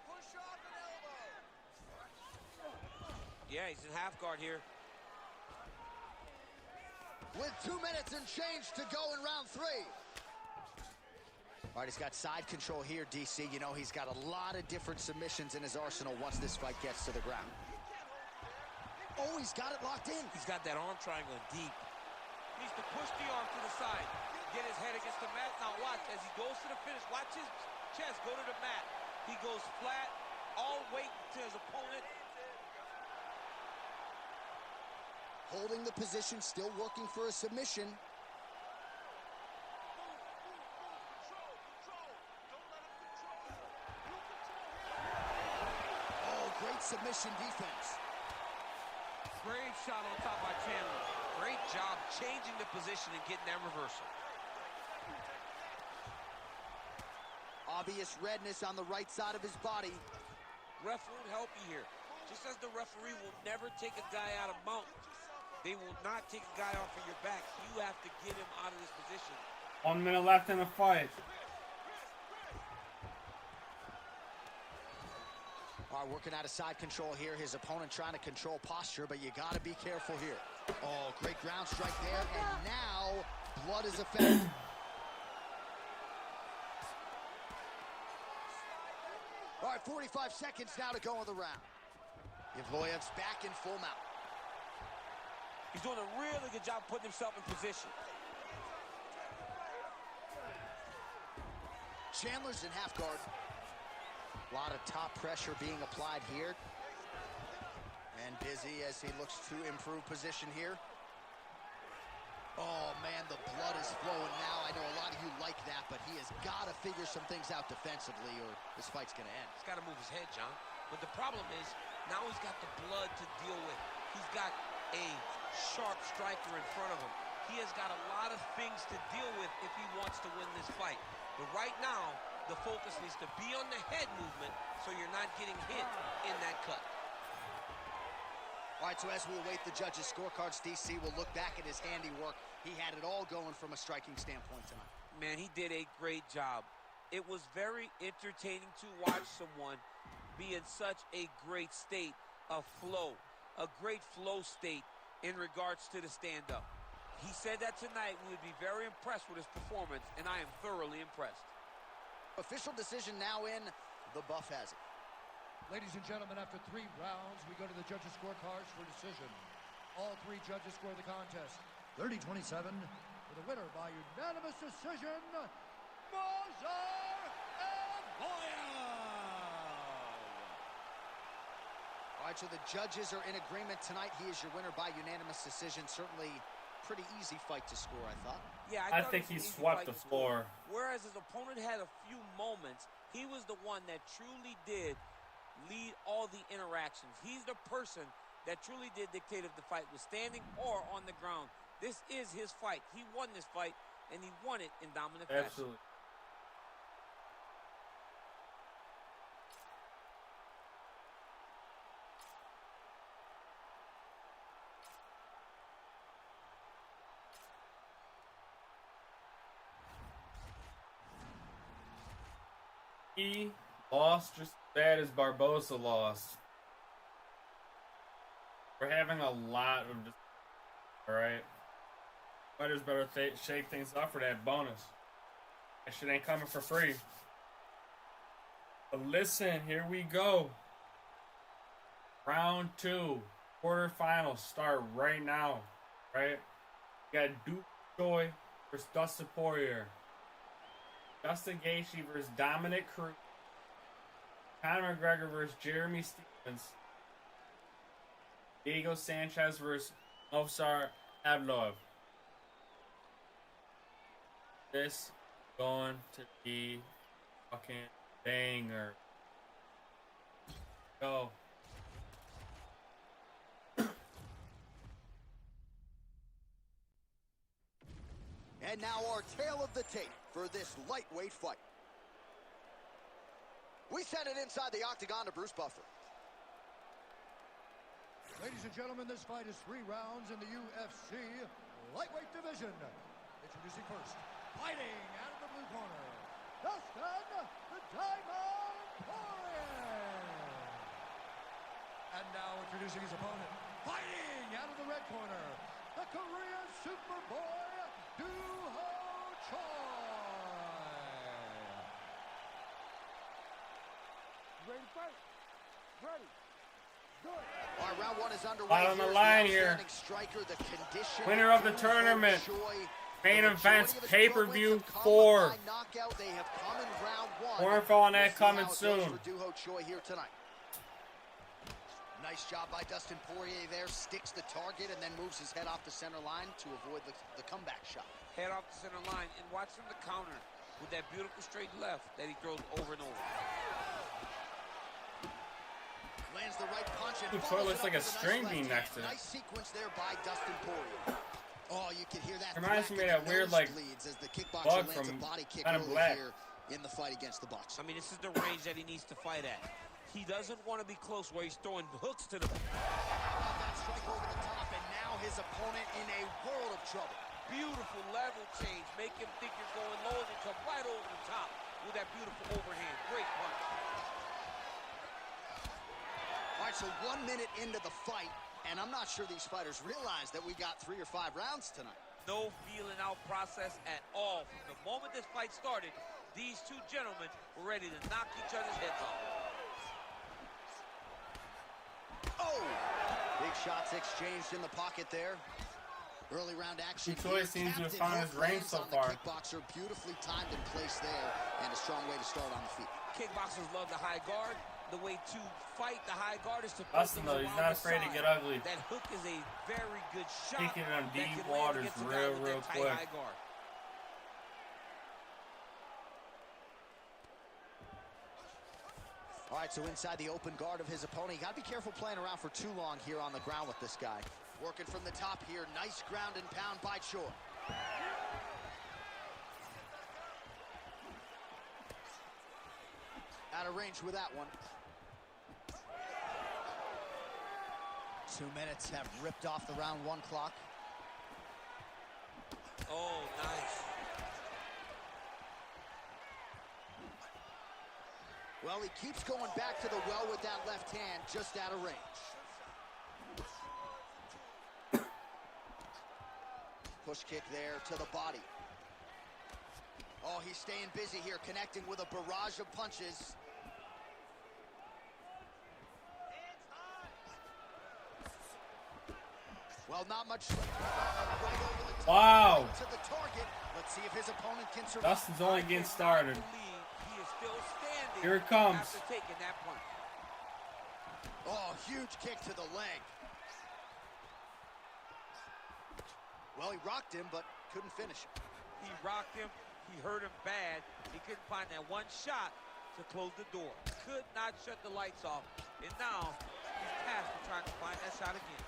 Push off an elbow. Yeah, he's in half guard here. With 2 minutes and change to go in round 3. All right, he's got side control here, DC. You know, he's got a lot of different submissions in his arsenal once this fight gets to the ground. Oh, he's got it locked in. He's got that arm triangle deep. He needs to push the arm to the side. Get his head against the mat. Now watch, as he goes to the finish, watch his chest go to the mat. He goes flat, all weight to his opponent. Holding the position, still working for a submission. Oh, great submission defense. Great shot on top by Chandler. Great job changing the position and getting that reversal. Obvious redness on the right side of his body. Ref won't help you here. Just as the referee will never take a guy out of mount, they will not take a guy off of your back. You have to get him out of this position. 1 minute left in the fight. All right, working out of side control here. His opponent trying to control posture, but you got to be careful here. Oh, great ground strike there, and now blood is affected. All right, 45 seconds now to go in the round. Evloev's back in full mount. He's doing a really good job putting himself in position. Chandler's in half guard. A lot of top pressure being applied here. And busy as he looks to improve position here. Oh, man, the blood is flowing now. I know a lot of you like that, but he has got to figure some things out defensively or this fight's going to end. He's got to move his head, John. But the problem is, now he's got the blood to deal with. He's got a sharp striker in front of him. He has got a lot of things to deal with if he wants to win this fight. But right now, the focus needs to be on the head movement so you're not getting hit in that cut. All right, so as we await the judges' scorecards, DC will look back at his handiwork. He had it all going from a striking standpoint tonight. Man, he did a great job. It was very entertaining to watch someone be in such a great state of flow, a great flow state in regards to the stand-up. He said that tonight we would be very impressed with his performance, and I am thoroughly impressed. Official decision now in. The buff has it. Ladies and gentlemen, after 3 rounds, we go to the judges' scorecards for decision. All 3 judges score the contest 30-27 for the winner by unanimous decision, Mazar Evloev. All right, so the judges are in agreement tonight. He is your winner by unanimous decision. Certainly pretty easy fight to score, I thought. Yeah, I think he swept the floor. Whereas his opponent had a few moments, he was the one that truly did lead all the interactions. He's the person that truly did dictate if the fight was standing or on the ground. This is his fight. He won this fight, and he won it in dominant fashion. Absolutely. He lost just as bad as Barbosa lost. We're having a lot of just, alright. Fighters better shake things up for that bonus. That shit ain't coming for free. But listen, here we go. Round 2. Quarterfinals start right now. Right? You got Duke Choi versus Dustin Poirier. Justin Gaethje versus Dominic Cruz. Conor McGregor versus Jeremy Stephens. Diego Sanchez versus Movsar Evloev. This going to be fucking banger. Go. And now our tale of the tape for this lightweight fight. We send it inside the octagon to Bruce Buffer. Ladies and gentlemen, this fight is 3 rounds in the UFC lightweight division. Introducing first, fighting out of the blue corner, Dustin the Diamond Poirier. And now introducing his opponent, fighting out of the red corner, the Korean Superboy, Choi. All right, round one is underway. Out on the line here. Striker, the Winner of the tournament. Main events pay-per-view 4. More info on that coming soon. Nice job by Dustin Poirier there. Sticks the target and then moves his head off the center line to avoid the comeback shot. Head off the center line and watch him the counter with that beautiful straight left that he throws over and over. Lands the right punch and Troy looks like a string bean next to him. Nice sequence there by Dustin Poirier. Oh, you can hear that. Reminds me of that weird like bug from kind of black in the fight against the Bucks. I mean, this is the range that he needs to fight at. He doesn't want to be close where he's throwing hooks to the. That strike over the top, and now his opponent in a world of trouble. Beautiful level change. Make him think you're going low and then come right over the top with that beautiful overhand. Great punch. All right, so 1 minute into the fight, and I'm not sure these fighters realize that we got 3 or 5 rounds tonight. No feeling out process at all. From the moment this fight started, these two gentlemen were ready to knock each other's heads off. Oh! Big shots exchanged in the pocket there. Early round action. Troy seems to have found his range so far. Kickboxer beautifully timed in place there, and a strong way to start on the feet. Kickboxers love the high guard. The way to fight the high guard is to put Austin, though, he's not afraid to get ugly. That hook is a very good shot. Taking it on deep waters real quick. High guard. All right, so inside the open guard of his opponent. You got to be careful playing around for too long here on the ground with this guy. Working from the top here. Nice ground and pound by Choi. Out of range with that one. 2 minutes have ripped off the round 1 clock. Oh, nice. Well, he keeps going back to the well with that left hand, just out of range. Push kick there to the body. Oh, he's staying busy here, connecting with a barrage of punches. Well, not much. Right over the top, wow. to the target. Let's see if his opponent can survive. Dustin's only getting started. He is still standing. Here it comes. After taking that punch. Oh, huge kick to the leg. Well, he rocked him, but couldn't finish him. He rocked him. He hurt him bad. He couldn't find that one shot to close the door. Could not shut the lights off. And now he's tasked with trying to find that shot again.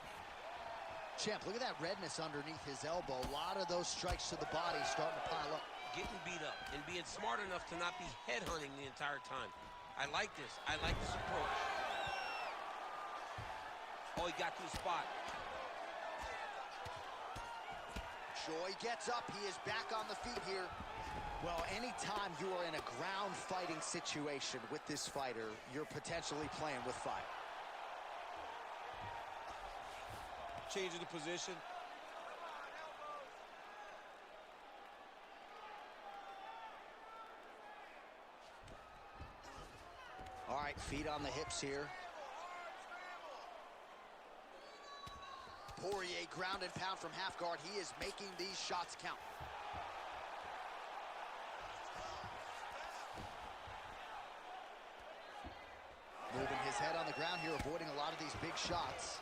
Champ, look at that redness underneath his elbow. A lot of those strikes to the body starting to pile up. Getting beat up and being smart enough to not be headhunting the entire time. I like this. I like this approach. Oh, he got to the spot. Choi gets up. He is back on the feet here. Well, anytime you are in a ground fighting situation with this fighter, you're potentially playing with fire. Changing the position. All right, feet on the hips here. Poirier ground and pound from half guard. He is making these shots count. Moving his head on the ground here, avoiding a lot of these big shots.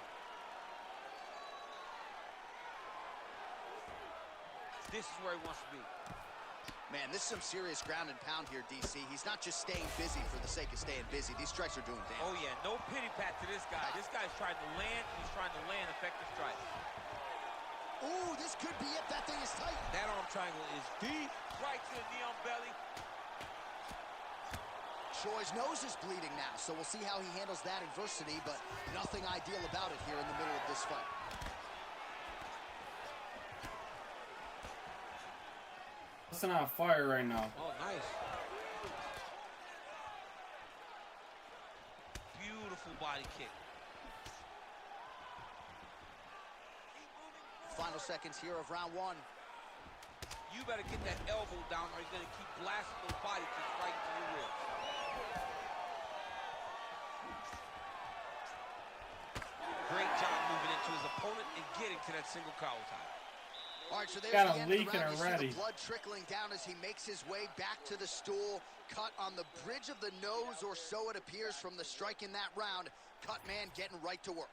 This is where he wants to be. Man, this is some serious ground and pound here, DC. He's not just staying busy for the sake of staying busy. These strikes are doing damage. Oh, yeah. No pity pat to this guy. This guy's trying to land. He's trying to land effective strikes. Ooh, this could be it. That thing is tight. That arm triangle is deep. Right to the knee on belly. Choi's nose is bleeding now, so we'll see how he handles that adversity, but nothing ideal about it here in the middle of this fight. Dustin on fire right now. Oh, nice. Beautiful body kick. Final seconds here of round 1. You better get that elbow down or he's going to keep blasting those body kicks right into your ribs. Great job moving into his opponent and getting to that single collar tie. All right, so there's Got the him end of the leaking round. You already. see the blood trickling down as he makes his way back to the stool. Cut on the bridge of the nose, or so it appears from the strike in that round. Cut man getting right to work.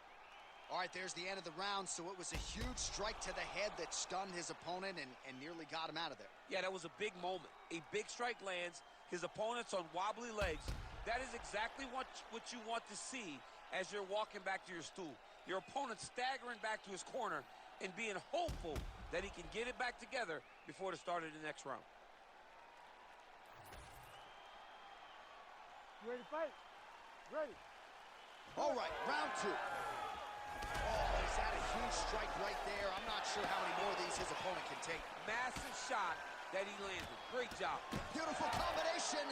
All right, there's the end of the round. So it was a huge strike to the head that stunned his opponent and nearly got him out of there. Yeah, that was a big moment. A big strike lands. His opponent's on wobbly legs. That is exactly what you want to see as you're walking back to your stool. Your opponent staggering back to his corner and being hopeful that he can get it back together before the start of the next round. You ready to fight? Ready. All right, round two. Oh, he's had a huge strike right there. I'm not sure how many more of these his opponent can take. Massive shot that he landed. Great job. Beautiful combination.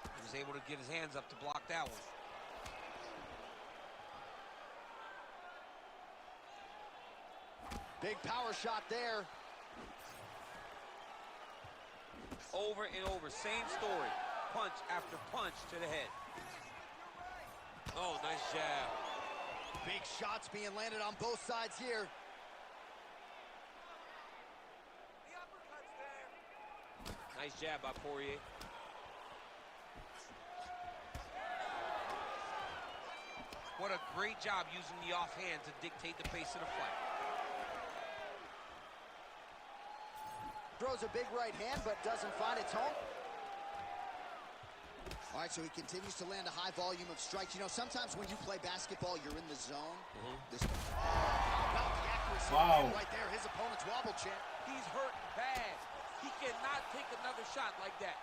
He was able to get his hands up to block that one. Big power shot there. Over and over, same story. Punch after punch to the head. Oh, nice jab. Big shots being landed on both sides here. Nice jab by Poirier. What a great job using the offhand to dictate the pace of the fight. Throws a big right hand, but doesn't find its home. All right, so he continues to land a high volume of strikes. You know, sometimes when you play basketball, you're in the zone. How about the accuracy right there? His opponent's wobble champ. He's hurt bad. He cannot take another shot like that.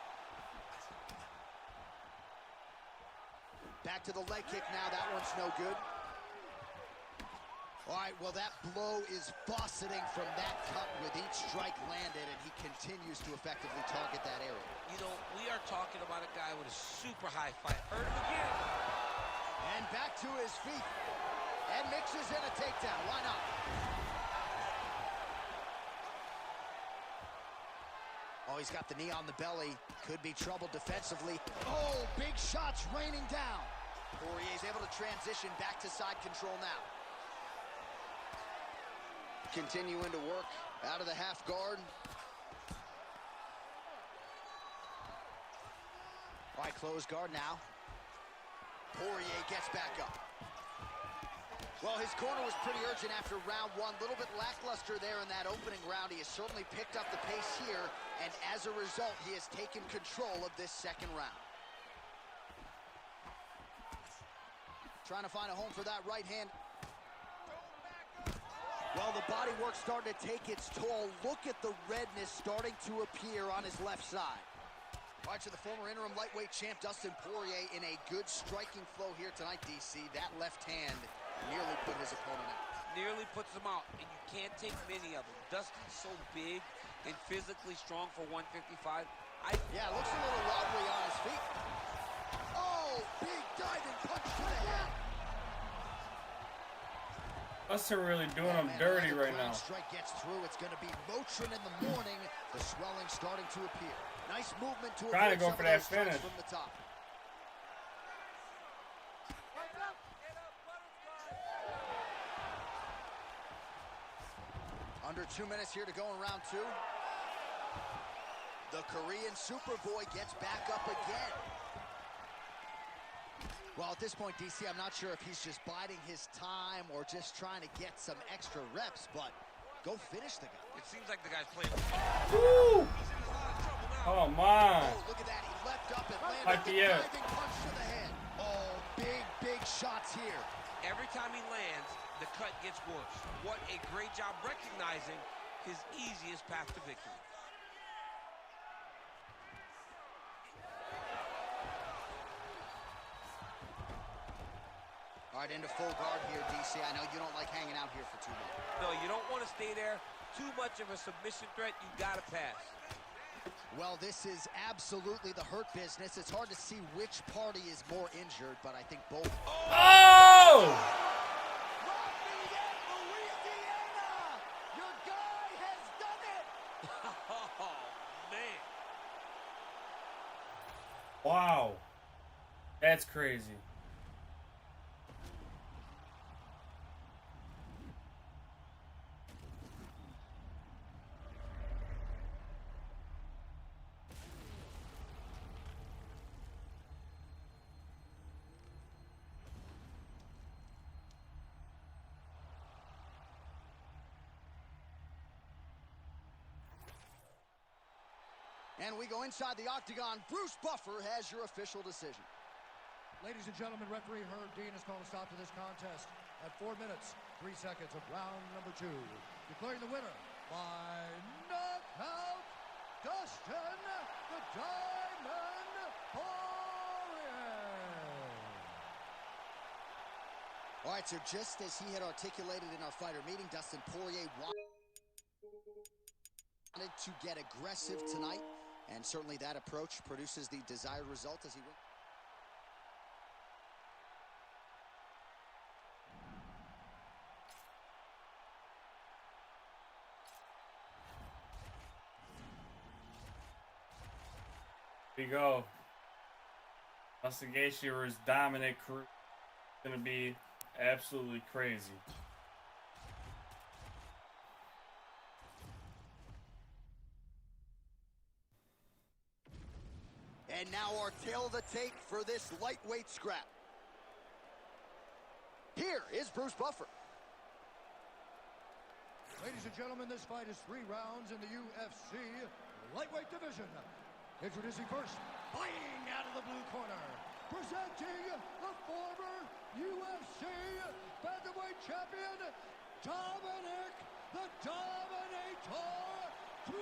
Back to the leg kick now. That one's no good. All right, well, that blow is fauceting from that cut with each strike landed, and he continues to effectively target that area. You know, we are talking about a guy with a super high fight. Hurt him again. And back to his feet. And mixes in a takedown. Why not? Oh, he's got the knee on the belly. Could be trouble defensively. Oh, big shots raining down. Poirier's able to transition back to side control now. Continuing to work out of the half guard. All right, close guard now. Poirier gets back up. Well, his corner was pretty urgent after round one. A little bit lackluster there in that opening round. He has certainly picked up the pace here, and as a result, he has taken control of this second round. Trying to find a home for that right hand. Well, the body work starting to take its toll. Look at the redness starting to appear on his left side. All right, so the former interim lightweight champ Dustin Poirier in a good striking flow here tonight, DC. That left hand nearly put his opponent out. Nearly puts him out, and you can't take many of them. Dustin's so big and physically strong for 155. Yeah, looks a little wobbly on his feet. Oh, big diving punch to the head. Us are really doing him dirty right now. Strike gets through. It's going to be Motrin in the morning. The swelling starting to appear. Nice movement to Trying to avoid go some for of that those strikes finish. from the top. Under 2 minutes here to go in round two. The Korean Superboy gets back up again. Well, at this point, DC, I'm not sure if he's just biding his time or just trying to get some extra reps, but go finish the guy. It seems like the guy's playing. Woo! He's in a lot of trouble now. Oh my! Oh, look at that. He leapt up and landed Like the the air. diving punch to the head. Oh, big shots here. Every time he lands, the cut gets worse. What a great job recognizing his easiest path to victory. All right, into full guard here, DC. I know you don't like hanging out here for too long. No, you don't want to stay there. Too much of a submission threat, you gotta pass. Well, this is absolutely the hurt business. It's hard to see which party is more injured, but I think both. Oh! Louisiana! Your guy has done it! Oh, man. Wow. That's crazy. And we go inside the octagon. Bruce Buffer has your official decision. Ladies and gentlemen, referee Herb Dean has called a stop to this contest at 4 minutes, 3 seconds of round number 2. Declaring the winner by knockout, Dustin the Diamond Poirier. All right, so just as he had articulated in our fighter meeting, Dustin Poirier wanted to get aggressive tonight, and certainly that approach produces the desired result as he wins. Here we go. Justin Gaethje or his dominant career is going to be absolutely crazy. And now our tail of the tape for this lightweight scrap. Here is Bruce Buffer. Ladies and gentlemen, this fight is 3 rounds in the UFC lightweight division. Introducing first, fighting out of the blue corner, presenting the former UFC featherweight champion, Dominic the Dominator Cruz.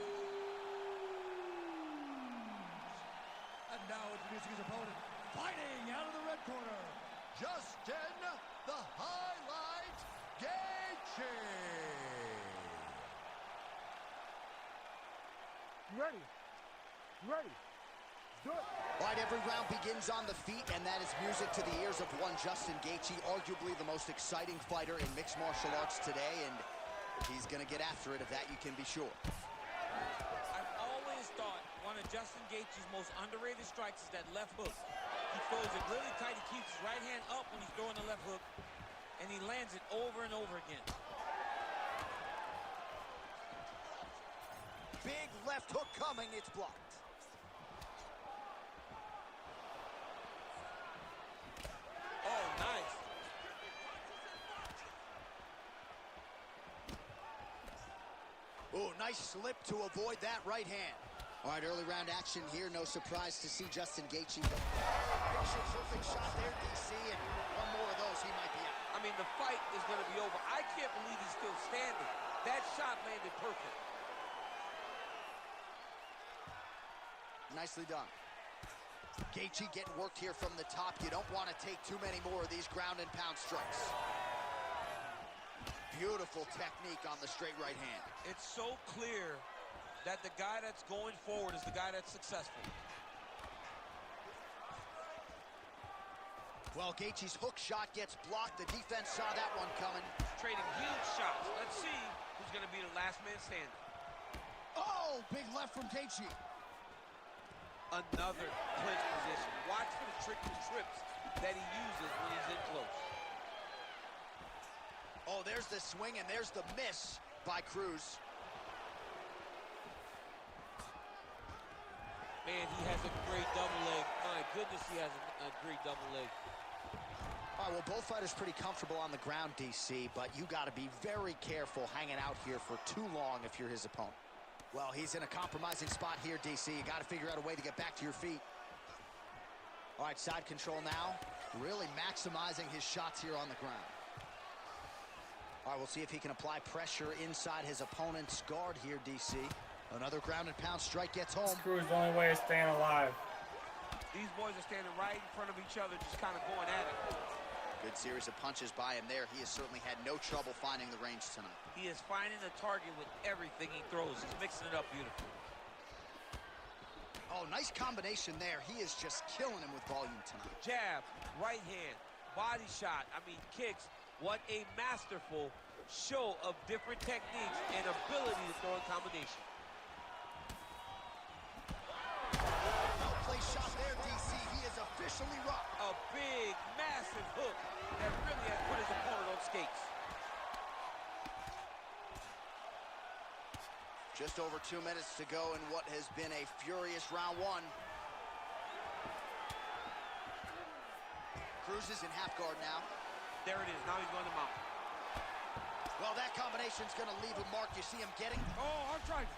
And now introducing his opponent, fighting out of the red corner, Justin the Highlight Gaethje. Ready. Ready. Do it. All right, every round begins on the feet, and that is music to the ears of one Justin Gaethje, arguably the most exciting fighter in mixed martial arts today, and he's going to get after it, of that you can be sure. I've always thought one of Justin Gaethje's most underrated strikes is that left hook. He throws it really tight. He keeps his right hand up when he's throwing the left hook, and he lands it over and over again. Big left hook coming, it's blocked. Oh, nice. Oh, nice slip to avoid that right hand. All right, early round action here. No surprise to see Justin Gaethje. Picture-perfect shot there, DC, and one more of those, he might be out. I mean, the fight is going to be over. I can't believe he's still standing. That shot landed perfect. Nicely done. Gaethje getting worked here from the top. You don't want to take too many more of these ground and pound strikes. Beautiful technique on the straight right hand. It's so clear that the guy that's going forward is the guy that's successful. Well, Gaethje's hook shot gets blocked. The defense saw that one coming. Trading huge shots. Let's see who's going to be the last man standing. Oh, big left from Gaethje. Another clinch position. Watch for the tricky trips that he uses when he's in close. Oh, there's the swing, and there's the miss by Cruz. Man, he has a great double leg. My goodness, he has a great double leg. All right, well, both fighters pretty comfortable on the ground, DC, but you got to be very careful hanging out here for too long if you're his opponent. Well, he's in a compromising spot here, DC. You got to figure out a way to get back to your feet. All right, side control now. Really maximizing his shots here on the ground. All right, we'll see if he can apply pressure inside his opponent's guard here, DC. Another ground and pound strike gets home. Cruz, the only way is staying alive. These boys are standing right in front of each other, just kind of going at it. Good series of punches by him there. He has certainly had no trouble finding the range tonight. He is finding the target with everything he throws. He's mixing it up beautifully. Oh, nice combination there. He is just killing him with volume tonight. Jab, right hand, body shot. I mean, kicks. What a masterful show of different techniques and ability to throw in combination. No play shot there, DC. He is a officially rocked. A big, massive hook that really has put his opponent on skates. Just over 2 minutes to go in what has been a furious round one. Cruz is in half guard now. There it is. Now he's going to mount. Well, that combination's going to leave a mark. You see him getting... Oh, arm triangle.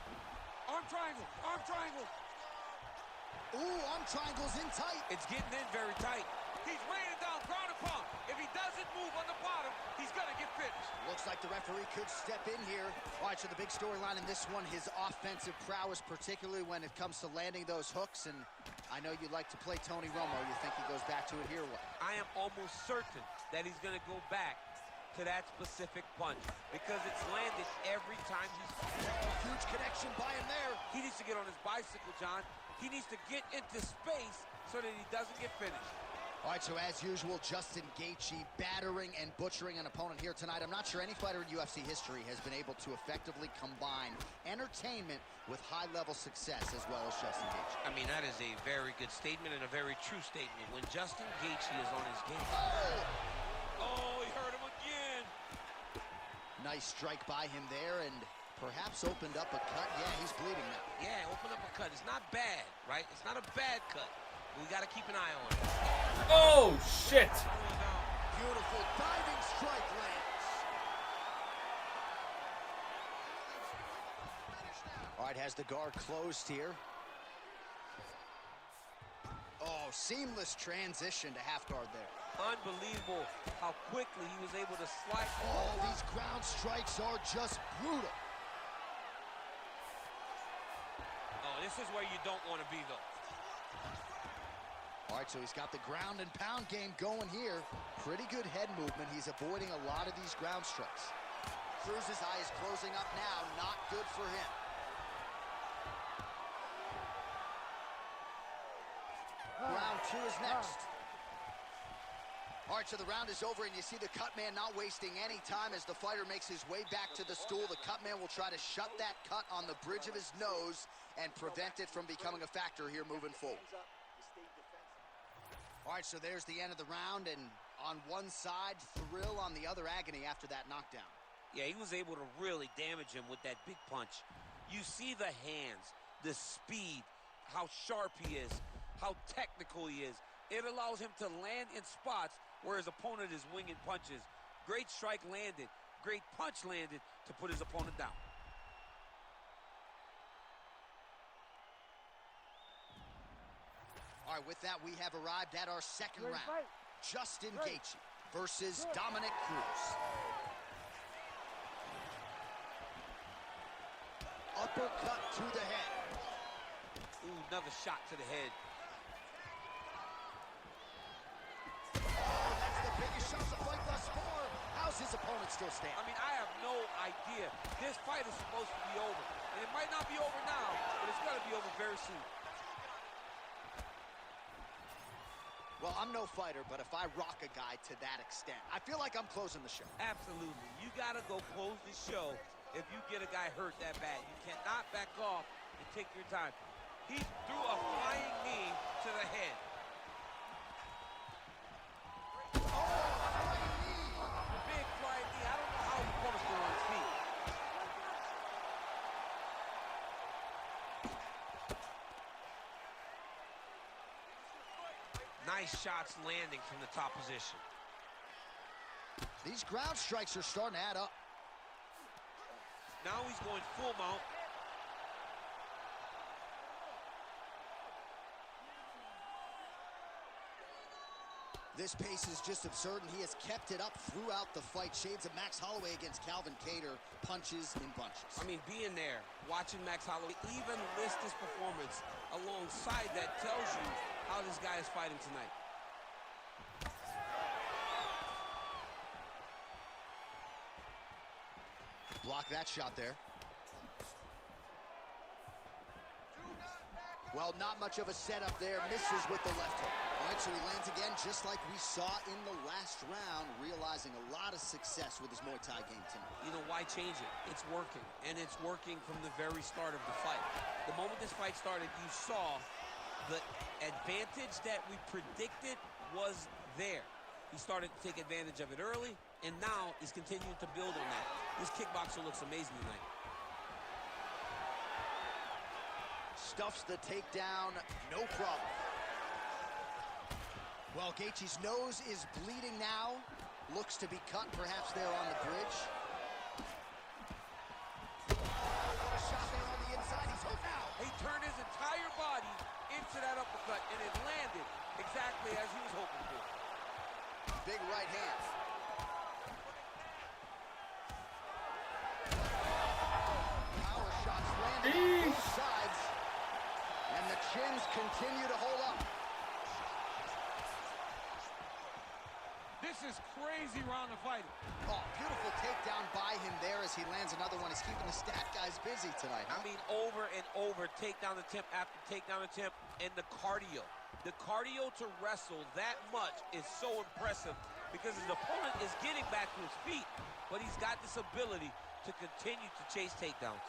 Arm triangle. Arm triangle. Ooh, arm triangle's in tight. It's getting in very tight. He's raining down, ground and pound. If he doesn't move on the bottom, he's going to get finished. Looks like the referee could step in here. All right, so the big storyline in this one, his offensive prowess, particularly when it comes to landing those hooks. And I know you like to play Tony Romo. You think he goes back to it here? What? I am almost certain that he's going to go back to that specific punch because it's landed every time he's... Huge connection by him there. He needs to get on his bicycle, John. He needs to get into space so that he doesn't get finished. All right, so as usual, Justin Gaethje battering and butchering an opponent here tonight. I'm not sure any fighter in UFC history has been able to effectively combine entertainment with high-level success as well as Justin Gaethje. I mean, that is a very good statement and a very true statement. When Justin Gaethje is on his game. Oh, he hurt him again. Nice strike by him there and perhaps opened up a cut. Yeah, he's bleeding now. Yeah, open up a cut. It's not bad, right? It's not a bad cut. We got to keep an eye on it. Oh, shit. Beautiful diving strike lands. All right, has the guard closed here. Oh, seamless transition to half guard there. Unbelievable how quickly he was able to slide. Oh, these ground strikes are just brutal. Oh, this is where you don't want to be, though. All right, so he's got the ground and pound game going here. Pretty good head movement. He's avoiding a lot of these ground strikes. Cruz's eye is closing up now. Not good for him. Round two is next. All right, so the round is over, and you see the cut man not wasting any time as the fighter makes his way back to the stool. The cut man will try to shut that cut on the bridge of his nose and prevent it from becoming a factor here moving forward. All right, so there's the end of the round, and on one side, thrill, on the other, agony after that knockdown. Yeah, he was able to really damage him with that big punch. You see the hands, the speed, how sharp he is, how technical he is. It allows him to land in spots where his opponent is winging punches. Great strike landed, great punch landed to put his opponent down. All right, with that, we have arrived at our second round. Justin Gaethje versus Dominick Cruz. Uppercut to the head. Ooh, another shot to the head. Oh, that's the biggest shot of the fight thus far. How's his opponent still stand? I mean, I have no idea. This fight is supposed to be over. And it might not be over now, but it's got to be over very soon. Well, I'm no fighter, but if I rock a guy to that extent, I feel like I'm closing the show. Absolutely. You got to go close the show if you get a guy hurt that bad. You cannot back off and take your time. He threw a flying knee to the head. Big flying knee. I don't know how his opponent's still on his feet. Nice shots landing from the top position. These ground strikes are starting to add up. Now he's going full mount. This pace is just absurd, and he has kept it up throughout the fight. Shades of Max Holloway against Calvin Kattar, punches in bunches. I mean, being there, watching Max Holloway even list his performance alongside that tells you how this guy is fighting tonight. Block that shot there. Well, not much of a setup there. Misses with the left hook. All right, so he lands again just like we saw in the last round, realizing a lot of success with his Muay Thai game tonight. You know, why change it? It's working, and it's working from the very start of the fight. The moment this fight started, you saw The advantage that we predicted was there. He started to take advantage of it early, and now he's continuing to build on that. This kickboxer looks amazing tonight. Stuffs the takedown, no problem. Well, Gaethje's nose is bleeding now. Looks to be cut, perhaps there on the bridge. A shot there on the inside. He's hooked now. He turned his entire body into that uppercut, and it landed exactly as he was hoping for. Big right hand. Power shots landing on both sides. And the chins continue to hold up. This is crazy round of fighting. Oh, beautiful takedown by him there as he lands another one. He's keeping the stat guys busy tonight, huh? I mean, over and over, takedown attempt after takedown attempt, and the cardio. The cardio to wrestle that much is so impressive because his opponent is getting back to his feet, but he's got this ability to continue to chase takedowns.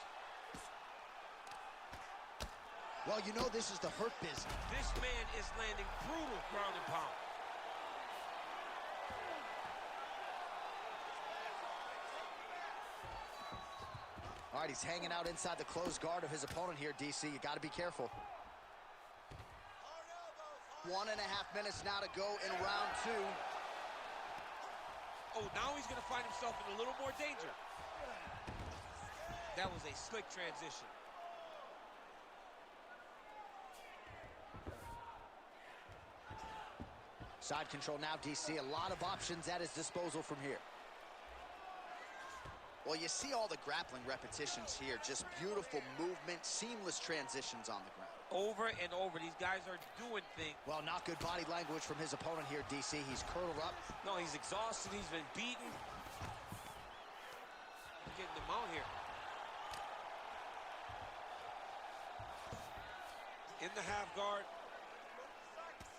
Well, you know this is the hurt business. This man is landing brutal ground and pound. All right, he's hanging out inside the closed guard of his opponent here, DC. You got to be careful. 1.5 minutes now to go in round 2. Oh, now he's going to find himself in a little more danger. That was a slick transition. Side control now, DC. A lot of options at his disposal from here. Well, you see all the grappling repetitions here. Just beautiful movement, seamless transitions on the ground. Over and over, these guys are doing things. Well, not good body language from his opponent here, DC. He's curled up. No, he's exhausted. He's been beaten. He's getting them out here. In the half guard.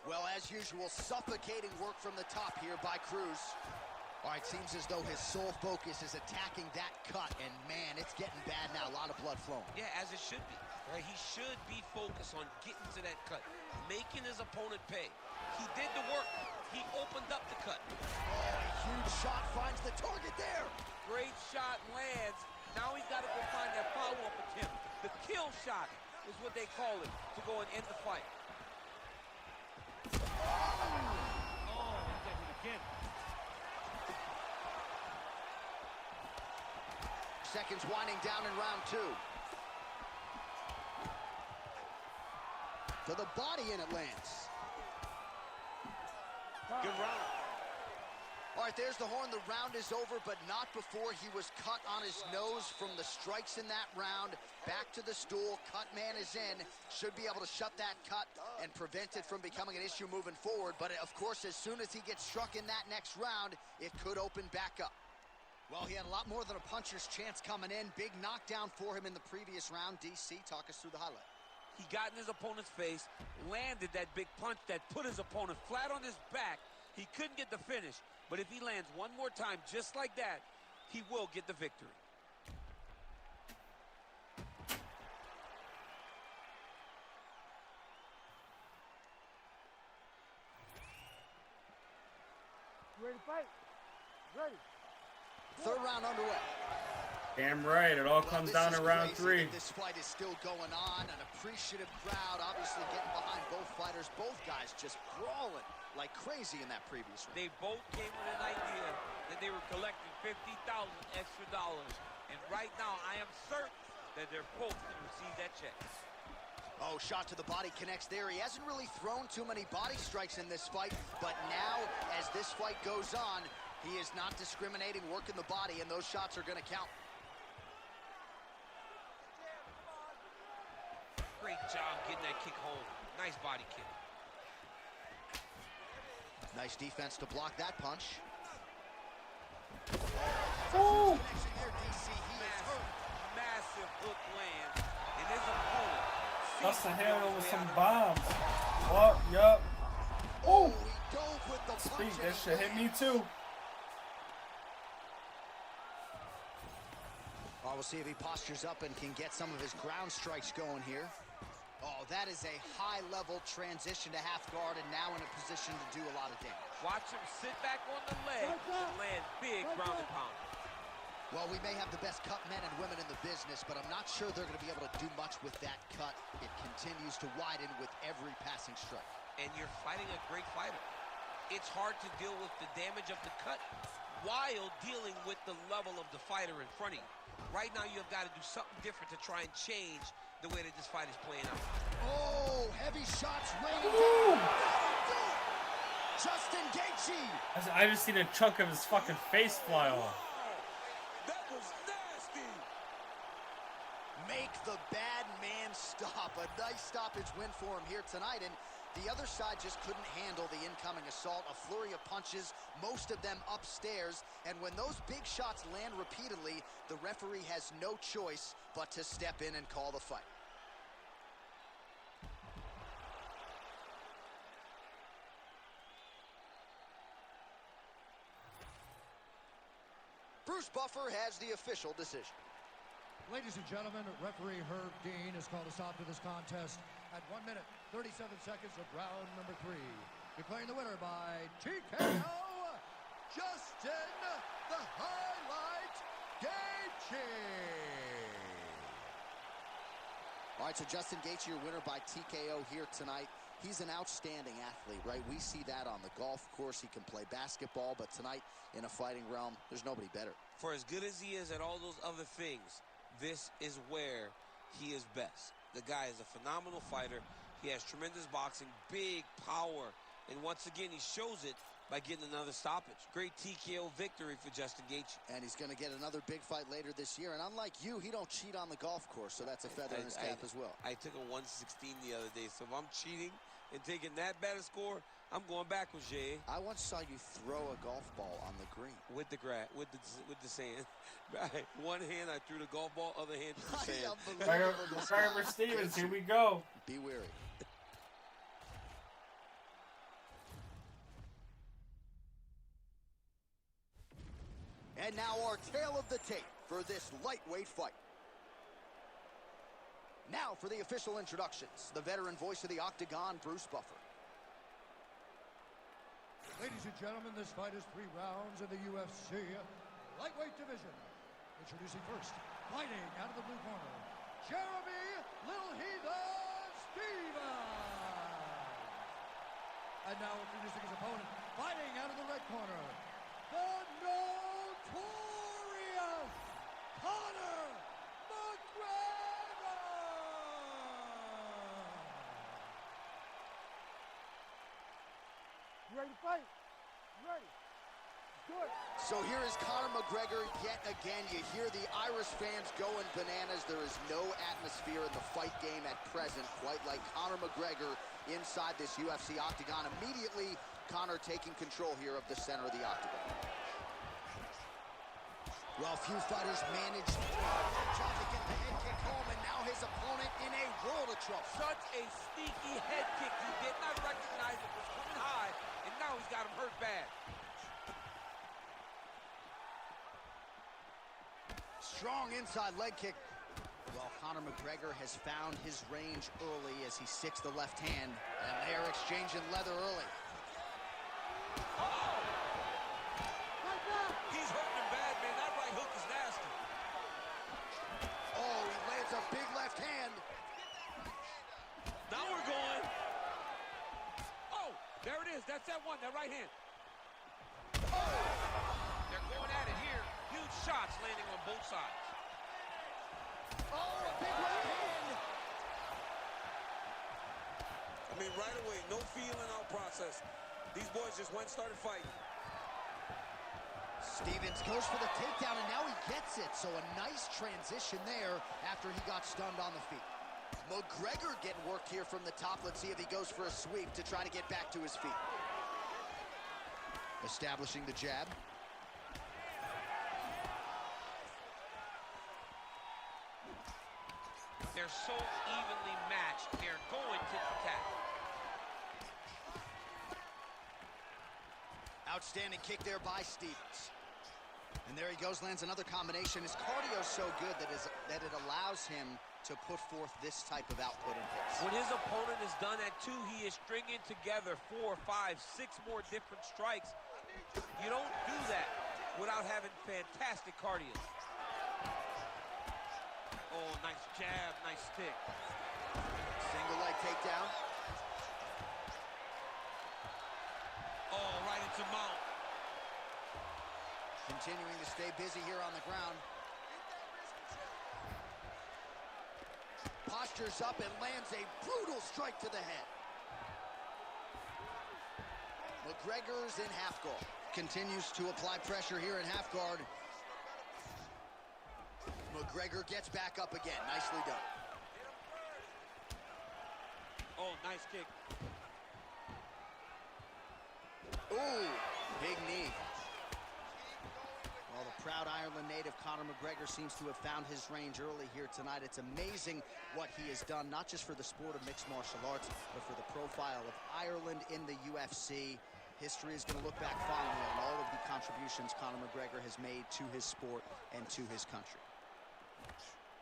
Well, as usual, suffocating work from the top here by Cruz. All right, seems as though his sole focus is attacking that cut, and man, it's getting bad now. A lot of blood flowing. Yeah, as it should be. Right? He should be focused on getting to that cut, making his opponent pay. He did the work. He opened up the cut. Oh, a huge shot finds the target there. Great shot lands. Now he's got to go find that follow-up attempt. The kill shot is what they call it, to go and end the fight. Oh, he's getting it again. Seconds winding down in round 2. To the body, and it lands. Good round. All right, there's the horn. The round is over, but not before he was cut on his nose from the strikes in that round. Back to the stool. Cut man is in. Should be able to shut that cut and prevent it from becoming an issue moving forward. But, of course, as soon as he gets struck in that next round, it could open back up. Well, he had a lot more than a puncher's chance coming in. Big knockdown for him in the previous round. DC, talk us through the highlight. He got in his opponent's face, landed that big punch that put his opponent flat on his back. He couldn't get the finish, but if he lands one more time just like that, he will get the victory. Ready to fight? Ready. Third round underway. Damn right, it all comes down to round 3. This fight is still going on. An appreciative crowd, obviously getting behind both fighters. Both guys just brawling like crazy in that previous round. They both came with an idea that they were collecting $50,000 extra dollars. And right now, I am certain that they're both going to receive that check. Oh, shot to the body connects there. He hasn't really thrown too many body strikes in this fight, but now, as this fight goes on, he is not discriminating, working the body, and those shots are going to count. Great job getting that kick home. Nice body kick. Nice defense to block that punch. Oh! Massive hook land. And his opponent. Dustin Hamill with some bombs. Oh, yup. Oh, he dove with the punch. Speak, that shit hit me too. We'll see if he postures up and can get some of his ground strikes going here. Oh, that is a high-level transition to half guard and now in a position to do a lot of damage. Watch him sit back on the leg and land big ground and pound. Well, we may have the best cut men and women in the business, but I'm not sure they're going to be able to do much with that cut. It continues to widen with every passing strike. And you're fighting a great fighter. It's hard to deal with the damage of the cut while dealing with the level of the fighter in front of you. Right now, you've got to do something different to try and change the way that this fight is playing out. Oh, heavy shots raining down. Justin Gaethje. I just seen a chunk of his fucking face fly off. That was nasty. Make the bad man stop. A nice stoppage win for him here tonight, and the other side just couldn't handle the incoming assault. A flurry of punches, most of them upstairs, and when those big shots land repeatedly, the referee has no choice but to step in and call the fight. Bruce Buffer has the official decision. Ladies and gentlemen, referee Herb Dean has called a stop to this contest at 1 minute, 37 seconds of round number 3. Declaring the winner by TKO, Justin the Highlight Gaethje. All right, so Justin Gaethje, your winner by TKO here tonight. He's an outstanding athlete, right? We see that on the golf course. He can play basketball, but tonight in a fighting realm, there's nobody better. For as good as he is at all those other things, this is where he is best. The guy is a phenomenal fighter. He has tremendous boxing, big power, and once again, he shows it by getting another stoppage. Great TKO victory for Justin Gaethje. And he's going to get another big fight later this year. And unlike you, he don't cheat on the golf course, so that's a feather in his cap as well. I took a 116 the other day, so if I'm cheating and taking that better score, I'm going backwards, Jay. I once saw you throw a golf ball on the green. With the grass, with the sand. Right. One hand I threw the golf ball, other hand threw the sand. Trevor Stevens, here we go. Be wary. And now our tale of the tape for this lightweight fight. Now for the official introductions, the veteran voice of the Octagon, Bruce Buffer. Ladies and gentlemen, this fight is 3 rounds in the UFC lightweight division. Introducing first, fighting out of the blue corner, Jeremy Little Heathen Stevens. And now introducing his opponent, fighting out of the red corner, the notorious Conor McGregor. You ready to fight? You ready? Good. So here is Conor McGregor yet again. You hear the Irish fans going bananas. There is no atmosphere in the fight game at present, quite like Conor McGregor inside this UFC octagon. Immediately, Conor taking control here of the center of the octagon. Well, few fighters managed to do a good job to get the head kick home, and now his opponent in a world of trouble. Such a sneaky head kick. He did not recognize it was coming high, and now he's got him hurt bad. Strong inside leg kick. Well, Conor McGregor has found his range early as he sticks the left hand, and they're exchanging leather early. Oh! He's hurting him bad, man. That right hook is nasty. Oh, he lands a big left hand. Now we're going. Oh, there it is. That's that one, that right hand. Oh! They're going at it here. Huge shots landing on both sides. Oh, big right hand. I mean, right away, no feeling out process. These boys just went and started fighting. Stevens goes for the takedown, and now he gets it. So a nice transition there after he got stunned on the feet. McGregor getting worked here from the top. Let's see if he goes for a sweep to try to get back to his feet. Establishing the jab. They're so evenly matched. They're going tit for tat. Outstanding kick there by Stevens. And there he goes, lands another combination. His cardio is so good that it allows him to put forth this type of output and pace. When his opponent is done at 2, he is stringing together 4, 5, 6 more different strikes. You don't do that without having fantastic cardio. Oh, nice jab, nice stick. Single leg takedown. Oh, right into mount. Continuing to stay busy here on the ground. Postures up and lands a brutal strike to the head. McGregor's in half guard. Continues to apply pressure here in half guard. McGregor gets back up again. Nicely done. Oh, nice kick. Ooh, big knee. Well, the proud Ireland native Conor McGregor seems to have found his range early here tonight. It's amazing what he has done, not just for the sport of mixed martial arts, but for the profile of Ireland in the UFC. History is going to look back fondly on all of the contributions Conor McGregor has made to his sport and to his country.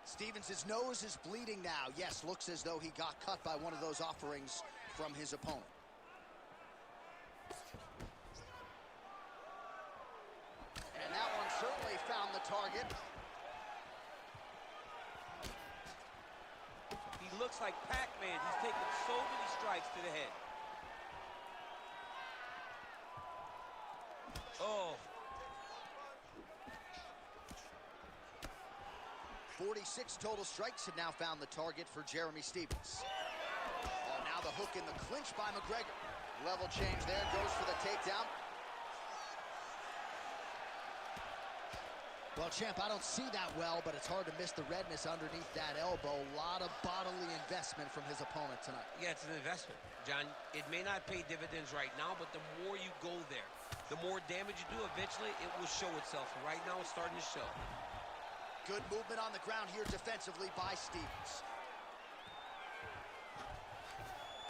Stevens' nose is bleeding now. Yes, looks as though he got cut by one of those offerings from his opponent. And that one certainly found the target. He looks like Pac-Man. He's taken so many strikes to the head. Oh. 46 total strikes have now found the target for Jeremy Stevens. Oh, now the hook in the clinch by McGregor. Level change there, goes for the takedown. Well, champ, I don't see that well, but it's hard to miss the redness underneath that elbow. A lot of bodily investment from his opponent tonight. Yeah, it's an investment, John. It may not pay dividends right now, but the more you go there, the more damage you do, eventually it will show itself. And right now it's starting to show. Good movement on the ground here defensively by Stevens.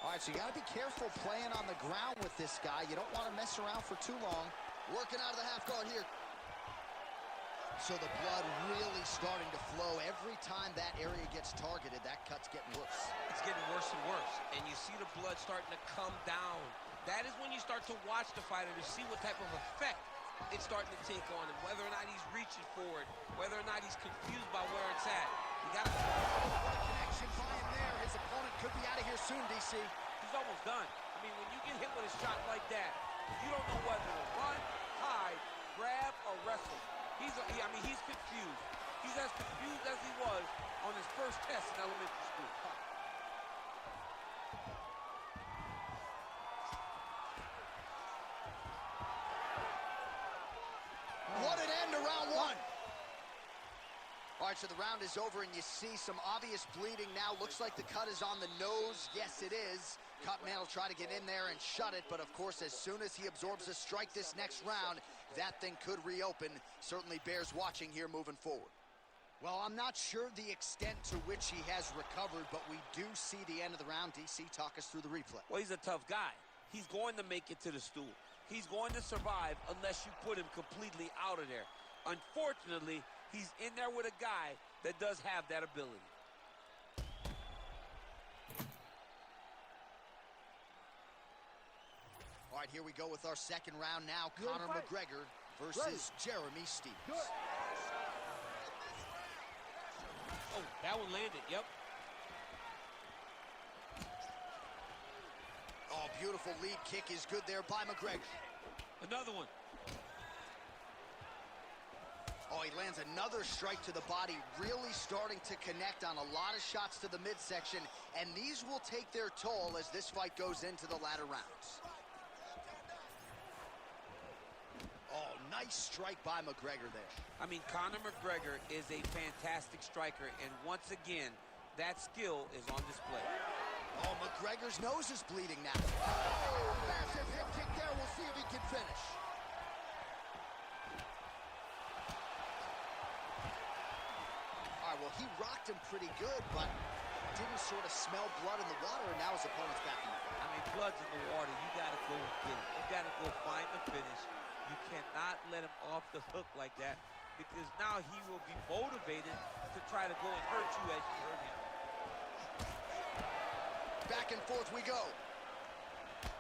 All right, so you got to be careful playing on the ground with this guy. You don't want to mess around for too long. Working out of the half guard here. So the blood really starting to flow. Every time that area gets targeted, that cut's getting worse. It's getting worse and worse. And you see the blood starting to come down. That is when you start to watch the fighter to see what type of effect it's starting to take on him, whether or not he's reaching for it, whether or not he's confused by where it's at. You got to... Connection by him there. His opponent could be out of here soon, DC. He's almost done. I mean, when you get hit with a shot like that, you don't know whether to run, hide, grab, or wrestle. He's confused. He's as confused as he was on his first test in elementary school. What an end to round one. All right, so the round is over, and you see some obvious bleeding now. Looks like the cut is on the nose. Yes, it is. Cutman will try to get in there and shut it, but of course, as soon as he absorbs a strike this next round, that thing could reopen. Certainly bears watching here moving forward. Well, I'm not sure the extent to which he has recovered, but we do see the end of the round. DC, talk us through the replay. Well, he's a tough guy. He's going to make it to the stool. He's going to survive unless you put him completely out of there. Unfortunately, he's in there with a guy that does have that ability. All right, here we go with our second round now. Conor McGregor versus Jeremy Stevens. Oh, that one landed, yep. Oh, beautiful lead kick is good there by McGregor. Another one. Oh, he lands another strike to the body, really starting to connect on a lot of shots to the midsection, and these will take their toll as this fight goes into the latter rounds. Oh, nice strike by McGregor there. I mean, Conor McGregor is a fantastic striker, and once again, that skill is on display. Oh, McGregor's nose is bleeding now. Oh, massive hip kick there. We'll see if he can finish. All right, well, he rocked him pretty good, but didn't sort of smell blood in the water, and now his opponent's back in the fight. I mean, blood's in the water. You got to go get it. You got to go find the finish. You cannot let him off the hook like that. because now he will be motivated to try to go and hurt you as you hurt him. Back and forth we go.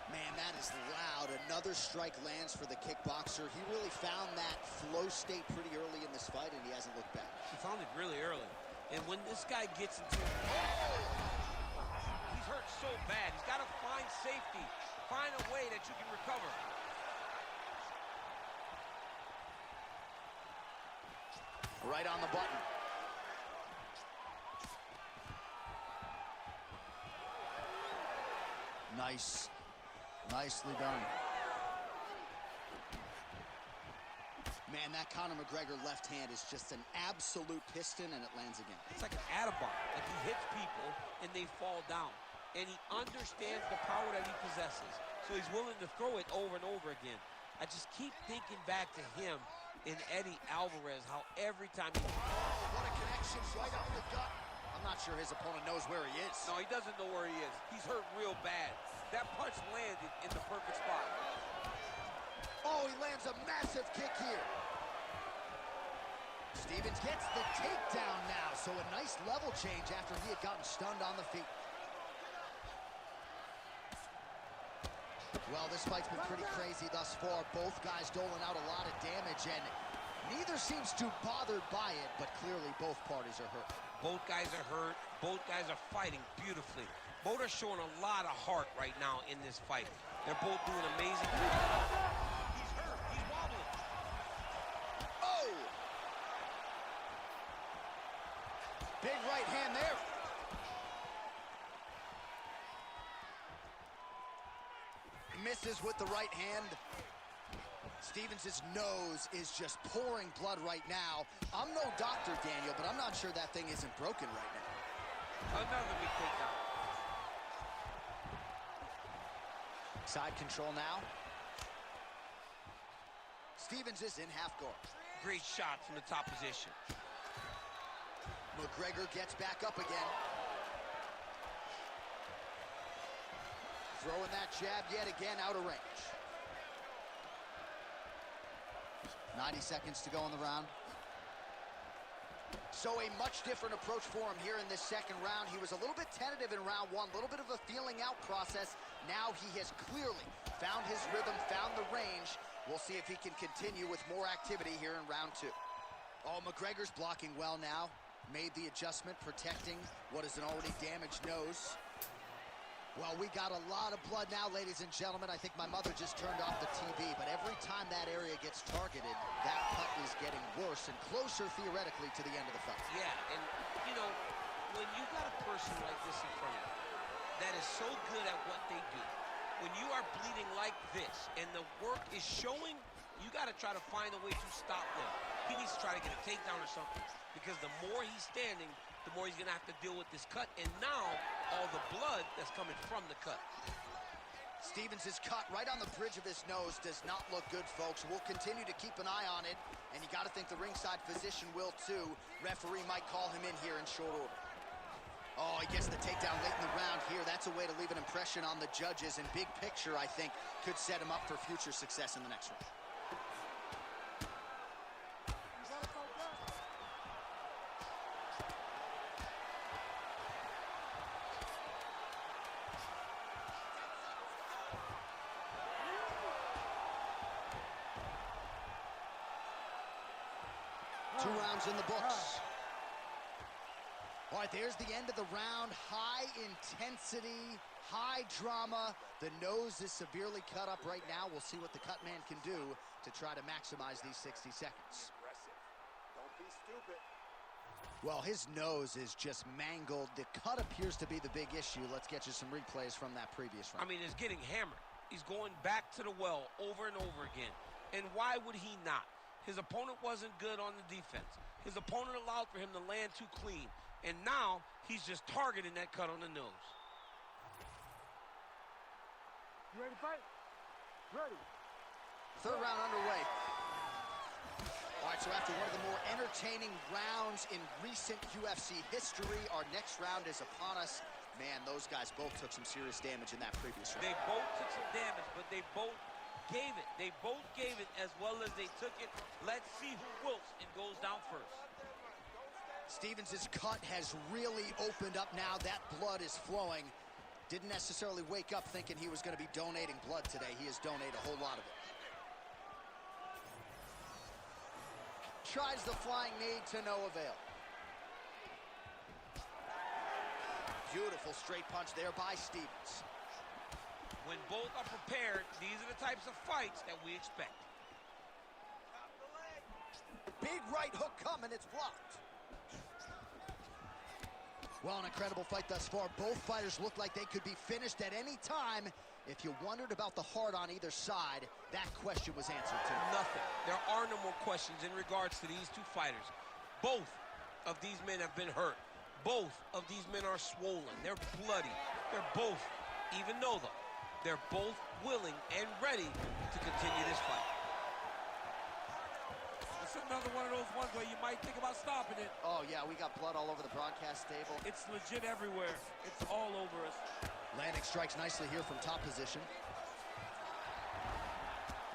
Man, that is loud. Another strike lands for the kickboxer. He really found that flow state pretty early in this fight, and he hasn't looked back. He found it really early. And when this guy gets into it, he's hurt so bad. He's got to find safety, find a way that you can recover. Right on the button. Nice. Nicely done. Man, that Conor McGregor left hand is just an absolute piston, and it lands again. It's like an Attaboy. Like he hits people, and they fall down. And he understands the power that he possesses. So he's willing to throw it over and over again. I just keep thinking back to him in Eddie Alvarez, how every time he... Oh, what a connection right up the gut. I'm not sure his opponent knows where he is. No, he doesn't know where he is. He's hurt real bad. That punch landed in the perfect spot. Oh, he lands a massive kick here. Stevens gets the takedown now, so a nice level change after he had gotten stunned on the feet. Well, this fight's been pretty crazy thus far. Both guys doling out a lot of damage, and neither seems too bothered by it, but clearly both parties are hurt. Both guys are hurt. Both guys are fighting beautifully. Both are showing a lot of heart right now in this fight. They're both doing amazing. He's hurt. He's wobbling. Oh! Big right hand there. Misses with the right hand. Stevens' nose is just pouring blood right now. I'm no doctor, Daniel, but I'm not sure that thing isn't broken right now. Another big takedown. Side control now. Stevens is in half guard. Great shot from the top position. McGregor gets back up again. Throwing that jab yet again out of range. 90 seconds to go in the round. So a much different approach for him here in this second round. He was a little bit tentative in round one, a little bit of a feeling out process. Now he has clearly found his rhythm, found the range. We'll see if he can continue with more activity here in round two. Oh, McGregor's blocking well now. Made the adjustment, protecting what is an already damaged nose. Well, we got a lot of blood now, ladies and gentlemen. I think my mother just turned off the TV, but every time that area gets targeted, that cut is getting worse and closer, theoretically, to the end of the fight. Yeah, and, you know, when you got a person like this in front of you that is so good at what they do, when you are bleeding like this and the work is showing, you got to try to find a way to stop them. He needs to try to get a takedown or something, because the more he's standing, the more he's going to have to deal with this cut, and now all the blood that's coming from the cut. Stevens is cut right on the bridge of his nose. Does not look good, folks. We'll continue to keep an eye on it, and you got to think the ringside physician will too. Referee might call him in here in short order. Oh, he gets the takedown late in the round here. That's a way to leave an impression on the judges, and big picture, I think, could set him up for future success in the next round. Two rounds in the books. All right, there's the end of the round. High intensity, high drama. The nose is severely cut up right now. We'll see what the cut man can do to try to maximize these 60 seconds. Don't be stupid. Well, his nose is just mangled. The cut appears to be the big issue. Let's get you some replays from that previous round. I mean, it's getting hammered. He's going back to the well over and over again. And why would he not? His opponent wasn't good on the defense. His opponent allowed for him to land too clean. And now he's just targeting that cut on the nose. You ready to fight? Ready. Third round underway. All right, so after one of the more entertaining rounds in recent UFC history, our next round is upon us. Man, those guys both took some serious damage in that previous round. They both took some damage, but they both gave it. They both gave it as well as they took it. Let's see who wilts and goes down first. Stevens' cut has really opened up now. That blood is flowing. Didn't necessarily wake up thinking he was going to be donating blood today. He has donated a whole lot of it. Tries the flying knee to no avail. Beautiful straight punch there by Stevens. When both are prepared, these are the types of fights that we expect. Big right hook coming, it's blocked. Well, an incredible fight thus far. Both fighters look like they could be finished at any time. If you wondered about the heart on either side, that question was answered too. Nothing. There are no more questions in regards to these two fighters. Both of these men have been hurt. Both of these men are swollen. They're bloody. They're both, even though they're both willing and ready to continue this fight. It's another one of those ones where you might think about stopping it. Oh, yeah, we got blood all over the broadcast table. It's legit everywhere. It's all over us. Landing strikes nicely here from top position.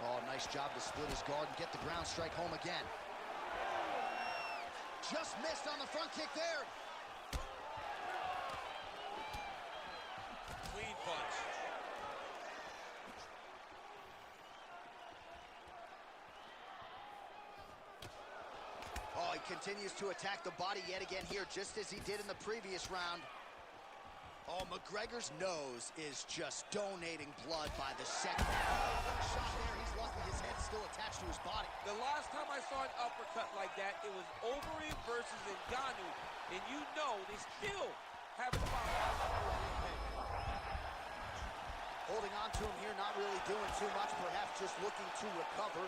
Oh, nice job to split his guard and get the ground strike home again. Just missed on the front kick there. Clean punch. Oh, he continues to attack the body yet again here, just as he did in the previous round. Oh, McGregor's nose is just donating blood by the second. Shot there, he's lucky his head's still attached to his body. The last time I saw an uppercut like that, it was Overeem versus Ngannou, and you know they still haven't found out. Holding on to him here, not really doing too much, perhaps just looking to recover.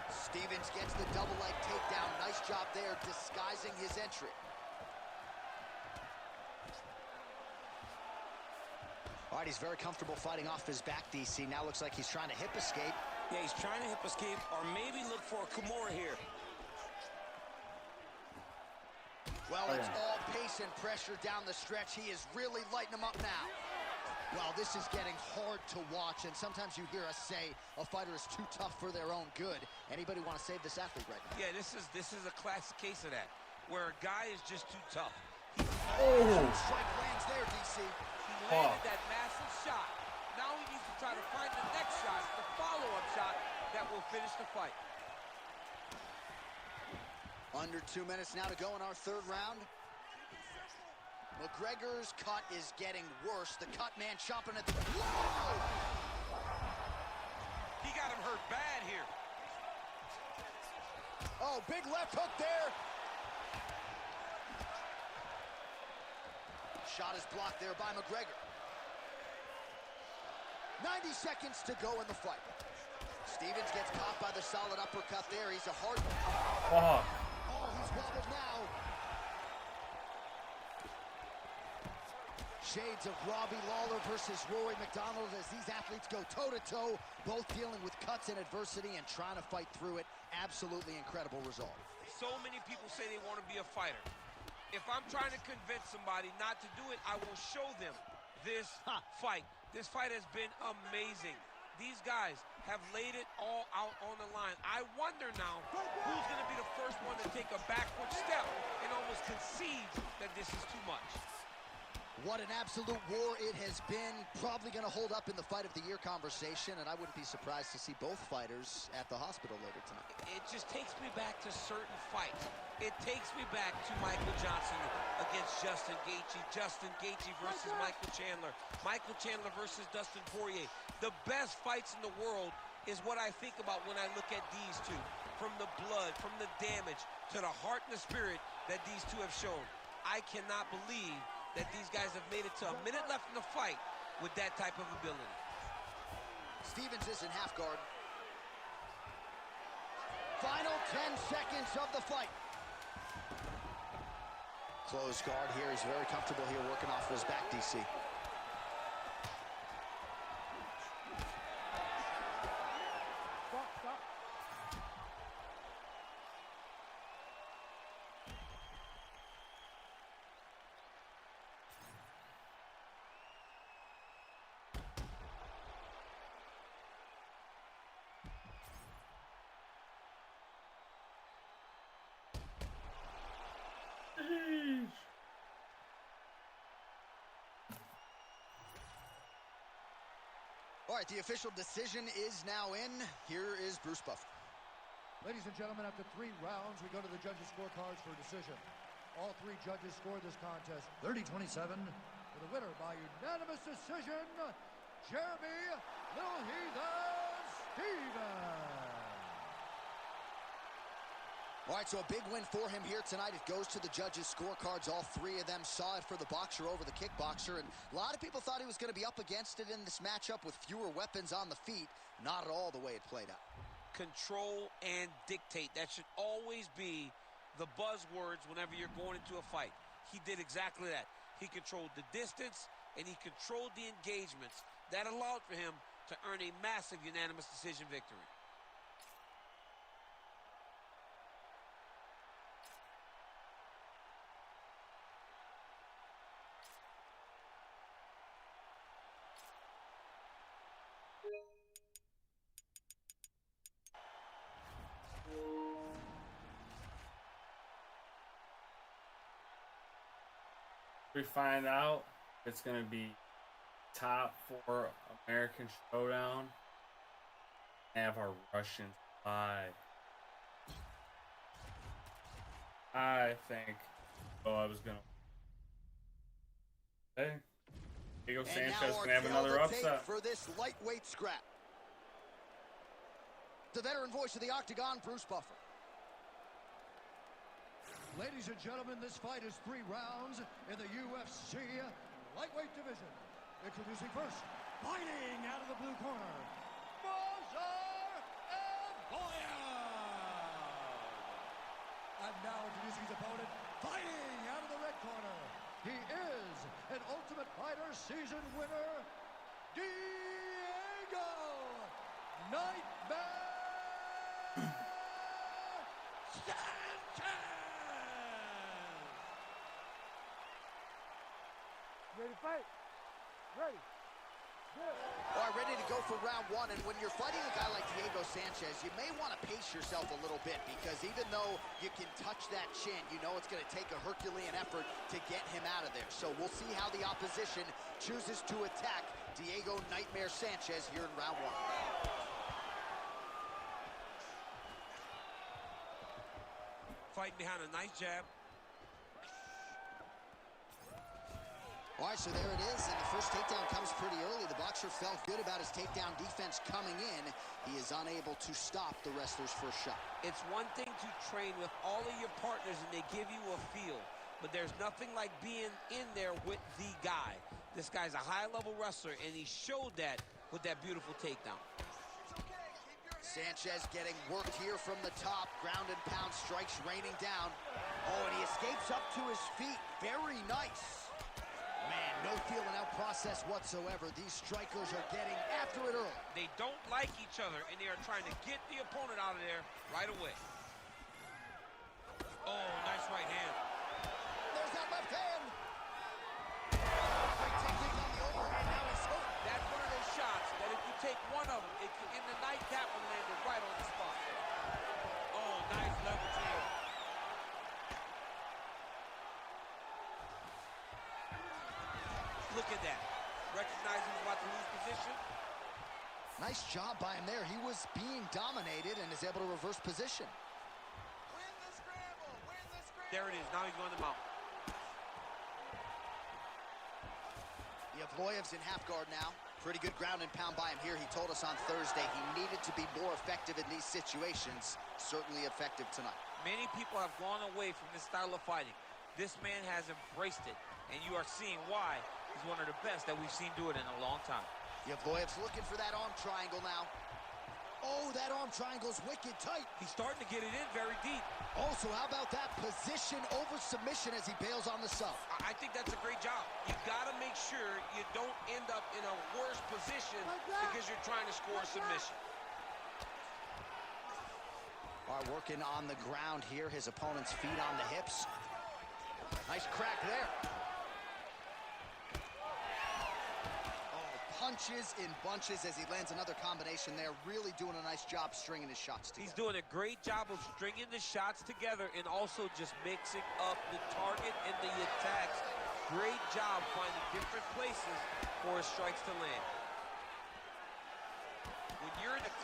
Stevens gets the double leg takedown. Nice job there, disguising his entry. All right, he's very comfortable fighting off his back, DC. Now looks like he's trying to hip escape. Yeah, he's trying to hip escape or maybe look for a Kimura here. Well, it's all pace and pressure down the stretch. He is really lighting him up now. Well, this is getting hard to watch, and sometimes you hear us say a fighter is too tough for their own good. Anybody want to save this athlete right now? Yeah, this is a classic case of that, where a guy is just too tough. Strike lands there, DC. He landed that massive shot. Now he needs to try to find the next shot, the follow-up shot that will finish the fight. Under 2 minutes now to go in our third round. McGregor's cut is getting worse. The cut man chopping at the... Whoa! He got him hurt bad here. Oh, big left hook there. Shot is blocked there by McGregor. 90 seconds to go in the fight. Stevens gets caught by the solid uppercut there. He's a hard... Oh, he's wobbled now. Shades of Robbie Lawler versus Rory McDonald as these athletes go toe-to-toe, both dealing with cuts and adversity and trying to fight through it. Absolutely incredible result. So many people say they want to be a fighter. If I'm trying to convince somebody not to do it, I will show them this fight. This fight has been amazing. These guys have laid it all out on the line. I wonder now who's going to be the first one to take a backward step and almost concede that this is too much. What an absolute war it has been. Probably going to hold up in the fight of the year conversation, and I wouldn't be surprised to see both fighters at the hospital later tonight. It just takes me back to certain fights. It takes me back to Michael Johnson against Justin Gaethje, Justin Gaethje versus Michael Chandler, Michael Chandler versus Dustin Poirier. The best fights in the world is what I think about when I look at these two. From the blood, from the damage, to the heart and the spirit that these two have shown. I cannot believe that these guys have made it to a minute left in the fight with that type of ability. Stevens is in half guard. Final 10 seconds of the fight. Closed guard here. He's very comfortable here working off his back, DC. All right, the official decision is now in. Here is Bruce Buffer. Ladies and gentlemen, after 3 rounds, we go to the judges' scorecards for a decision. All 3 judges scored this contest 30-27 for the winner by unanimous decision, Jeremy Little Heathen Stevens. All right, so a big win for him here tonight. It goes to the judges' scorecards. All 3 of them saw it for the boxer over the kickboxer, and a lot of people thought he was going to be up against it in this matchup with fewer weapons on the feet. Not at all the way it played out. Control and dictate. That should always be the buzzwords whenever you're going into a fight. He did exactly that. He controlled the distance, and he controlled the engagements. That allowed for him to earn a massive unanimous decision victory. We find out it's going to be top 4 American Showdown. Have our Russians live. I think I was going to. Hey, Diego Sanchez can have another upset. For this lightweight scrap. The veteran voice of the Octagon, Bruce Buffer. Ladies and gentlemen, this fight is 3 rounds in the UFC lightweight division. Introducing first, fighting out of the blue corner, Mazar Evloev. And now introducing his opponent, fighting out of the red corner. He is an Ultimate Fighter season winner, Diego Nightmare Sanchez. Ready to fight? Ready. All right, ready to go for round 1. And when you're fighting a guy like Diego Sanchez, you may want to pace yourself a little bit, because even though you can touch that chin, you know it's going to take a Herculean effort to get him out of there. So we'll see how the opposition chooses to attack Diego Nightmare Sanchez here in round 1. Fighting behind a nice jab. All right, so there it is, and the first takedown comes pretty early. The boxer felt good about his takedown defense coming in. He is unable to stop the wrestler's first shot. It's one thing to train with all of your partners and they give you a feel, but there's nothing like being in there with the guy. This guy's a high-level wrestler, and he showed that with that beautiful takedown. Sanchez getting worked here from the top. Ground and pound strikes raining down. Oh, and he escapes up to his feet. Very nice. Man, no feeling out process whatsoever. These strikers are getting after it early. They don't like each other, and they are trying to get the opponent out of there right away. Oh, nice right hand. There's that left hand. Great technique on the overhand. Now he's hurt. That's one of those shots that if you take one of them, in the night, that one landed right on the spot. Oh, nice leverage here. Look at that. Recognizing he's about to lose position. Nice job by him there. He was being dominated and is able to reverse position. Win the scramble! Win the scramble! There it is. Now he's going to mount. Evloev's in half guard now. Pretty good ground and pound by him here. He told us on Thursday he needed to be more effective in these situations. Certainly effective tonight. Many people have gone away from this style of fighting. This man has embraced it, and you are seeing why he's one of the best that we've seen do it in a long time. Evloev's looking for that arm triangle now. Oh, that arm triangle's wicked tight. He's starting to get it in very deep. Oh, so how about that position over submission as he bails on the sub? I think that's a great job. You got to make sure you don't end up in a worse position because you're trying to score a submission. All right, working on the ground here. His opponent's feet on the hips. Nice crack there. Punches in bunches as he lands another combination there. Really doing a nice job stringing his shots together. He's doing a great job of stringing the shots together and also just mixing up the target and the attacks. Great job finding different places for his strikes to land.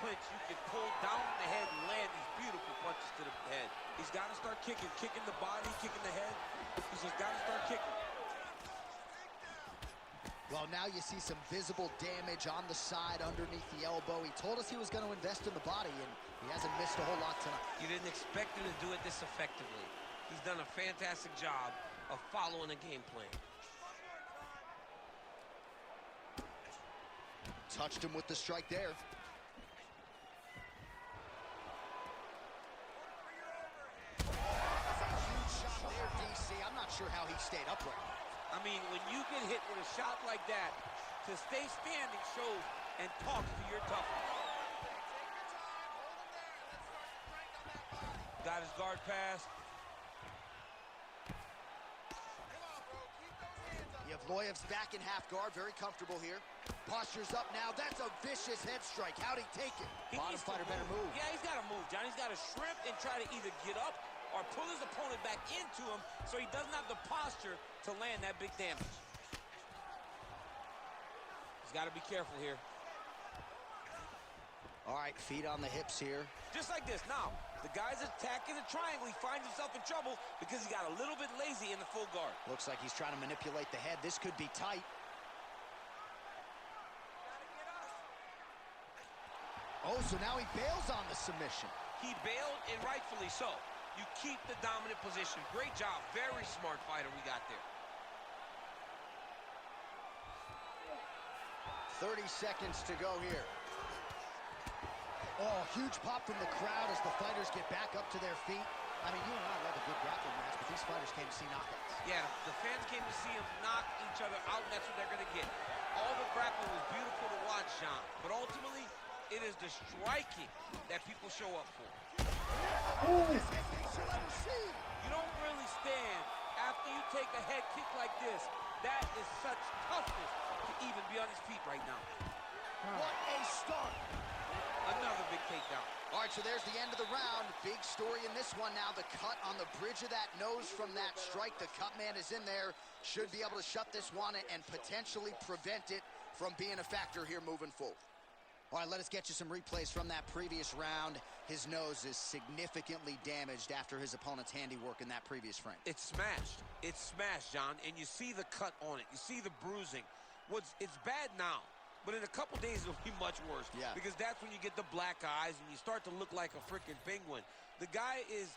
clinch, you can pull down the head and land these beautiful punches to the head. He's got to start kicking the body, kicking the head. He's just got to start kicking. Well, now you see some visible damage on the side underneath the elbow. He told us he was going to invest in the body, and he hasn't missed a whole lot tonight. You didn't expect him to do it this effectively. He's done a fantastic job of following a game plan. Touched him with the strike there. That's a huge shot there, DC. I'm not sure how he stayed upright. I mean, when you get hit with a shot like that, to stay standing shows and talks to your toughness. Got his guard pass. Yevloev's back in half guard, very comfortable here. Posture's up now. That's a vicious head strike. How'd he take it? Bottom fighter better move. Yeah, he's got to move, John. He's got to shrimp and try to either get up or pull his opponent back into him so he doesn't have the posture to land that big damage. He's got to be careful here. All right, feet on the hips here. Just like this. Now, the guy's attacking the triangle. He finds himself in trouble because he got a little bit lazy in the full guard. Looks like he's trying to manipulate the head. This could be tight. Oh, so now he bails on the submission. He bailed, and rightfully so. You keep the dominant position. Great job. Very smart fighter we got there. 30 seconds to go here. Oh, huge pop from the crowd as the fighters get back up to their feet. I mean, you and I love a good grappling match, but these fighters came to see knockouts. Yeah, the fans came to see them knock each other out, and that's what they're going to get. All the grappling was beautiful to watch, John, but ultimately, it is the striking that people show up for. You don't really stand after you take a head kick like this. That is such toughness to even be on his feet right now. What a start. Another big takedown. All right, so there's the end of the round. Big story in this one now. The cut on the bridge of that nose from that strike. The cut man is in there. Should be able to shut this one and potentially prevent it from being a factor here moving forward. All right, let us get you some replays from that previous round. His nose is significantly damaged after his opponent's handiwork in that previous frame. It's smashed. It's smashed, John, and you see the cut on it. You see the bruising. It's bad now, but in a couple days it'll be much worse. Yeah. Because that's when you get the black eyes and you start to look like a freaking penguin. The guy is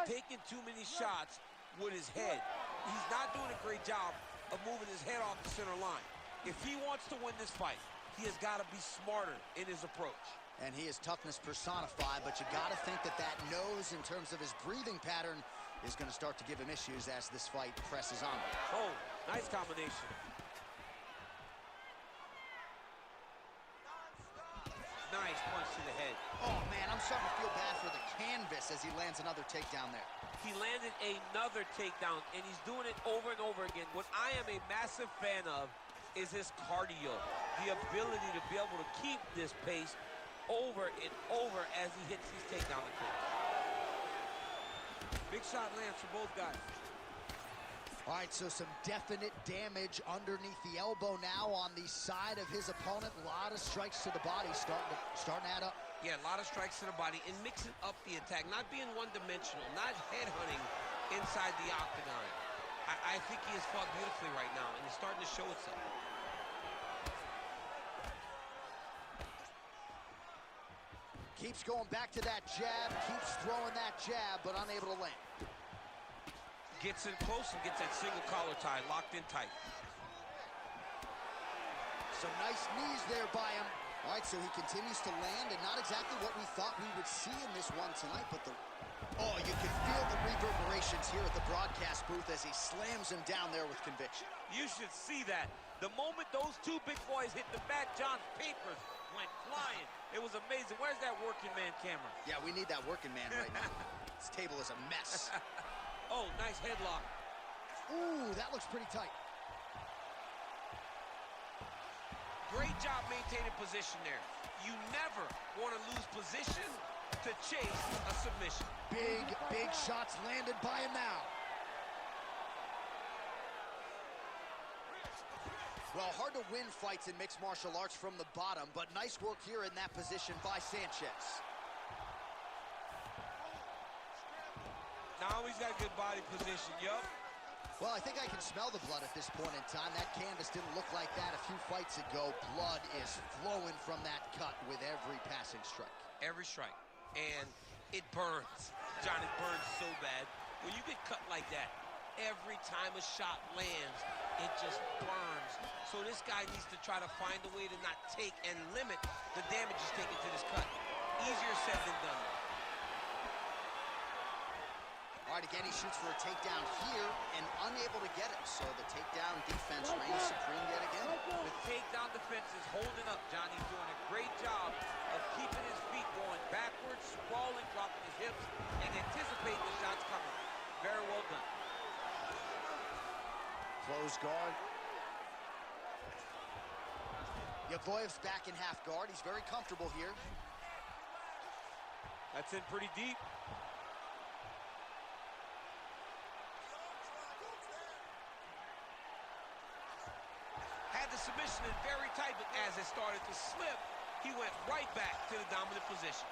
taking too many shots with his head. He's not doing a great job of moving his head off the center line. If he wants to win this fight, he has got to be smarter in his approach. And he is toughness personified, but you got to think that that nose, in terms of his breathing pattern, is going to start to give him issues as this fight presses on. Oh, nice combination. Nice punch to the head. Oh, man, I'm starting to feel bad for the canvas as he lands another takedown there. He landed another takedown, and he's doing it over and over again. What I am a massive fan of is his cardio, the ability to be able to keep this pace over and over as he hits these takedown attempts. Big shot lands for both guys. All right, so some definite damage underneath the elbow now on the side of his opponent. A lot of strikes to the body starting to add up. Yeah, a lot of strikes to the body and mixing up the attack, not being one-dimensional, not headhunting inside the octagon. I think he has fought beautifully right now, and it's starting to show itself. Keeps going back to that jab, keeps throwing that jab, but unable to land. Gets in close and gets that single collar tie locked in tight. Some nice knees there by him. All right, so he continues to land, and not exactly what we thought we would see in this one tonight, but oh, you can feel the reverberations here at the broadcast booth as he slams him down there with conviction. You should see that. The moment those two big boys hit the mat, John's papers went flying. It was amazing. Where's that working man camera? Yeah, we need that working man right now. This table is a mess. Oh, nice headlock. Ooh, that looks pretty tight. Great job maintaining position there. You never want to lose position to chase a submission. Big shots landed by him now. Well, hard to win fights in mixed martial arts from the bottom, but nice work here in that position by Sanchez. Now he's got good body position, yup. Well, I think I can smell the blood at this point in time. That canvas didn't look like that a few fights ago. Blood is flowing from that cut with every passing strike. Every strike. And it burns. John, it burns so bad. When you get cut like that, every time a shot lands, it just burns. So this guy needs to try to find a way to not take and limit the damage he's taken to this cut. Easier said than done. All right, again, he shoots for a takedown here and unable to get it. So the takedown defense reigns supreme yet again. The takedown defense is holding up, John. He's doing a great job of keeping his feet going backwards, sprawling, dropping his hips, and anticipating the shots coming. Very well done. Close guard. Yevloev's back in half guard. He's very comfortable here. That's in pretty deep. Had the submission in very tight, but as it started to slip, he went right back to the dominant position.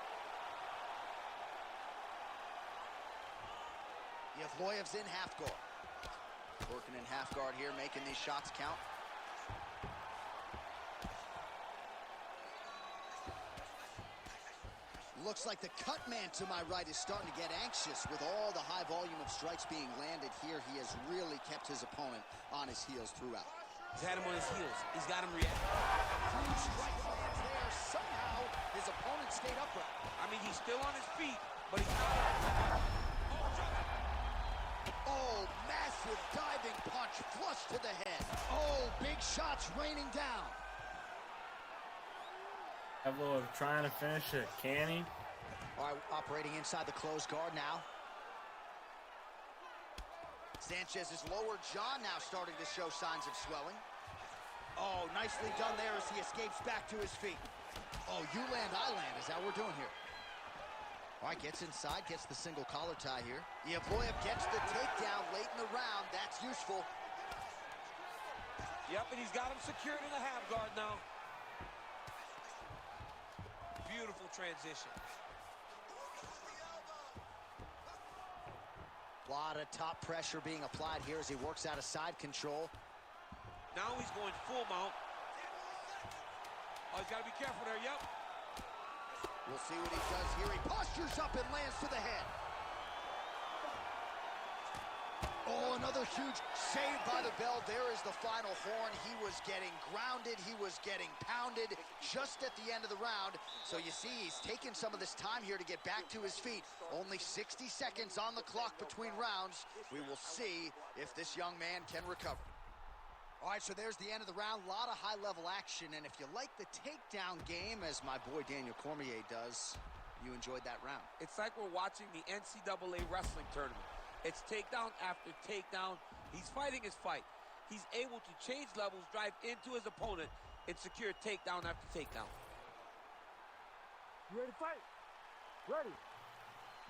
Yevloev's in half guard. Working in half guard here, making these shots count. Looks like the cut man to my right is starting to get anxious with all the high volume of strikes being landed here. He has really kept his opponent on his heels throughout. He's had him on his heels. He's got him react. Huge strike lands there. Somehow, his opponent stayed upright. I mean, he's still on his feet, but he's not. Oh, massive diving punch flush to the head. Oh, big shots raining down. Pablo trying to finish it. Can he? All right, operating inside the closed guard now. Sanchez's lower jaw now starting to show signs of swelling. Oh, nicely done there as he escapes back to his feet. Oh, you land, I land is how we're doing here. All right, gets inside, gets the single collar tie here. Yevloev gets the takedown late in the round. That's useful. Yep, and he's got him secured in the half guard now. Beautiful transition. A lot of top pressure being applied here as he works out of side control. Now he's going full mount. Oh, he's got to be careful there, yep. We'll see what he does here. He postures up and lands to the head. Oh, another huge save by the bell. There is the final horn. He was getting grounded. He was getting pounded just at the end of the round. So you see, he's taken some of this time here to get back to his feet. Only 60 seconds on the clock between rounds. We will see if this young man can recover. All right, so there's the end of the round. A lot of high-level action. And if you like the takedown game, as my boy Daniel Cormier does, you enjoyed that round. It's like we're watching the NCAA wrestling tournament. It's takedown after takedown. He's fighting his fight. He's able to change levels, drive into his opponent, and secure takedown after takedown. You ready to fight? Ready.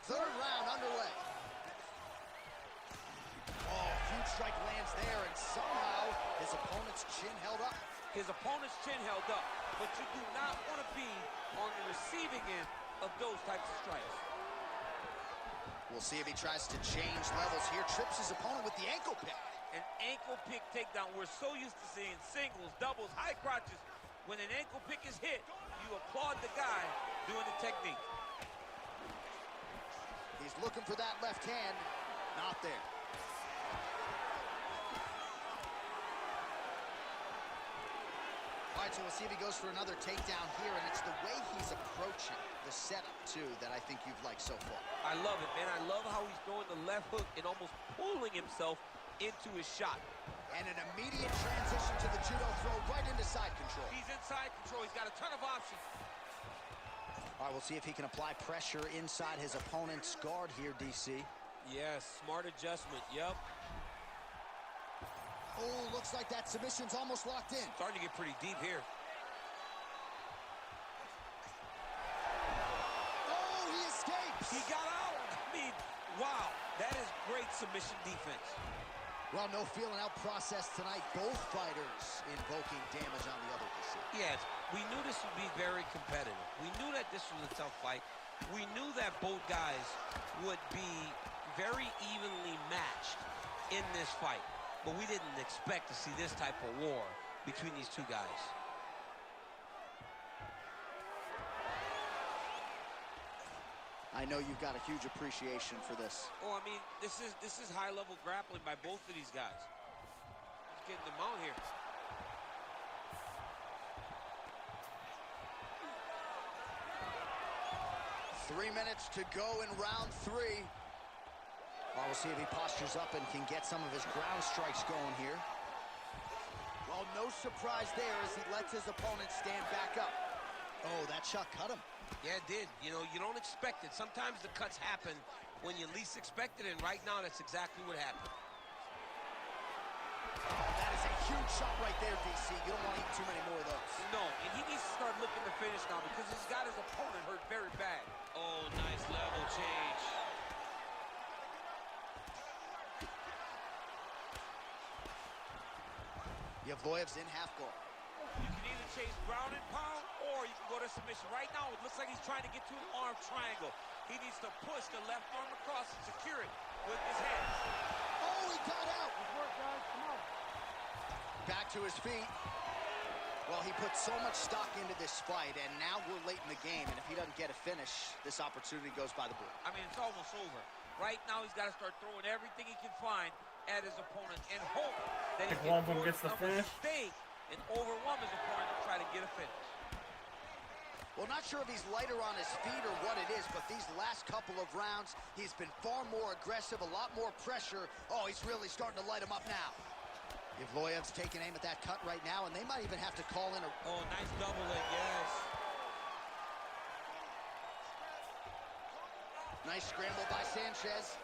Third round underway. Oh, huge strike lands there, and somehow his opponent's chin held up. His opponent's chin held up, but you do not want to be on the receiving end of those types of strikes. We'll see if he tries to change levels here. Trips his opponent with the ankle pick. An ankle pick takedown. We're so used to seeing singles, doubles, high crotches. When an ankle pick is hit, you applaud the guy doing the technique. He's looking for that left hand. Not there. All right, so we'll see if he goes for another takedown here, and it's the way he's approaching the setup, too, that I think you've liked so far. I love it, man. I love how he's throwing the left hook and almost pulling himself into his shot. And an immediate transition to the judo throw right into side control. He's in side control. He's got a ton of options. All right, we'll see if he can apply pressure inside his opponent's guard here, DC. Yes, smart adjustment. Yep. Oh, looks like that submission's almost locked in. Starting to get pretty deep here. Oh, he escapes. He got out. I mean, wow. That is great submission defense. Well, no feeling out process tonight. Both fighters invoking damage on the other. Yes, we knew this would be very competitive. We knew that this was a tough fight. We knew that both guys would be very evenly matched in this fight. But we didn't expect to see this type of war between these two guys. I know you've got a huge appreciation for this. Oh, I mean, this is high-level grappling by both of these guys. He's getting them out here. 3 minutes to go in round 3. Well, we'll see if he postures up and can get some of his ground strikes going here. Well, no surprise there as he lets his opponent stand back up. Oh, that shot cut him. Yeah, it did. You know, you don't expect it. Sometimes the cuts happen when you least expect it, and right now that's exactly what happened. That is a huge shot right there, DC. You don't want to eat too many more of those. No, and he needs to start looking to finish now because he's got his opponent hurt very bad. Oh, nice level change. Yevloev's in half guard. You can either chase ground and pound, or you can go to submission. Right now, it looks like he's trying to get to an arm triangle. He needs to push the left arm across and secure it with his hands. Oh, he got out. Good work, guys. Come on. Back to his feet. Well, he put so much stock into this fight, and now we're late in the game, and if he doesn't get a finish, this opportunity goes by the board. I mean, it's almost over. Right now, he's got to start throwing everything he can find at his opponent and hope that he If can one of them force gets the a finish. mistake and overwhelm his opponent to try to get a finish. Well, not sure if he's lighter on his feet or what it is, but these last couple of rounds, he's been far more aggressive, a lot more pressure. Oh, he's really starting to light him up now. Yevloev's taking aim at that cut right now, and they might even have to call in a... Oh, nice double leg, yes. Nice scramble by Sanchez.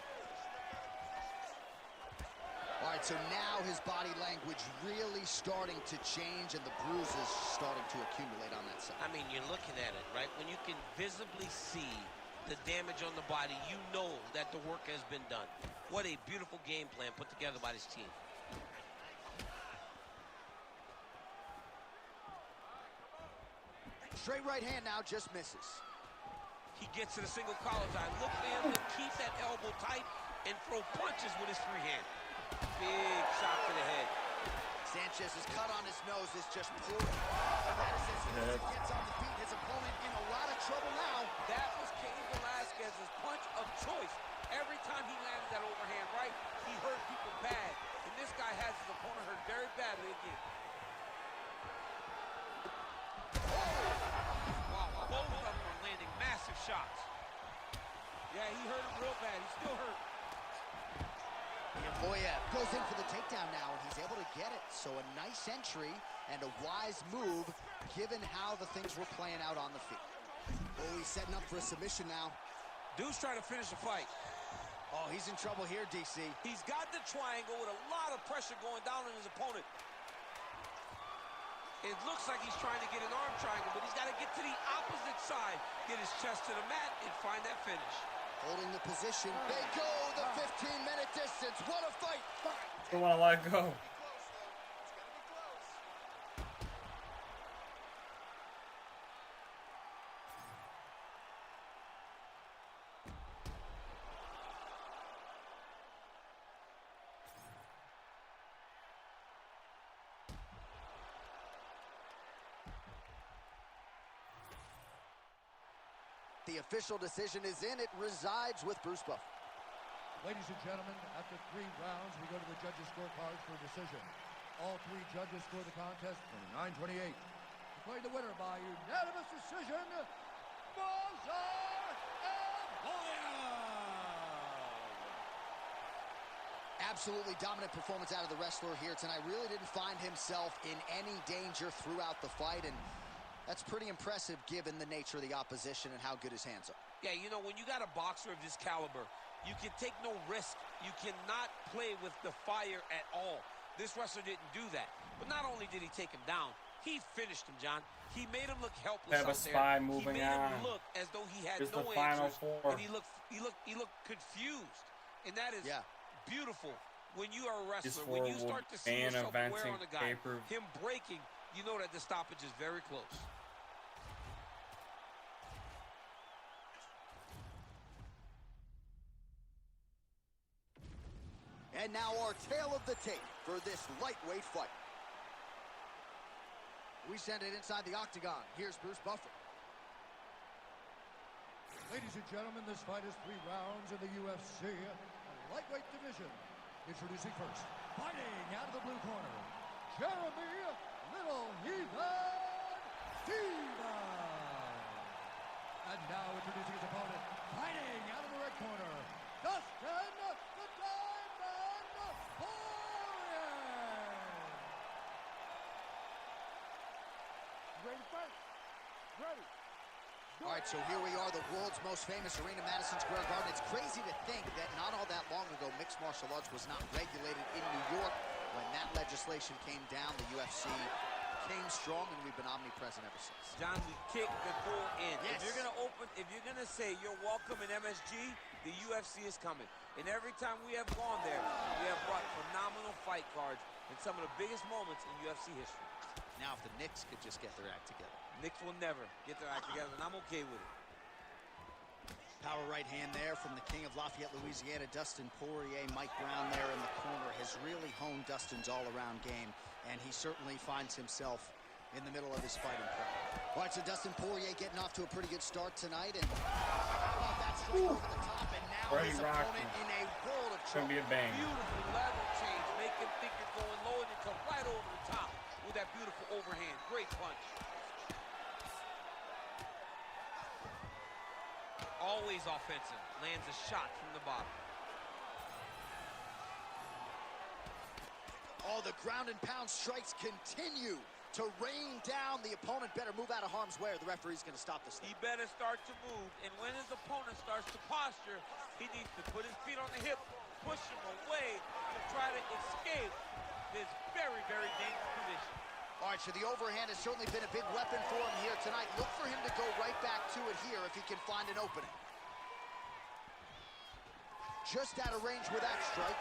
All right, so now his body language really starting to change, and the bruises starting to accumulate on that side. I mean, you're looking at it, right? When you can visibly see the damage on the body, you know that the work has been done. What a beautiful game plan put together by this team. Straight right hand now, just misses. He gets to the single collar tie. Look for him to keep that elbow tight and throw punches with his free hand. Big shot to the head. Sanchez's cut on his nose is just pouring. That is as soon as he gets on the feet, his opponent in a lot of trouble now. That was Cain Velasquez's punch of choice. Every time he landed that overhand right, he hurt people bad. And this guy has his opponent hurt very badly again. Wow, both of them are landing massive shots. Yeah, he hurt him real bad. He's still hurt. Yevloev goes in for the takedown now, and he's able to get it. So a nice entry and a wise move, given how the things were playing out on the feet. Oh, he's setting up for a submission now. Dude's trying to finish the fight. Oh, he's in trouble here, DC. He's got the triangle with a lot of pressure going down on his opponent. It looks like he's trying to get an arm triangle, but he's got to get to the opposite side, get his chest to the mat, and find that finish. Holding the position. They go the 15-minute distance. What a fight. Don't want to let go. The official decision is in. It resides with Bruce Buffer. Ladies and gentlemen, after 3 rounds, we go to the judges' scorecards for a decision. All 3 judges score the contest 29-28. Declaring the winner by unanimous decision, Absolutely dominant performance out of the wrestler here tonight. Really didn't find himself in any danger throughout the fight, and that's pretty impressive given the nature of the opposition and how good his hands are. Yeah, you know, when you got a boxer of this caliber, you can take no risk. You cannot play with the fire at all. This wrestler didn't do that. But not only did he take him down, he finished him, John. He made him look helpless Have a out spy there. moving He made on. him look as though he had Here's no the final answers. 4. And he looked confused. And that is beautiful When you are a wrestler, for when you start to see yourself events wear on a guy, paper. him breaking, you know that the stoppage is very close. And now our tale of the tape for this lightweight fight. We send it inside the octagon. Here's Bruce Buffer. Ladies and gentlemen, this fight is 3 rounds in the UFC lightweight division. Introducing first, fighting out of the blue corner, Jeremy Little Heathen Stevens. And now introducing his opponent, fighting out of the red corner, Dustin the Diamond Poirier. Ready to fight? Ready. All right, so here we are, the world's most famous arena, Madison Square Garden. It's crazy to think that not all that long ago, mixed martial arts was not regulated in New York. When that legislation came down, the UFC came strong, and we've been omnipresent ever since. John, we kick before in. Yes. If you're gonna say you're welcome in MSG, the UFC is coming. And every time we have gone there, we have brought phenomenal fight cards and some of the biggest moments in UFC history. Now, if the Knicks could just get their act together. Knicks will never get their act together, and I'm okay with it. Power right hand there from the king of Lafayette, Louisiana, Dustin Poirier. Mike Brown there in the corner has really honed Dustin's all-around game, and he certainly finds himself in the middle of his fighting prep. All right, so Dustin Poirier getting off to a pretty good start tonight, and that strike over the top, and now his opponent in a world of trouble. Gonna be a bang. Beautiful level change, make him think you're going low, and you come right over the top with that beautiful overhand. Great punch. Always offensive. Lands a shot from the bottom. Oh, the ground and pound strikes continue to rain down. The opponent better move out of harm's way, or the referee's going to stop this thing. He better start to move, and when his opponent starts to posture, he needs to put his feet on the hip, push him away to try to escape this very, very dangerous position. All right, so the overhand has certainly been a big weapon for him here tonight. Look for him to go right back to it here if he can find an opening. Just out of range with that strike.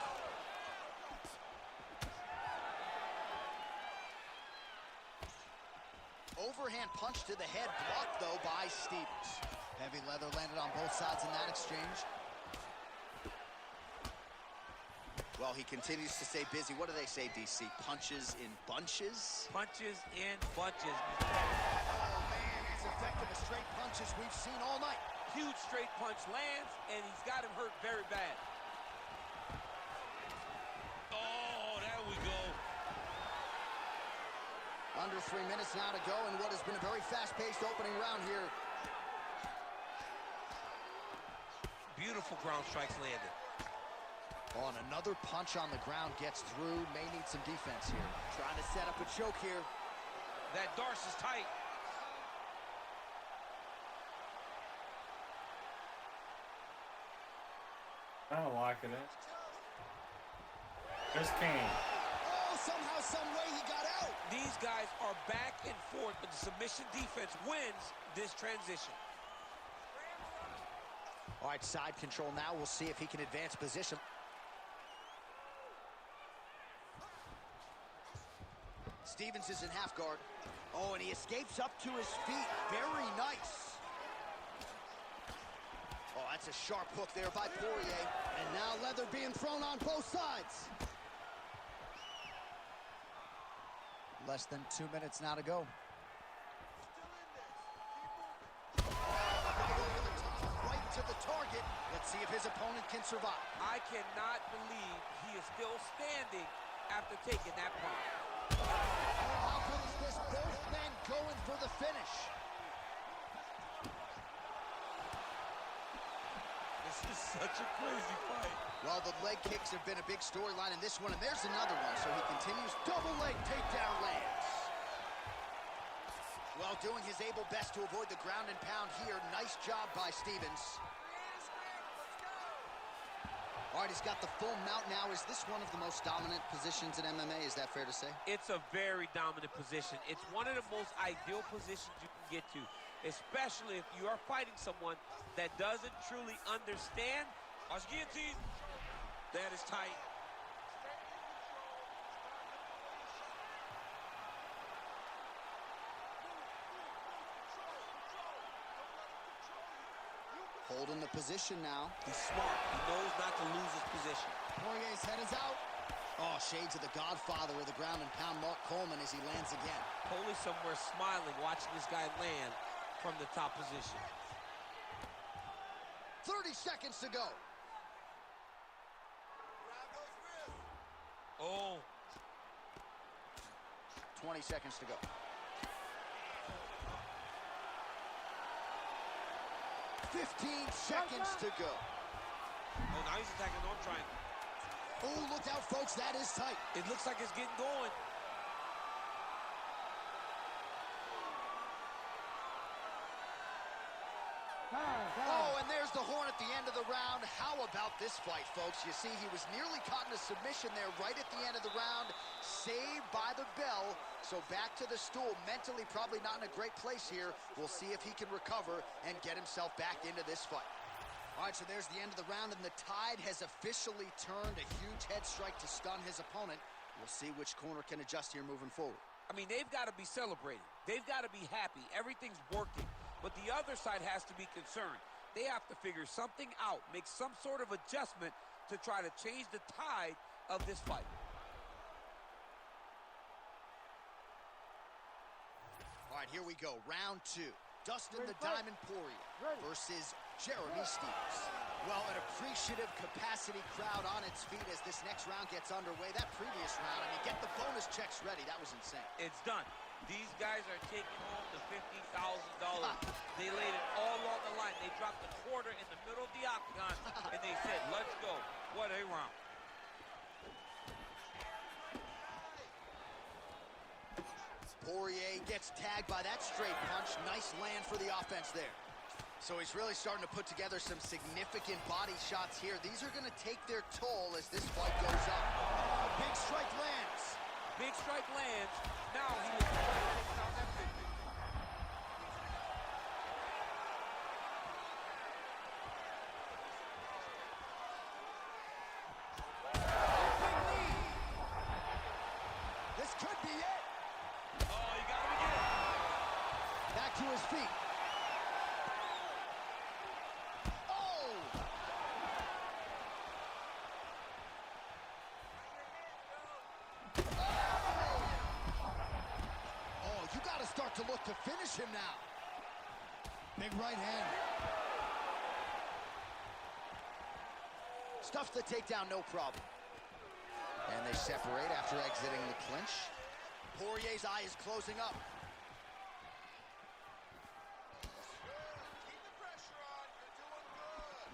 Overhand punch to the head, blocked though by Stevens. Heavy leather landed on both sides in that exchange. Well, he continues to stay busy. What do they say, DC? Punches in bunches? Punches in bunches. Oh, man, as effective as straight punches we've seen all night. Huge straight punch lands, and he's got him hurt very bad. Oh, there we go. Under 3 minutes now to go in what has been a very fast-paced opening round here. Beautiful ground strikes landed. Oh, and another punch on the ground gets through. May need some defense here. Trying to set up a choke here. That Darce is tight. I don't like it. Just came. Oh, somehow, some way he got out. These guys are back and forth, but the submission defense wins this transition. All right, side control now. We'll see if he can advance position. Stevens is in half guard. Oh, and he escapes up to his feet. Very nice. Oh, that's a sharp hook there by Poirier. And now leather being thrown on both sides. Less than 2 minutes now to go. Right to the target. Let's see if his opponent can survive. I cannot believe he is still standing after taking that punch. How good is this? Both men going for the finish. This is such a crazy fight. Well, the leg kicks have been a big storyline in this one, and there's another one. So he continues. Double leg takedown lands. Well, doing his able best to avoid the ground and pound here. Nice job by Stevens. All right, he's got the full mount now. Is this one of the most dominant positions in MMA? Is that fair to say? It's a very dominant position. It's one of the most ideal positions you can get to, especially if you are fighting someone that doesn't truly understand. Watch guillotine. That is tight. Holding the position now. He's smart. He knows not to lose his position. Poirier's head is out. Oh, shades of the godfather of the ground and pound, Mark Coleman, as he lands again. Coley somewhere smiling, watching this guy land from the top position. 30 seconds to go. Oh. 20 seconds to go. 15 seconds to go. Oh, now he's attacking the arm triangle. Oh, look out, folks. That is tight. It looks like it's getting going. Oh, and there's the horn at the end of the round. How about this fight, folks? You see, he was nearly caught in a submission there right at the end of the round. Saved by the bell. So back to the stool. Mentally probably not in a great place here. We'll see if he can recover and get himself back into this fight. All right, so there's the end of the round, and the tide has officially turned. A huge head strike to stun his opponent. We'll see which corner can adjust here moving forward. I mean, they've got to be celebrating. They've got to be happy. Everything's working. But the other side has to be concerned. They have to figure something out, make some sort of adjustment to try to change the tide of this fight. All right, here we go. Round two. Dustin the Diamond Poirier versus Jeremy Stephens. Well, an appreciative capacity crowd on its feet as this next round gets underway. That previous round, I mean, get the bonus checks ready. That was insane. It's done. These guys are taking home the $50,000. They laid it all on the line. They dropped a quarter in the middle of the octagon, and they said, let's go. What a round. Poirier gets tagged by that straight punch. Nice land for the offense there. So he's really starting to put together some significant body shots here. These are going to take their toll as this fight goes up. Big strike lands. Big strike lands. Now he was trying to take down that victory. Big knee. This could be it. Oh, you got him again. Back to his feet. Oh! Oh, you got to start to look to finish him now. Big right hand. Stuffs the takedown, no problem. And they separate after exiting the clinch. Poirier's eye is closing up.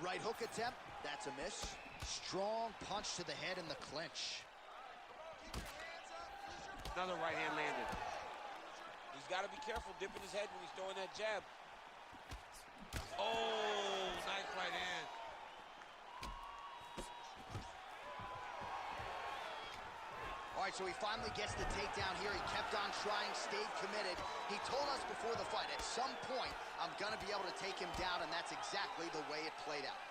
Right hook attempt, that's a miss. Strong punch to the head in the clinch. Another right hand landed. He's got to be careful dipping his head when he's throwing that jab. Oh, nice right hand. All right, so he finally gets the takedown here. He kept on trying, stayed committed. He told us before the fight, at some point, I'm going to be able to take him down, and that's exactly the way it played out.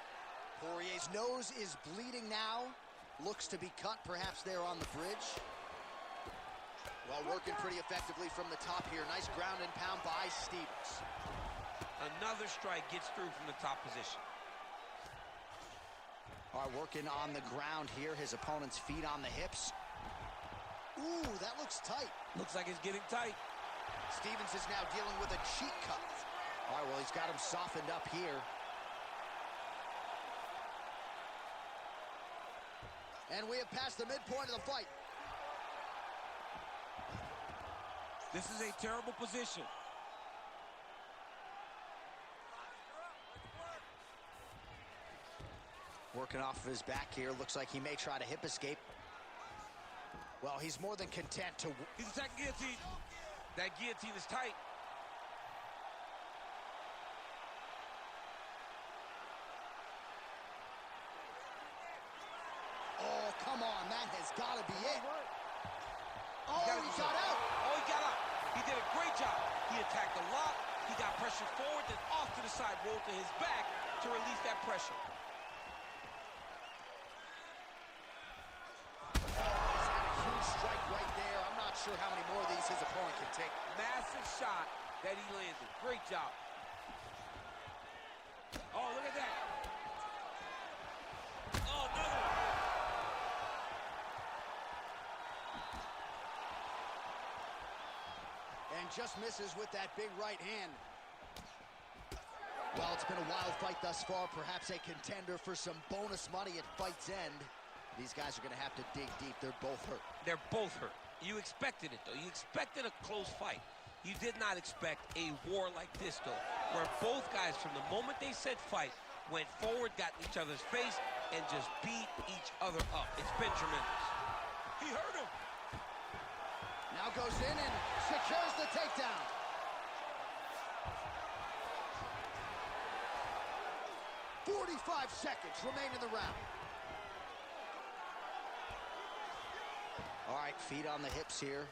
Poirier's nose is bleeding now. Looks to be cut, perhaps there on the bridge. Well, working pretty effectively from the top here. Nice ground and pound by Stephens. Another strike gets through from the top position. All right, working on the ground here. His opponent's feet on the hips. Ooh, that looks tight. Looks like it's getting tight. Stephens is now dealing with a cheek cut. All right, well, he's got him softened up here. And we have passed the midpoint of the fight. This is a terrible position. Working off of his back here. Looks like he may try to hip escape. Well, he's more than content to... He's attacking guillotine. That guillotine is tight. Oh, come on. That has got to be it. Oh, he got out. Oh, he got out. He did a great job. He attacked a lot. He got pressure forward, then off to the side, rolled to his back to release that pressure. Strike right there. I'm not sure how many more of these his opponent can take. Massive shot that he landed. Great job. Oh, look at that. And just misses with that big right hand. Well, it's been a wild fight thus far. Perhaps a contender for some bonus money at fight's end. These guys are going to have to dig deep. They're both hurt. They're both hurt. You expected it, though. You expected a close fight. You did not expect a war like this, though, where both guys, from the moment they said fight, went forward, got in each other's face, and just beat each other up. It's been tremendous. He hurt him. Now goes in and secures the takedown. "45 seconds remain in the round." All right, feet on the hips here.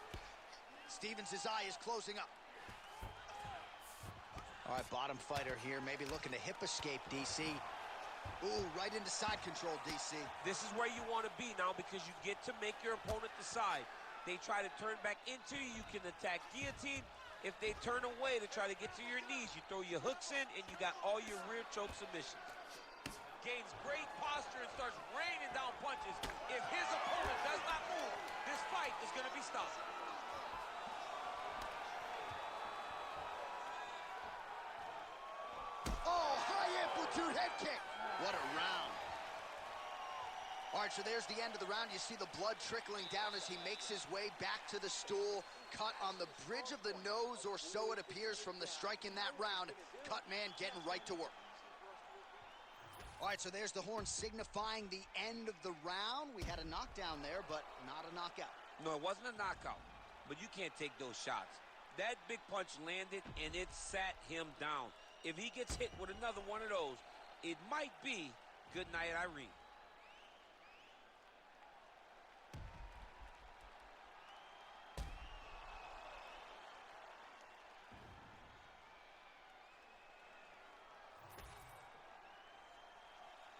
Stevens' eye is closing up. All right, bottom fighter here, maybe looking to hip escape, DC. Ooh, right into side control, DC. This is where you want to be now, because you get to make your opponent decide. They try to turn back into you, you can attack guillotine. If they turn away to try to get to your knees, you throw your hooks in, and you got all your rear choke submissions. Gains great posture and starts raining down punches. If his opponent does not move, this fight is going to be stopped. Oh, high amplitude head kick. What a round. All right, so there's the end of the round. You see the blood trickling down as he makes his way back to the stool. Cut on the bridge of the nose, or so it appears from the strike in that round. Cut man getting right to work. All right, so there's the horn signifying the end of the round. We had a knockdown there, but not a knockout. No, it wasn't a knockout, but you can't take those shots. That big punch landed, and it sat him down. If he gets hit with another one of those, it might be good night, Irene.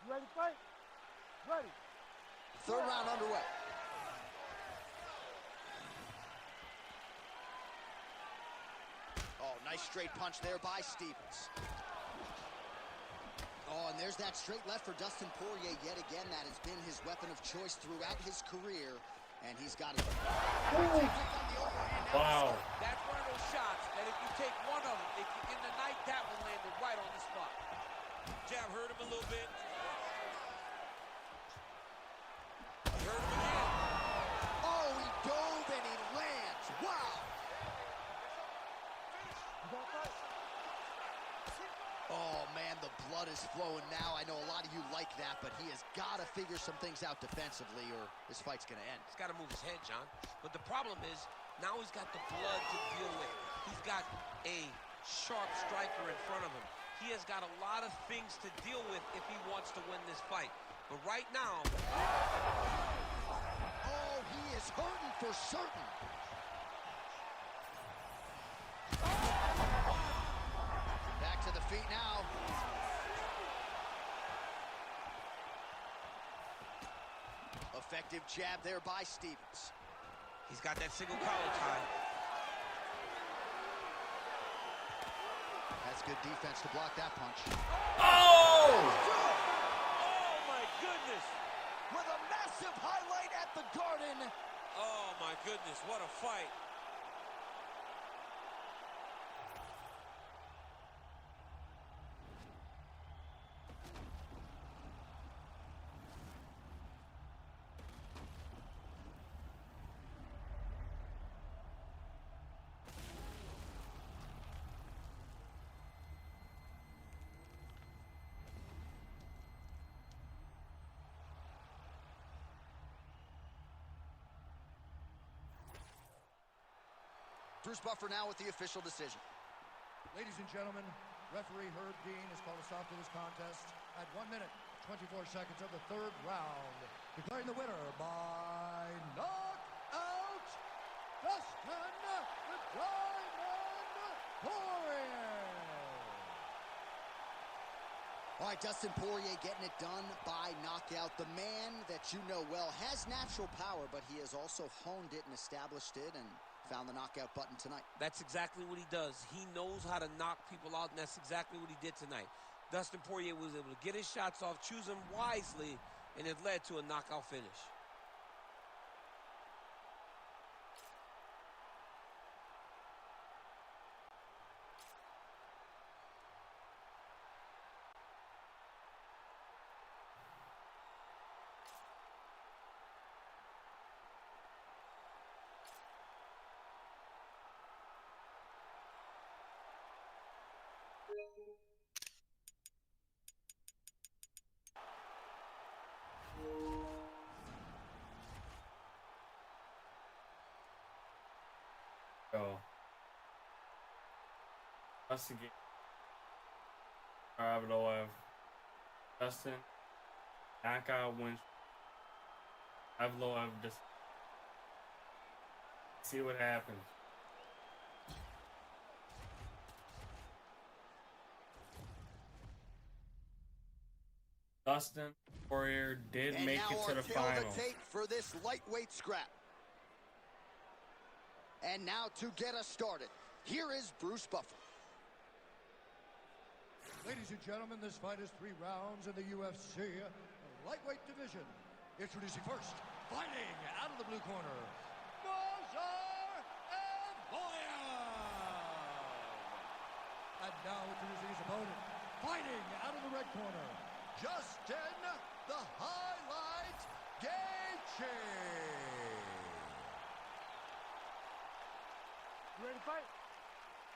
You ready to fight? Ready. Third round underway. Oh, nice straight punch there by Stevens. Oh, and there's that straight left for Dustin Poirier yet again. That has been his weapon of choice throughout his career, and he's got it. Wow. That's one of those shots that if you take one of them, if you in the night, that one landed right on the spot. Jab hurt him a little bit. Hurt him again. Oh, he dove and he lands. Wow. You got fight? Oh, man, the blood is flowing now. I know a lot of you like that, but he has got to figure some things out defensively or this fight's going to end. He's got to move his head, John. But the problem is, now he's got the blood to deal with. He's got a sharp striker in front of him. He has got a lot of things to deal with if he wants to win this fight. But right now... Oh, he is hurting for certain. Back to the feet now. Effective jab there by Stevens. He's got that single collar tie. That's good defense to block that punch. Oh! Oh, my goodness. With a massive highlight at the Garden. Oh, my goodness, what a fight. Bruce Buffer now with the official decision. Ladies and gentlemen, referee Herb Dean has called a stop to this contest at 1 minute, 24 seconds of the third round, declaring the winner by knockout, Dustin the Diamond Poirier. All right, Dustin Poirier getting it done by knockout. The man that you know well has natural power, but he has also honed it and established it and found the knockout button tonight. That's exactly what he does. He knows how to knock people out, and that's exactly what he did tonight. Dustin Poirier was able to get his shots off, choose them wisely, and it led to a knockout finish. Dustin Ravidov, Dustin, knockout wins. Ravidov just see what happens. Dustin Poirier did make it to the final. The tape for this lightweight scrap. And now to get us started, here is Bruce Buffer. Ladies and gentlemen, this fight is 3 rounds in the UFC lightweight division. Introducing first, fighting out of the blue corner, Mazar and now introducing his opponent, fighting out of the red corner, Justin the Highlight Gaethje. You ready to fight?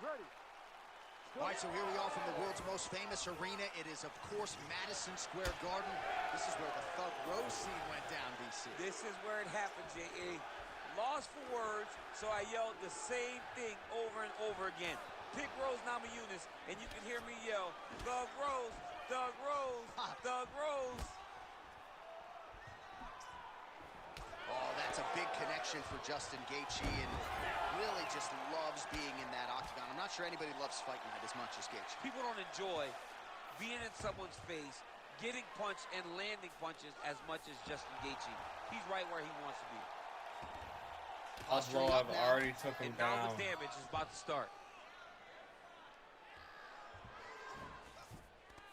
Ready. All right, so here we are from the world's most famous arena. It is, of course, Madison Square Garden. This is where the Thug Rose scene went down, DC. This is where it happened, J.A. Lost for words, so I yelled the same thing over and over again. Pick Rose Namajunas, and you can hear me yell, Thug Rose, Thug Rose, Thug Rose. Oh, that's a big connection for Justin Gaethje, and really just loves being in that octagon. I'm not sure anybody loves fight night as much as Gaethje. People don't enjoy being in someone's face, getting punched and landing punches as much as Justin Gaethje. He's right where he wants to be. I've already took him down. Now the damage is about to start.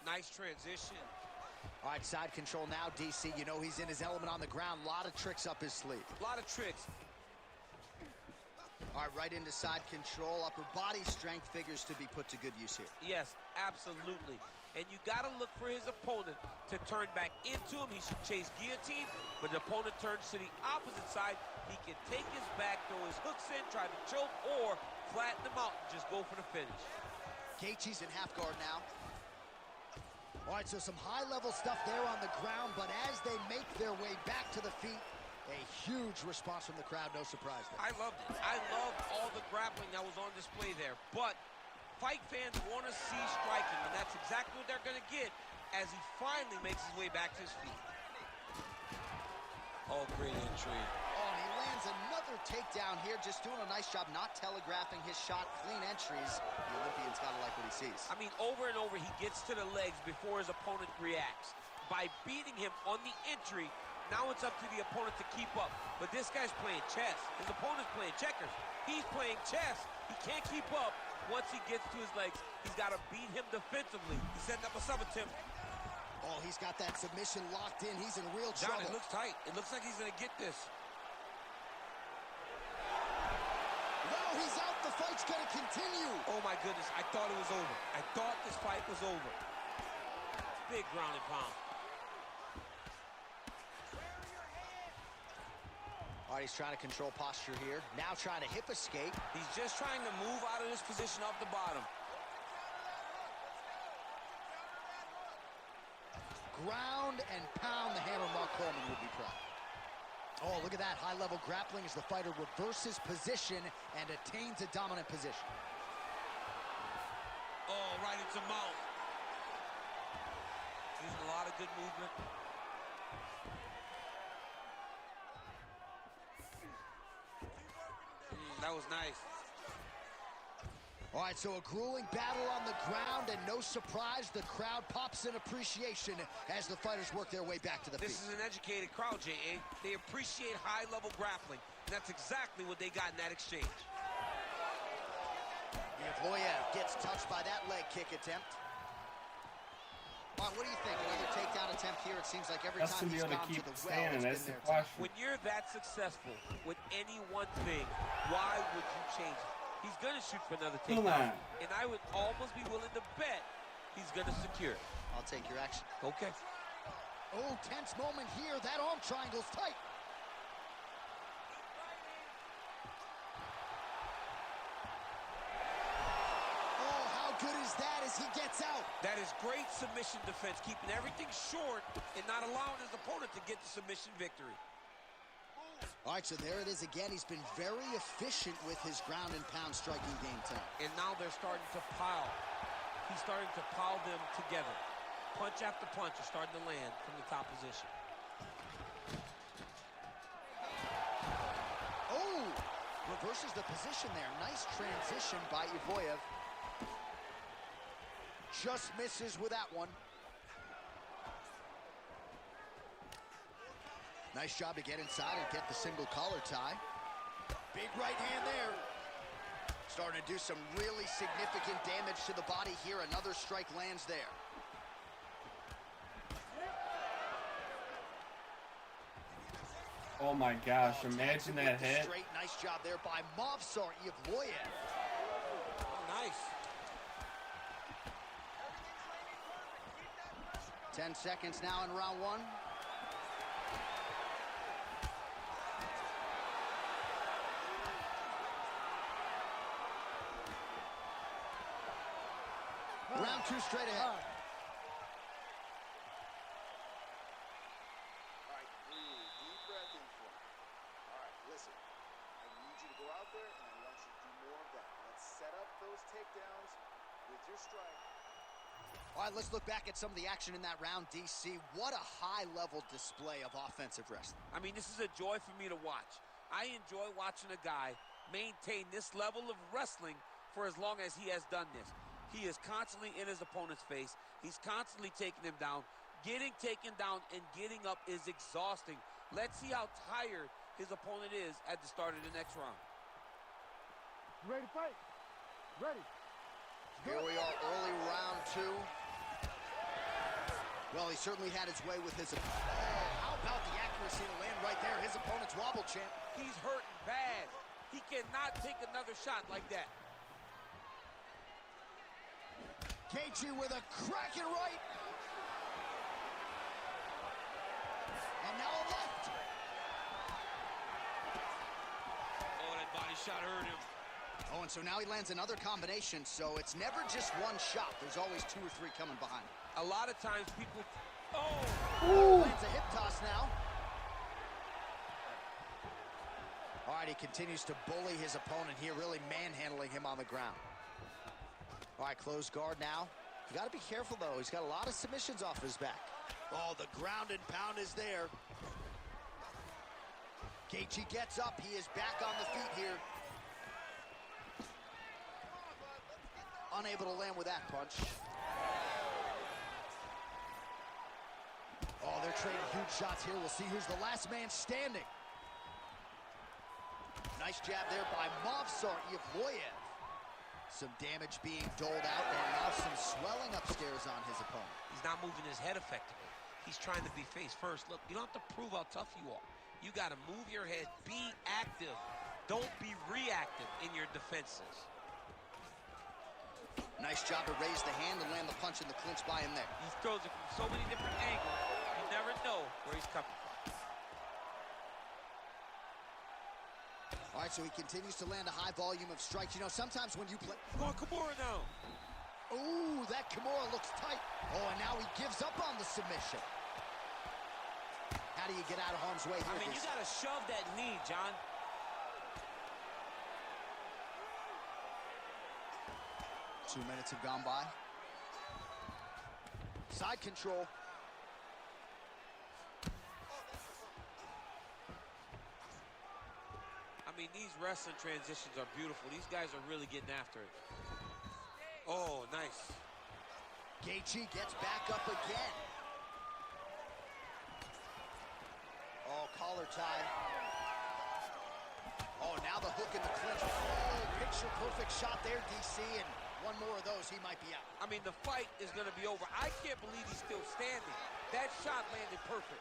Nice transition. All right, side control now, DC. You know he's in his element on the ground. A lot of tricks up his sleeve. A lot of tricks. All right, right into side control. Upper body strength figures to be put to good use here. Yes, absolutely. And you got to look for his opponent to turn back into him. He should chase guillotine, but the opponent turns to the opposite side. He can take his back, throw his hooks in, try to choke, or flatten him out and just go for the finish. Gaethje's in half guard now. All right, so some high-level stuff there on the ground, but as they make their way back to the feet, a huge response from the crowd, no surprise there. I loved it. I loved all the grappling that was on display there, but fight fans want to see striking, and that's exactly what they're going to get as he finally makes his way back to his feet. Oh, great entry. Oh, and he lands another takedown here, just doing a nice job not telegraphing his shot. Clean entries. The Olympian's got to like what he sees. I mean, over and over, he gets to the legs before his opponent reacts. By beating him on the entry, now it's up to the opponent to keep up. But this guy's playing chess. His opponent's playing checkers. He's playing chess. He can't keep up. Once he gets to his legs, he's got to beat him defensively. He's setting up a sub attempt. Oh, he's got that submission locked in. He's in real trouble. John, it looks tight. It looks like he's going to get this. No, he's out. The fight's going to continue. Oh, my goodness. I thought it was over. I thought this fight was over. Big ground and pound. All right, he's trying to control posture here. Now trying to hip escape. He's just trying to move out of this position off the bottom. Ground and pound. The hammer Mark Coleman would be proud. Oh, look at that high-level grappling as the fighter reverses position and attains a dominant position. Oh, right into mouth. Using a lot of good movement. That was nice. All right, so a grueling battle on the ground, and no surprise, the crowd pops in appreciation as the fighters work their way back to the feet. This is an educated crowd, J.A. They appreciate high-level grappling, and that's exactly what they got in that exchange. Yevloyev gets touched by that leg kick attempt. All right, what do you think? Another takedown attempt here. It seems like every time he's gone to the well, it's been there. When you're that successful with any one thing, why would you change it? He's going to shoot for another takedown, and I would almost be willing to bet he's going to secure it. I'll take your action. Okay. Oh, tense moment here. That arm triangle's tight. Oh, how good is that as he gets out? That is great submission defense, keeping everything short and not allowing his opponent to get the submission victory. All right, so there it is again. He's been very efficient with his ground and pound striking game tonight. And now they're starting to pile. He's starting to pile them together. Punch after punch are starting to land from the top position. Oh, reverses the position there. Nice transition by Ivoyev. Just misses with that one. Nice job to get inside and get the single collar tie. Big right hand there. Starting to do some really significant damage to the body here. Another strike lands there. Oh my gosh, imagine that hit. Straight, nice job there by Movsar Ivoyev. Oh, nice. 10 seconds now in round one. Round two straight ahead. All right, breathe. Deep breath in for me. All right, listen. I need you to go out there, and I want you to do more of that. Let's set up those takedowns with your strike. All right, let's look back at some of the action in that round, DC. What a high-level display of offensive wrestling. I mean, this is a joy for me to watch. I enjoy watching a guy maintain this level of wrestling for as long as he has done this. He is constantly in his opponent's face. He's constantly taking him down. Getting taken down and getting up is exhausting. Let's see how tired his opponent is at the start of the next round. You ready to fight? Ready. Here we are, early round two. Well, he certainly had his way with his opponent. Oh, how about the accuracy to land right there? His opponent's wobble champ. He's hurting bad. He cannot take another shot like that. Gaethje with a cracking right. And now a left. Oh, that body shot hurt him. Oh, and so now he lands another combination, so it's never just one shot. There's always two or three coming behind. A lot of times people... Oh! Lands a hip toss now. All right, he continues to bully his opponent here, really manhandling him on the ground. All right, closed guard now. You got to be careful, though. He's got a lot of submissions off his back. Oh, the ground and pound is there. Gaethje gets up. He is back on the feet here. Unable to land with that punch. Oh, they're trading huge shots here. We'll see who's the last man standing. Nice jab there by Movsar Ivoyev. Some damage being doled out, and now some swelling upstairs on his opponent. He's not moving his head effectively. He's trying to be face first. Look, you don't have to prove how tough you are. You got to move your head. Be active. Don't be reactive in your defenses. Nice job to raise the hand and land the punch in the clinch by him there. He throws it from so many different angles. You never know where he's coming from. All right, so he continues to land a high volume of strikes. You know, sometimes when you play... Go on, Kimura now. Ooh, that Kimura looks tight. Oh, and now he gives up on the submission. How do you get out of harm's way here? I mean, you got to shove that knee, John. Two minutes have gone by. Side control. I mean, these wrestling transitions are beautiful. These guys are really getting after it. Oh, nice. Gaethje gets back up again. Oh, collar tie. Oh, now the hook in the clinch. Oh, picture perfect shot there, DC, and one more of those, he might be out. I mean, the fight is going to be over. I can't believe he's still standing. That shot landed perfect.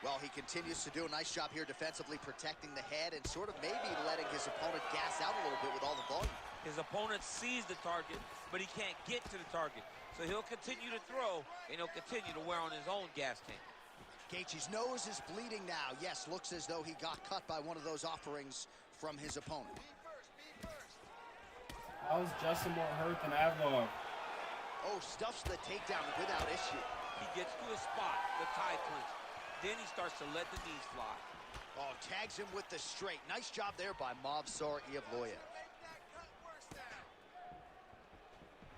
Well, he continues to do a nice job here defensively, protecting the head and sort of maybe letting his opponent gas out a little bit with all the volume. His opponent sees the target, but he can't get to the target. So he'll continue to throw, and he'll continue to wear on his own gas tank. Gaethje's nose is bleeding now. Yes, looks as though he got cut by one of those offerings from his opponent. How is Justin more hurt than Avlov? Oh, stuffs the takedown without issue. He gets to a spot, the tie clinch. Then he starts to let the knees fly. Oh, tags him with the straight. Nice job there by Movsar Evloev.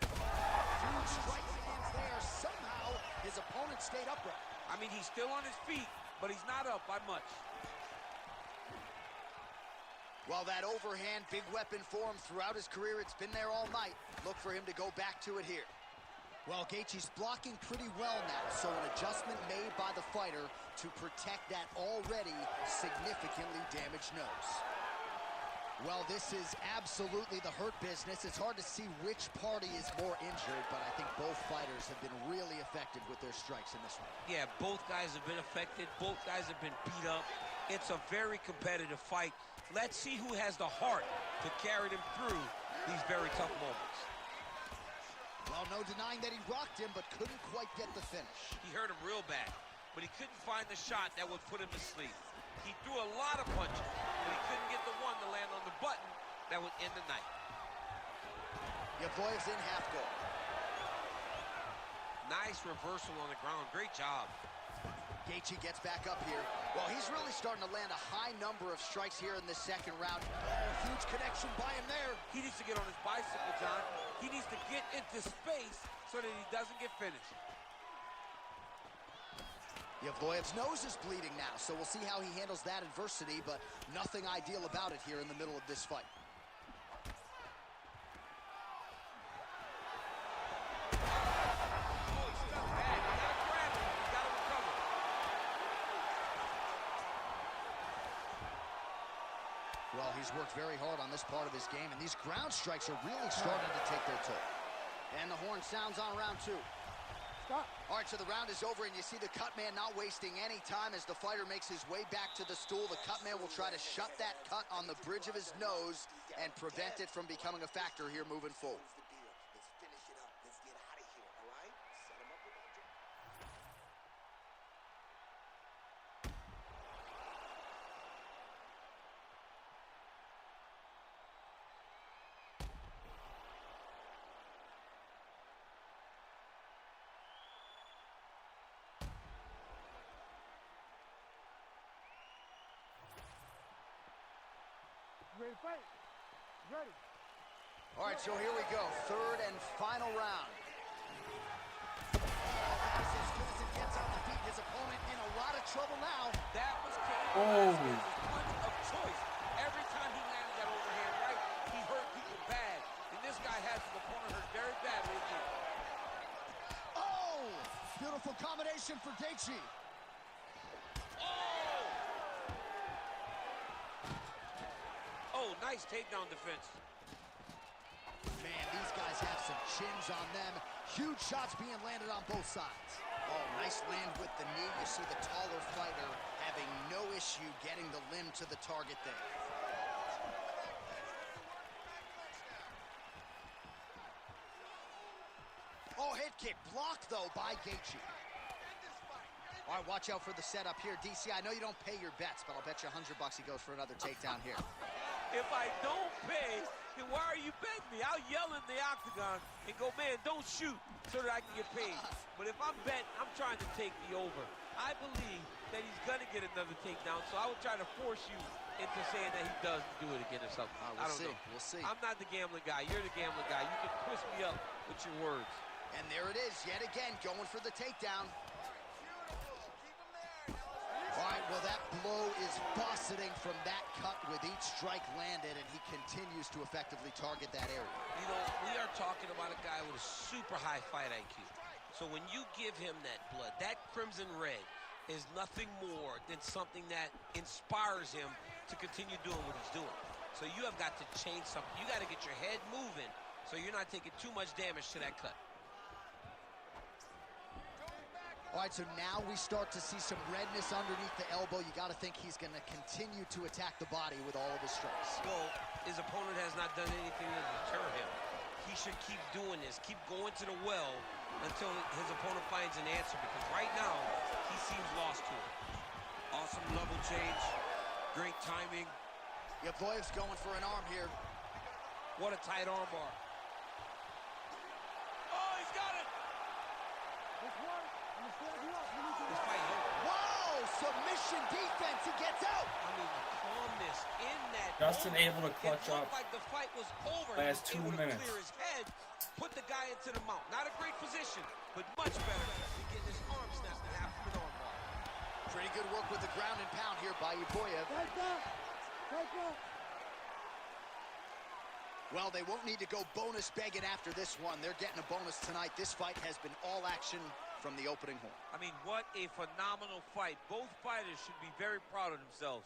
Huge strike lands there. Somehow, his opponent stayed upright. I mean, he's still on his feet, but he's not up by much. Well, that overhand, big weapon for him throughout his career. It's been there all night. Look for him to go back to it here. Well, Gaethje's blocking pretty well now, so an adjustment made by the fighter to protect that already significantly damaged nose. Well, this is absolutely the hurt business. It's hard to see which party is more injured, but I think both fighters have been really effective with their strikes in this one. Yeah, both guys have been affected. Both guys have been beat up. It's a very competitive fight. Let's see who has the heart to carry them through these very tough moments. Well, no denying that he rocked him, but couldn't quite get the finish. He hurt him real bad, but he couldn't find the shot that would put him to sleep. He threw a lot of punches, but he couldn't get the one to land on the button that would end the night. Evloev's in half guard. Nice reversal on the ground. Great job. Gaethje gets back up here. Well, he's really starting to land a high number of strikes here in this second round. Oh, huge connection by him there. He needs to get on his bicycle, John. He needs to get into space so that he doesn't get finished. Evloev's nose is bleeding now, so we'll see how he handles that adversity, but nothing ideal about it here in the middle of this fight. Well, he's worked very hard on this part of his game, and these ground strikes are really starting to take their toll. And the horn sounds on round two. Stop. All right, so the round is over, and you see the cut man not wasting any time as the fighter makes his way back to the stool. The cut man will try to shut that cut on the bridge of his nose and prevent it from becoming a factor here moving forward. Let's finish it up. Let's get out of here, all right? Set him up with that drop. Ready to fight? Ready. All right, so here we go. Third and final round. That's as good as it gets on the feet. His opponent in a lot of trouble now. That was Cain Oh. Velasquez's punch of choice. Every time he landed that overhand right, he hurt people bad. And this guy has his opponent hurt very badly again. Oh! Beautiful combination for Gaethje. Oh, nice takedown defense. Man, these guys have some chins on them. Huge shots being landed on both sides. Oh, nice land with the knee. You see the taller fighter having no issue getting the limb to the target there. Oh, head kick blocked, though, by Gaethje. All right, watch out for the setup here. DC, I know you don't pay your bets, but I'll bet you $100 he goes for another takedown here. If I don't pay, then why are you betting me? I'll yell in the octagon and go, man, don't shoot so that I can get paid. But if I'm betting, I'm trying to take the over. I believe that he's going to get another takedown, so I would try to force you into saying that he does do it again or something. I don't know. We'll see. I'm not the gambling guy. You're the gambling guy. You can twist me up with your words. And there it is, yet again, going for the takedown. All right, well, that blow is buffeting from that cut with each strike landed, and he continues to effectively target that area. You know, we are talking about a guy with a super high fight IQ. So when you give him that blood, that crimson red is nothing more than something that inspires him to continue doing what he's doing. So you have got to change something. You got to get your head moving so you're not taking too much damage to that cut. All right, so now we start to see some redness underneath the elbow. You got to think he's going to continue to attack the body with all of his strikes. Well, his opponent has not done anything to deter him. He should keep doing this, keep going to the well until his opponent finds an answer, because right now, he seems lost to it. Awesome level change, great timing. Evloev's going for an arm here. What a tight arm bar. Oh, he's got it! This one, I'm gonna stand you up. You need to This fight hurt. Whoa! submission defense. He gets out. I mean, the calmness in that Justin moment. able to clutch it up. looked like the fight was over. Last He 2 was able minutes. to clear his head, put the guy into the mount. Not a great position, but much better. He getting his arm snapped and half of an arm bar. Pretty good work with the ground and pound here by Uboyev. Well, they won't need to go bonus begging after this one. They're getting a bonus tonight. This fight has been all action from the opening horn. I mean, what a phenomenal fight. Both fighters should be very proud of themselves.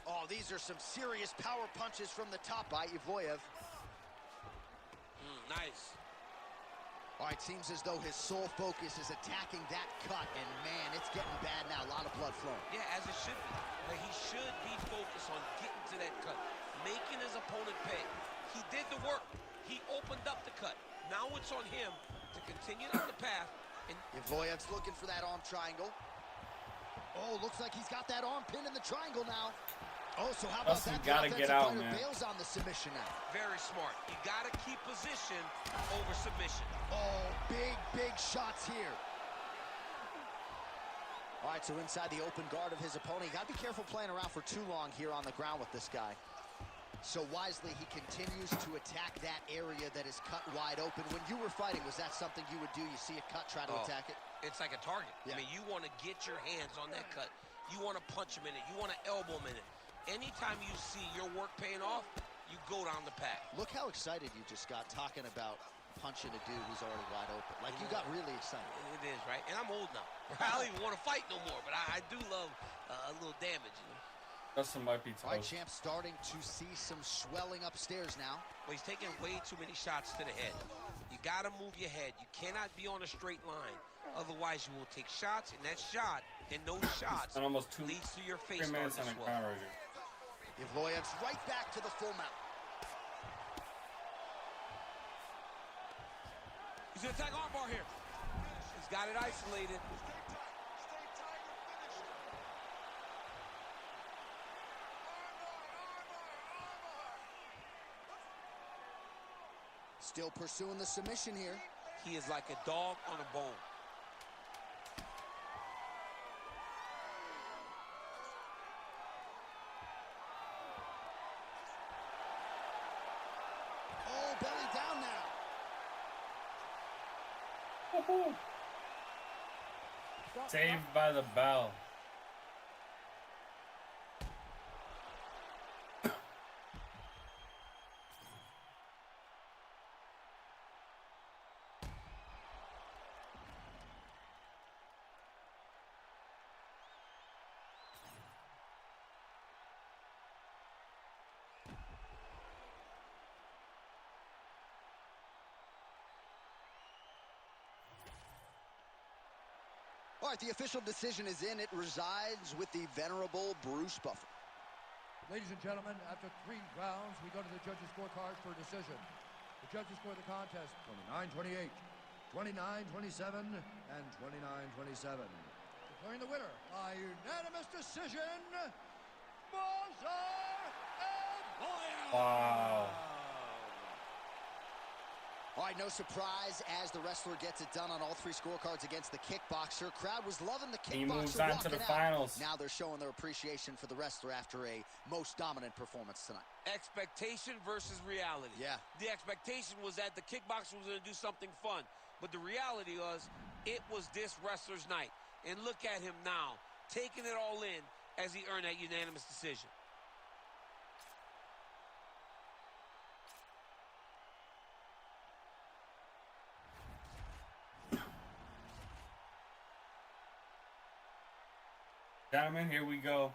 Oh, these are some serious power punches from the top by Uboyev. Nice. All right, seems as though his sole focus is attacking that cut, and man, it's getting bad now. A lot of blood flowing. Yeah, as it should be. Like, he should be focused on getting to that cut, making his opponent pay. He did the work. He opened up the cut. Now it's on him to continue down the path. And Uboyev's looking for that arm triangle. Oh, looks like he's got that arm pinned in the triangle now. Oh, so how about Justin that? gotta The get offensive out, fighter man. bails on the submission now. very smart. You got to keep position over submission. Oh, big shots here. All right, so inside the open guard of his opponent. You got to be careful playing around for too long here on the ground with this guy. So wisely, he continues to attack that area that is cut wide open. When you were fighting, was that something you would do? You see a cut, try to attack it? It's like a target. Yeah. I mean, you want to get your hands on that cut. You want to punch him in it. You want to elbow him in it. Anytime you see your work paying off, you go down the path. Look how excited you just got talking about punching a dude who's already wide open. Like, you got really excited. It is, right? And I'm old now. I don't even want to fight no more, but I do love a little damage, you know? Justin might be All right, toast. champ starting to see some swelling upstairs now. Well, he's taking way too many shots to the head. You got to move your head. You cannot be on a straight line. Otherwise, you will take shots, and that shot and those shots And almost leads to your face 3 minutes on starting the to swell. ground right here. Ivloyev's right back to the full mount. He's going to attack armbar here. He's got it isolated. Still pursuing the submission here. He is like a dog on a bone. Oh, belly down now. Woohoo! Saved by the bell. All right, the official decision is in. It resides with the venerable Bruce Buffer. Ladies and gentlemen, after 3 rounds, we go to the judges' scorecards for a decision. The judges score the contest 29-28, 29-27, and 29-27. Declaring the winner by unanimous decision, Mazar Evloev. Wow. All right, no surprise as the wrestler gets it done on all 3 scorecards against the kickboxer. Crowd was loving the kickboxer. He moves on to the finals. Now they're showing their appreciation for the wrestler after a most dominant performance tonight. Expectation versus reality. Yeah. The expectation was that the kickboxer was going to do something fun. But the reality was, it was this wrestler's night. And look at him now, taking it all in as he earned that unanimous decision. Gentlemen, here we go.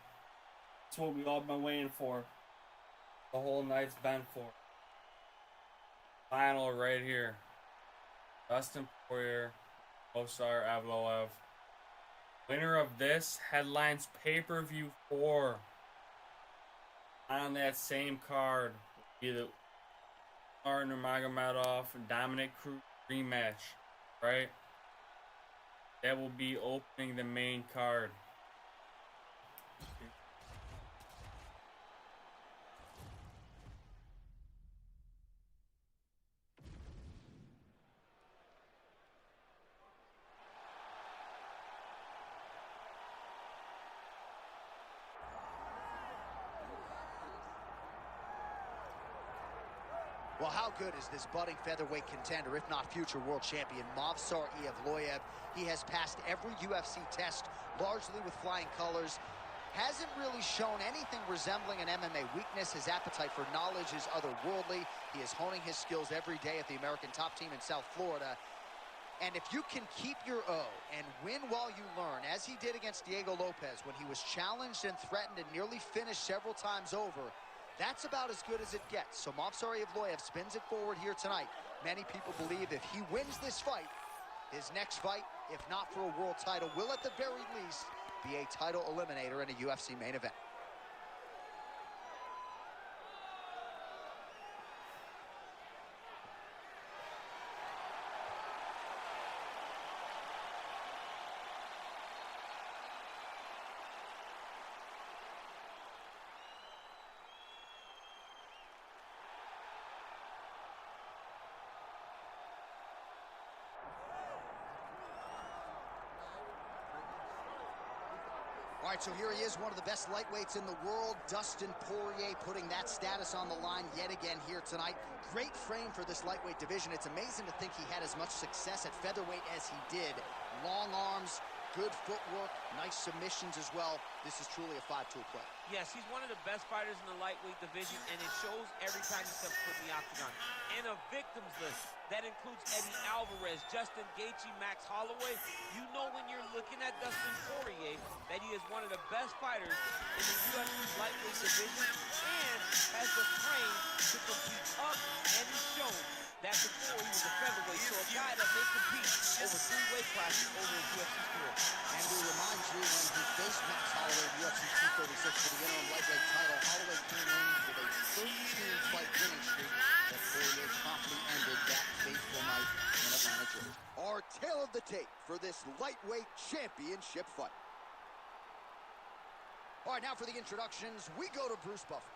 That's what we've all been waiting for. The whole night's been for. Final right here. Dustin Poirier, Movsar Evloev. Winner of this headlines pay-per-view 4. On that same card, either Artur Magomedov and Dominic Cruz rematch, right? That will be opening the main card. Well, how good is this budding featherweight contender, if not future world champion, Movsar Evloev? He has passed every UFC test, largely with flying colors. Hasn't really shown anything resembling an MMA weakness. His appetite for knowledge is otherworldly. He is honing his skills every day at the American top team in South Florida. And if you can keep your O and win while you learn, as he did against Diego Lopez when he was challenged and threatened and nearly finished several times over, that's about as good as it gets. So Movsar Evloev spins it forward here tonight. Many people believe if he wins this fight, his next fight, if not for a world title, will at the very least be a title eliminator in a UFC main event. All right, so here he is, one of the best lightweights in the world, Dustin Poirier, putting that status on the line yet again here tonight. Great frame for this lightweight division. It's amazing to think he had as much success at featherweight as he did. Long arms, good footwork, nice submissions as well. This is truly a five-tool play. Yes, he's one of the best fighters in the lightweight division, and it shows every time he steps foot in the octagon. And a victims list that includes Eddie Alvarez, Justin Gaethje, Max Holloway. You know when you're looking at Dustin Poirier that he is one of the best fighters in the UFC's lightweight division and has the frame to compete up, and he's shown that before he was a featherweight, so a guy that may compete over 3 weight classes over his UFC career. And we remind you, when he faced Max Holloway in UFC 236 for the interim lightweight title, Holloway came in with a 13-fight winning streak that Poirier promptly ended that fateful night in Atlanta, Georgia. Our tale of the tape for this lightweight championship fight. All right, now for the introductions, we go to Bruce Buffer.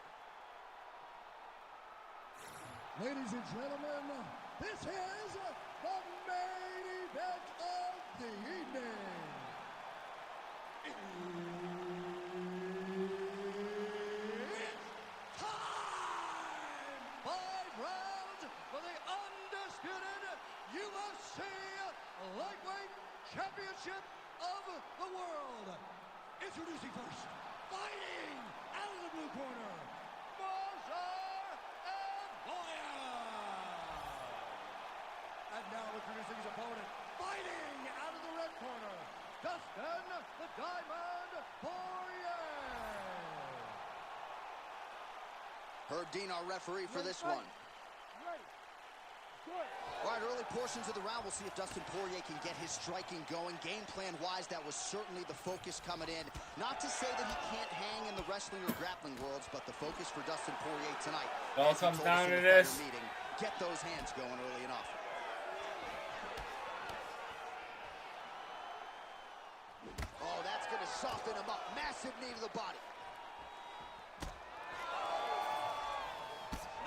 Ladies and gentlemen, this is the main event of the evening. It's time! 5 rounds for the undisputed UFC Lightweight Championship of the World. Introducing first, fighting out of the blue corner, Movsar Evloev. And now introducing his opponent, fighting out of the red corner, Dustin the Diamond Poirier. Herb Dean, our referee for this one. Ready. Good. All right, early portions of the round, we'll see if Dustin Poirier can get his striking going. Game plan-wise, that was certainly the focus coming in. Not to say that he can't hang in the wrestling or grappling worlds, but the focus for Dustin Poirier tonight, It all comes down to this. Meeting, get those hands going early and often. Oh, that's going to soften him up. Massive knee to the body.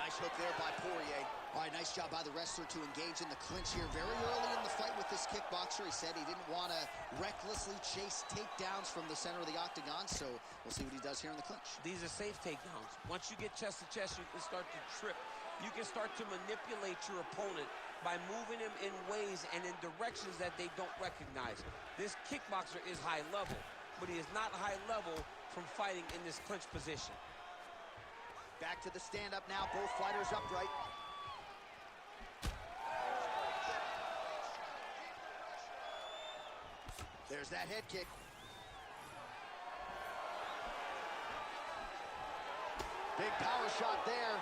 Nice hook there by Poirier. All right, nice job by the wrestler to engage in the clinch here very early in the fight with this kickboxer. He said he didn't want to recklessly chase takedowns from the center of the octagon, so we'll see what he does here in the clinch. These are safe takedowns. Once you get chest to chest, you can start to trip. You can start to manipulate your opponent by moving him in ways and in directions that they don't recognize. This kickboxer is high level, but he is not high level from fighting in this clinch position. Back to the stand-up now, both fighters upright. There's that head kick. Big power shot there.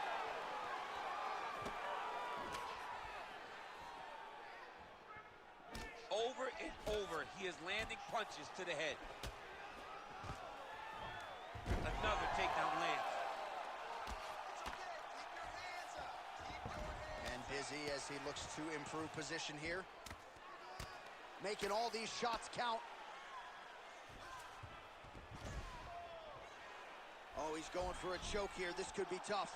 Over and over, he is landing punches to the head. Another takedown lands. And busy as he looks to improve position here. Making all these shots count. Oh, he's going for a choke here. This could be tough.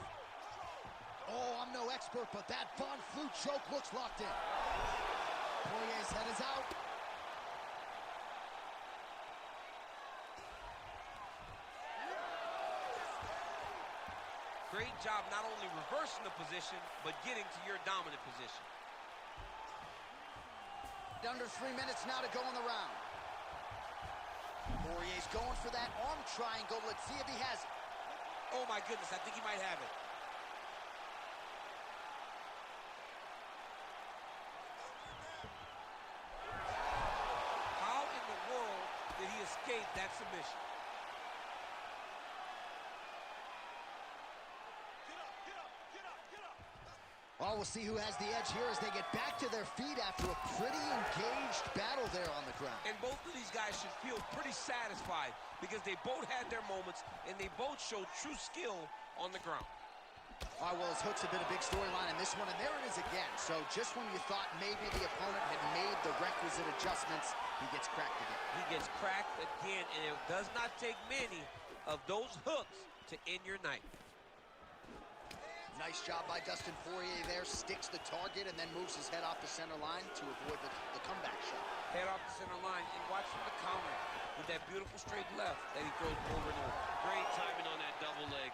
Oh, I'm no expert, but that Von Flue choke looks locked in. Poirier's head is out. great job not only reversing the position, but getting to your dominant position. Under 3 minutes now to go in the round. Poirier's going for that arm triangle. Let's see if he has it. Oh, my goodness, I think he might have it. How in the world did he escape that submission? Well, we'll see who has the edge here as they get back to their feet after a pretty engaged battle there on the ground. And both of these guys should feel pretty satisfied because they both had their moments and they both showed true skill on the ground. All right, well, his hooks have been a big storyline in this one, and there it is again. So just when you thought maybe the opponent had made the requisite adjustments, he gets cracked again. He gets cracked again, and it does not take many of those hooks to end your night. Nice job by Dustin Poirier there. Sticks the target and then moves his head off the center line to avoid the comeback shot. Head off the center line and watch him the counter with that beautiful straight left that he throws over and over. Great timing on that double leg.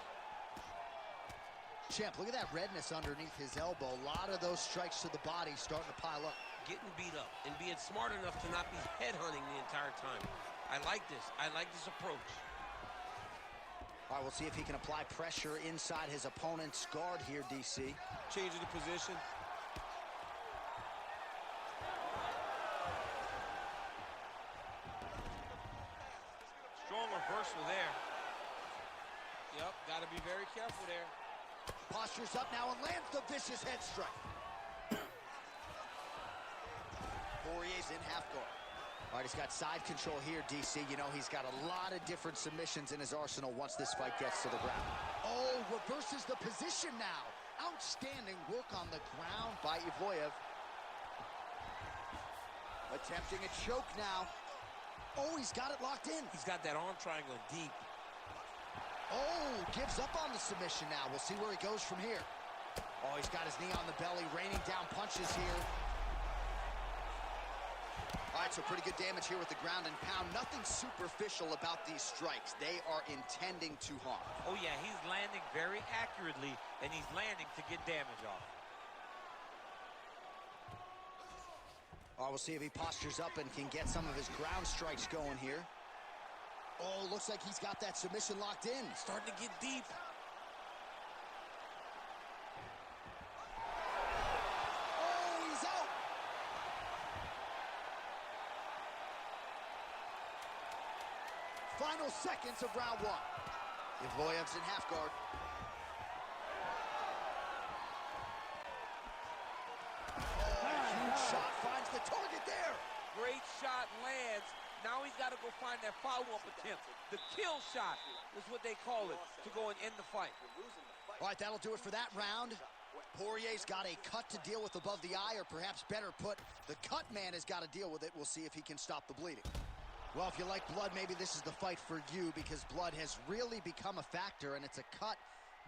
Champ, look at that redness underneath his elbow. A lot of those strikes to the body starting to pile up. Getting beat up and being smart enough to not be headhunting the entire time. I like this. I like this approach. All right, we'll see if he can apply pressure inside his opponent's guard here, DC. Changing the position. Strong reversal there. Yep, got to be very careful there. Postures up now and lands the vicious head strike. Poirier's in half guard. All right, he's got side control here, DC. You know, he's got a lot of different submissions in his arsenal once this fight gets to the ground. Oh, reverses the position now. Outstanding work on the ground by Evloev. Attempting a choke now. Oh, he's got it locked in. He's got that arm triangle deep. Oh, gives up on the submission now. We'll see where he goes from here. Oh, he's got his knee on the belly, raining down punches here. All right, so pretty good damage here with the ground and pound. Nothing superficial about these strikes. They are intending to harm. Oh, yeah, he's landing very accurately, and he's landing to get damage off. All right, we'll see if he postures up and can get some of his ground strikes going here. Oh, looks like he's got that submission locked in. Starting to get deep. Oh, he's out. Final seconds of round one. Evloev's in half guard. Oh, huge shot finds the target there. Great shot lands. Now he's got to go find that follow-up attempt. The kill shot is what they call it, to go and end the fight. All right, that'll do it for that round. Poirier's got a cut to deal with above the eye, or perhaps better put, the cut man has got to deal with it. We'll see if he can stop the bleeding. Well, if you like blood, maybe this is the fight for you, because blood has really become a factor, and it's a cut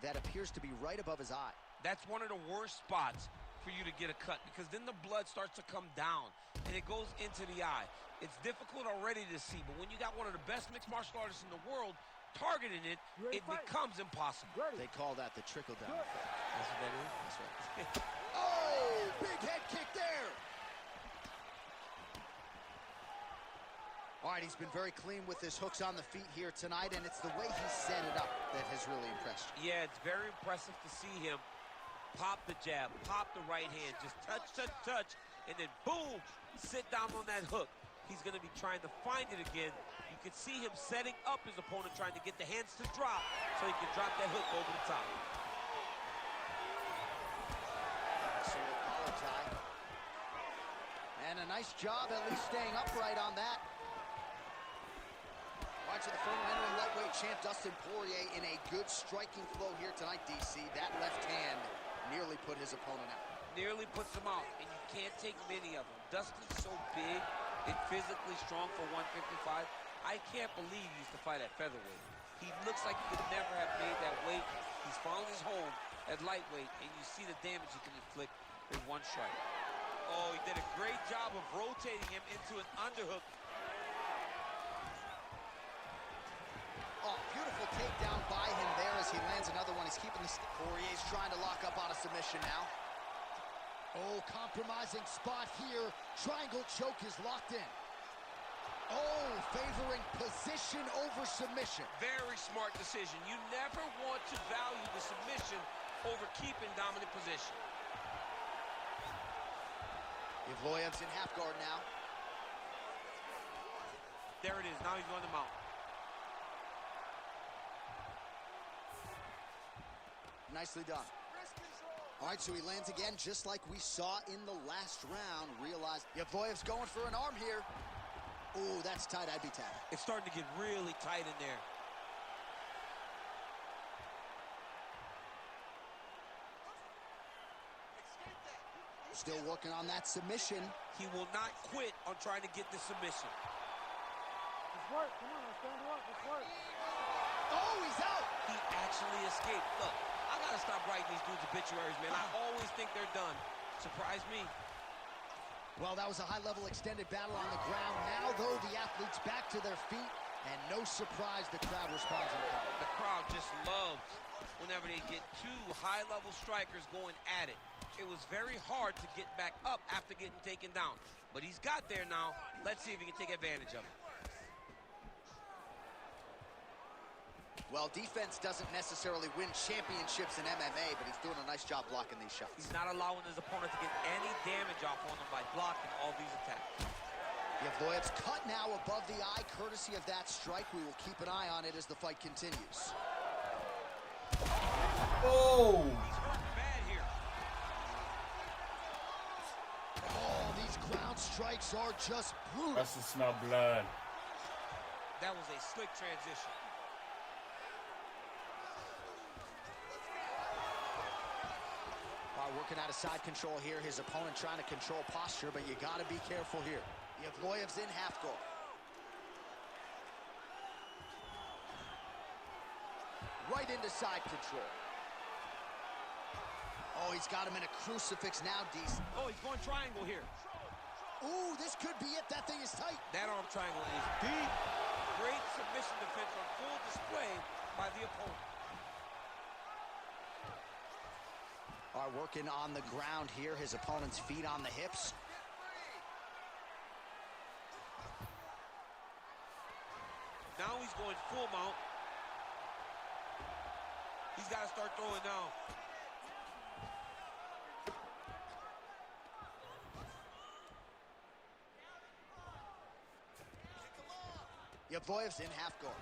that appears to be right above his eye. That's one of the worst spots for you to get a cut, because then the blood starts to come down, and it goes into the eye. It's difficult already to see, but when you got one of the best mixed martial artists in the world targeting it, it becomes impossible. They call that the trickle-down effect. That's what that is? That's right. Oh, big head kick there. All right, he's been very clean with his hooks on the feet here tonight, and it's the way he set it up that has really impressed you. Yeah, it's very impressive to see him pop the jab, pop the right hand, just touch, touch, touch, and then boom, sit down on that hook. He's going to be trying to find it again. You can see him setting up his opponent, trying to get the hands to drop so he can drop that hook over the top. Single collar tie. And a nice job at least staying upright on that. Right to the front, entering lightweight champ Dustin Poirier in a good striking flow here tonight, DC. That left hand nearly put his opponent out. Nearly puts him out, and you can't take many of them. Dustin's so big and physically strong for 155. I can't believe he used to fight at featherweight. He looks like he could never have made that weight. He's found his home at lightweight, and you see the damage he can inflict in one strike. Oh, he did a great job of rotating him into an underhook. Oh, beautiful takedown by him there as he lands another one. He's keeping Poirier's trying to lock up on a submission now. Oh, compromising spot here. Triangle choke is locked in. Oh, favoring position over submission. Very smart decision. You never want to value the submission over keeping dominant position. Evloev's in half guard now. There it is. Now he's going to mount. Nicely done. All right, so he lands again just like we saw in the last round. Realized Evloev's going for an arm here. Ooh, that's tight. I'd be tapped. It's starting to get really tight in there. Still working on that submission. He will not quit on trying to get the submission. Let's work. Come on, let's stand up. Let's work. Oh, he's out. He actually escaped. Look, I got to stop writing these dudes obituaries, man. I always think they're done. Surprise me. Well, that was a high-level extended battle on the ground. Now, though, the athletes back to their feet, and no surprise the crowd responds in kind. The crowd just loves whenever they get two high-level strikers going at it. It was very hard to get back up after getting taken down. But he's got there now. Let's see if he can take advantage of it. Well, defense doesn't necessarily win championships in MMA, but he's doing a nice job blocking these shots. He's not allowing his opponent to get any damage off on him by blocking all these attacks. Evloev's cut now above the eye, courtesy of that strike. We will keep an eye on it as the fight continues. Oh! He's hurt bad here. Oh, these ground strikes are just brutal. That's the smell blood. That was a slick transition. Working out of side control here. His opponent trying to control posture, but you got to be careful here. Evloev's in half guard. Right into side control. Oh, he's got him in a crucifix now, DC. Oh, he's going triangle here. Ooh, this could be it. That thing is tight. That arm triangle is deep. Great submission defense on full display by the opponent. Are working on the ground here. His opponent's feet on the hips. Now he's going full mount. He's got to start throwing now. Evloev's in half guard.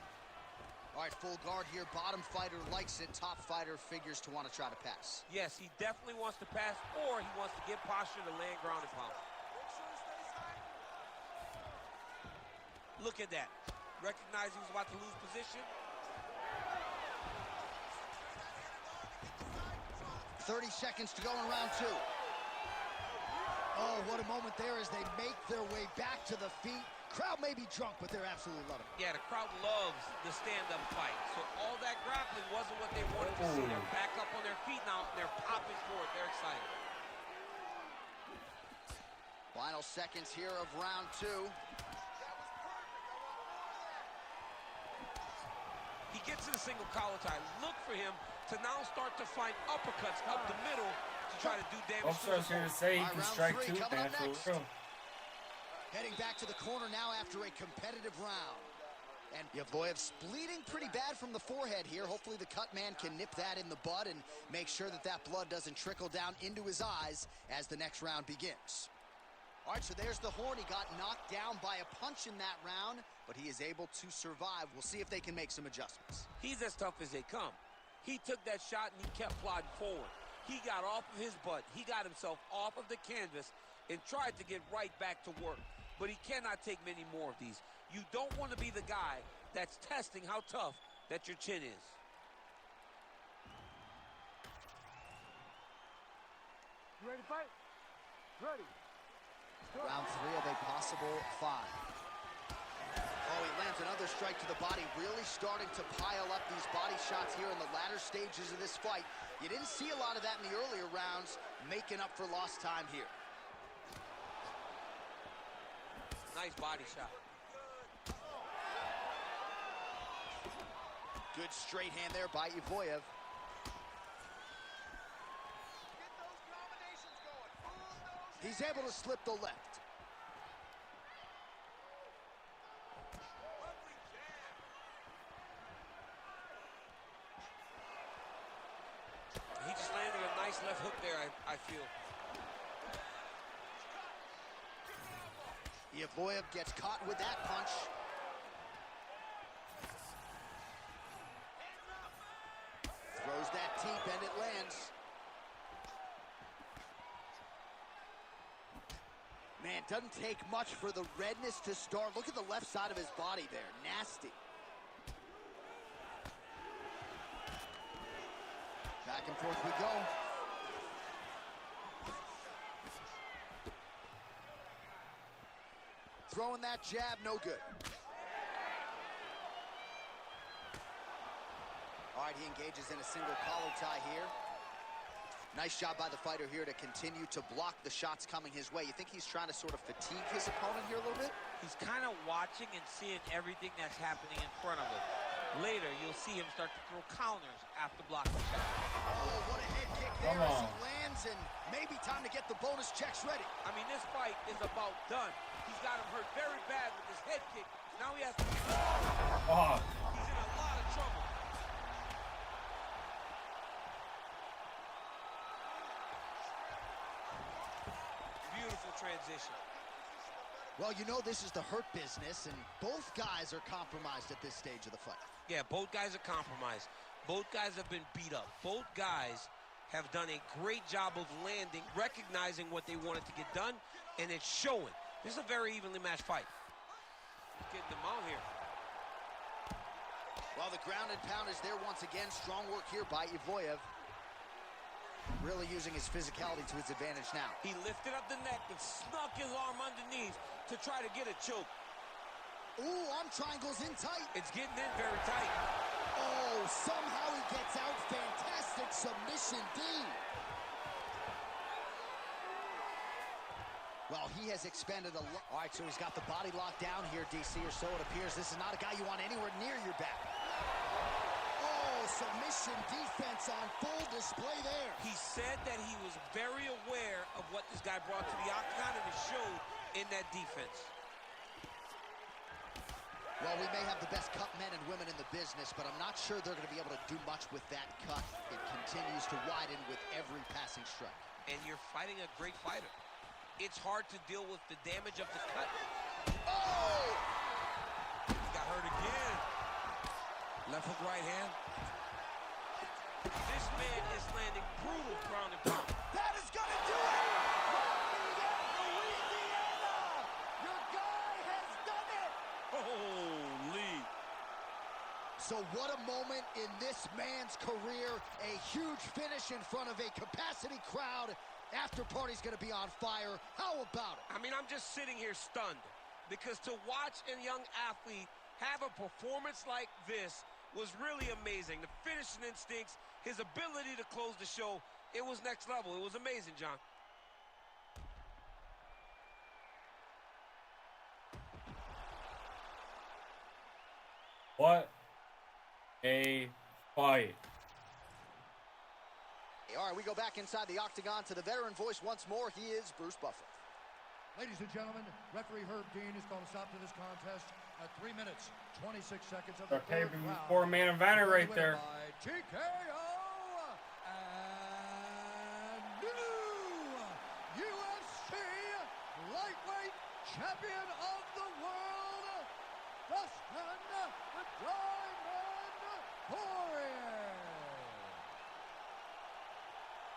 All right, full guard here. Bottom fighter likes it. Top fighter figures to want to try to pass. Yes, he definitely wants to pass, or he wants to get posture to land ground and pound. Look at that. Recognized he was about to lose position. 30 seconds to go in round two. Oh, what a moment there as they make their way back to the feet. Crowd may be drunk, but they're absolutely loving it. Yeah, the crowd loves the stand-up fight. So all that grappling wasn't what they wanted to see. They're back up on their feet now. They're popping forward. They're excited. Final seconds here of round two. He gets to the single collar tie. Look for him to now start to find uppercuts up the middle to try to do damage. Also, I was here to say he can strike too, man, for real. Heading back to the corner now after a competitive round. And Evloev's bleeding pretty bad from the forehead here. Hopefully the cut man can nip that in the bud and make sure that that blood doesn't trickle down into his eyes as the next round begins. All right, so there's the horn. He got knocked down by a punch in that round, but he is able to survive. We'll see if they can make some adjustments. He's as tough as they come. He took that shot and he kept plodding forward. He got off of his butt. He got himself off of the canvas and tried to get right back to work. But he cannot take many more of these. You don't want to be the guy that's testing how tough that your chin is. You ready to fight? Ready. Round three of a possible 5. Oh, he lands another strike to the body, really starting to pile up these body shots here in the latter stages of this fight. You didn't see a lot of that in the earlier rounds, making up for lost time here. Nice body shot. Good straight hand there by Evloev. He's able to slip the left. He just landed a nice left hook there, I feel. Evloev gets caught with that punch. Throws that deep and it lands. Man, doesn't take much for the redness to start. Look at the left side of his body there. Nasty. Back and forth we go. Throwing that jab, no good. All right, he engages in a single collar tie here. Nice job by the fighter here to continue to block the shots coming his way. You think he's trying to sort of fatigue his opponent here a little bit? He's kind of watching and seeing everything that's happening in front of him. Later, you'll see him start to throw counters after blocking shots. Oh, what a head kick there as he lands, and maybe time to get the bonus checks ready. I mean, this fight is about done. He's got him hurt very bad with his head kick. Now he has to... Oh. He's in a lot of trouble. Beautiful transition. Well, you know this is the hurt business, and both guys are compromised at this stage of the fight. Yeah, both guys are compromised. Both guys have been beat up. Both guys have done a great job of landing, recognizing what they wanted to get done, and it's showing. This is a very evenly matched fight. Getting them out here. Well, the ground and pound is there once again. Strong work here by Evloev. Really using his physicality to his advantage now. He lifted up the neck and snuck his arm underneath to try to get a choke. Ooh, arm triangle's in tight. It's getting in very tight. Oh, somehow he gets out. Fantastic submission, D. Well, he has expended a lot. All right, so he's got the body locked down here, DC, or so it appears. This is not a guy you want anywhere near your back. Oh, submission defense on full display there. He said that he was very aware of what this guy brought to the octagon, and it showed in that defense. Well, we may have the best cut men and women in the business, but I'm not sure they're going to be able to do much with that cut. It continues to widen with every passing strike. And you're fighting a great fighter. It's hard to deal with the damage of the cut. Oh! He got hurt again. Left hook, right hand. This man is landing brutal ground and pound. That is going to do it! Louisiana! Your guy has done it! Holy. So what a moment in this man's career. A huge finish in front of a capacity crowd. After party's going to be on fire. How about it? I mean, I'm just sitting here stunned because to watch a young athlete have a performance like this was really amazing. The finishing instincts, his ability to close the show, it was next level. It was amazing, John. What a fight. All right, we go back inside the octagon to the veteran voice once more. He is Bruce Buffer. Ladies and gentlemen, referee Herb Dean has called a stop to this contest at 3 minutes, 26 seconds of the third round. Four-man event right there. By TKO and new UFC lightweight champion of the world, Dustin the Diamond Poirier.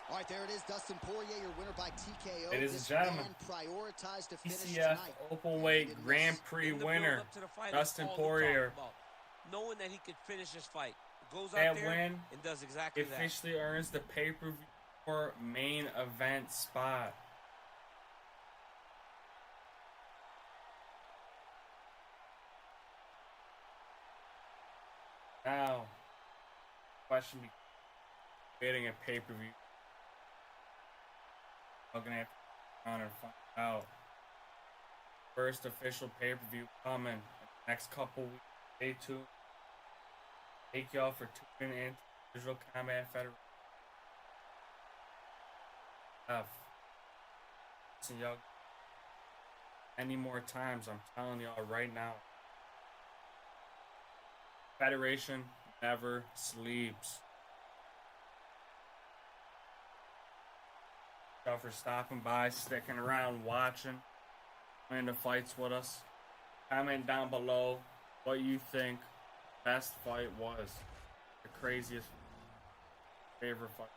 All right, there it is, Dustin Poirier, your winner by TKO. Ladies and gentlemen, prioritized to finish DCF Openweight Grand Prix winner, Dustin Poirier. Knowing that he could finish this fight, goes out That there win and does exactly that. Officially earns the pay-per-view for main event spot. Now, question: creating a pay-per-view. I'm gonna have to on and find out. First official pay-per-view coming in the next couple weeks. Stay tuned. Thank y'all for tuning in to Visual Combat Federation. Listen, y'all. Any more times, I'm telling y'all right now. Federation never sleeps. Y'all for stopping by, sticking around, watching, playing the fights with us. Comment down below what you think best fight was. The craziest favorite fight.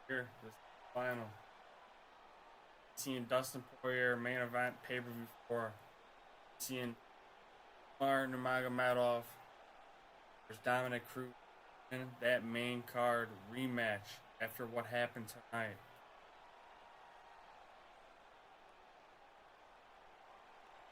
Here, this final. Seeing Dustin Poirier main event pay-per-view 4. Seeing Martin Nurmagomedov versus Dominic Cruz in that main card rematch after what happened tonight.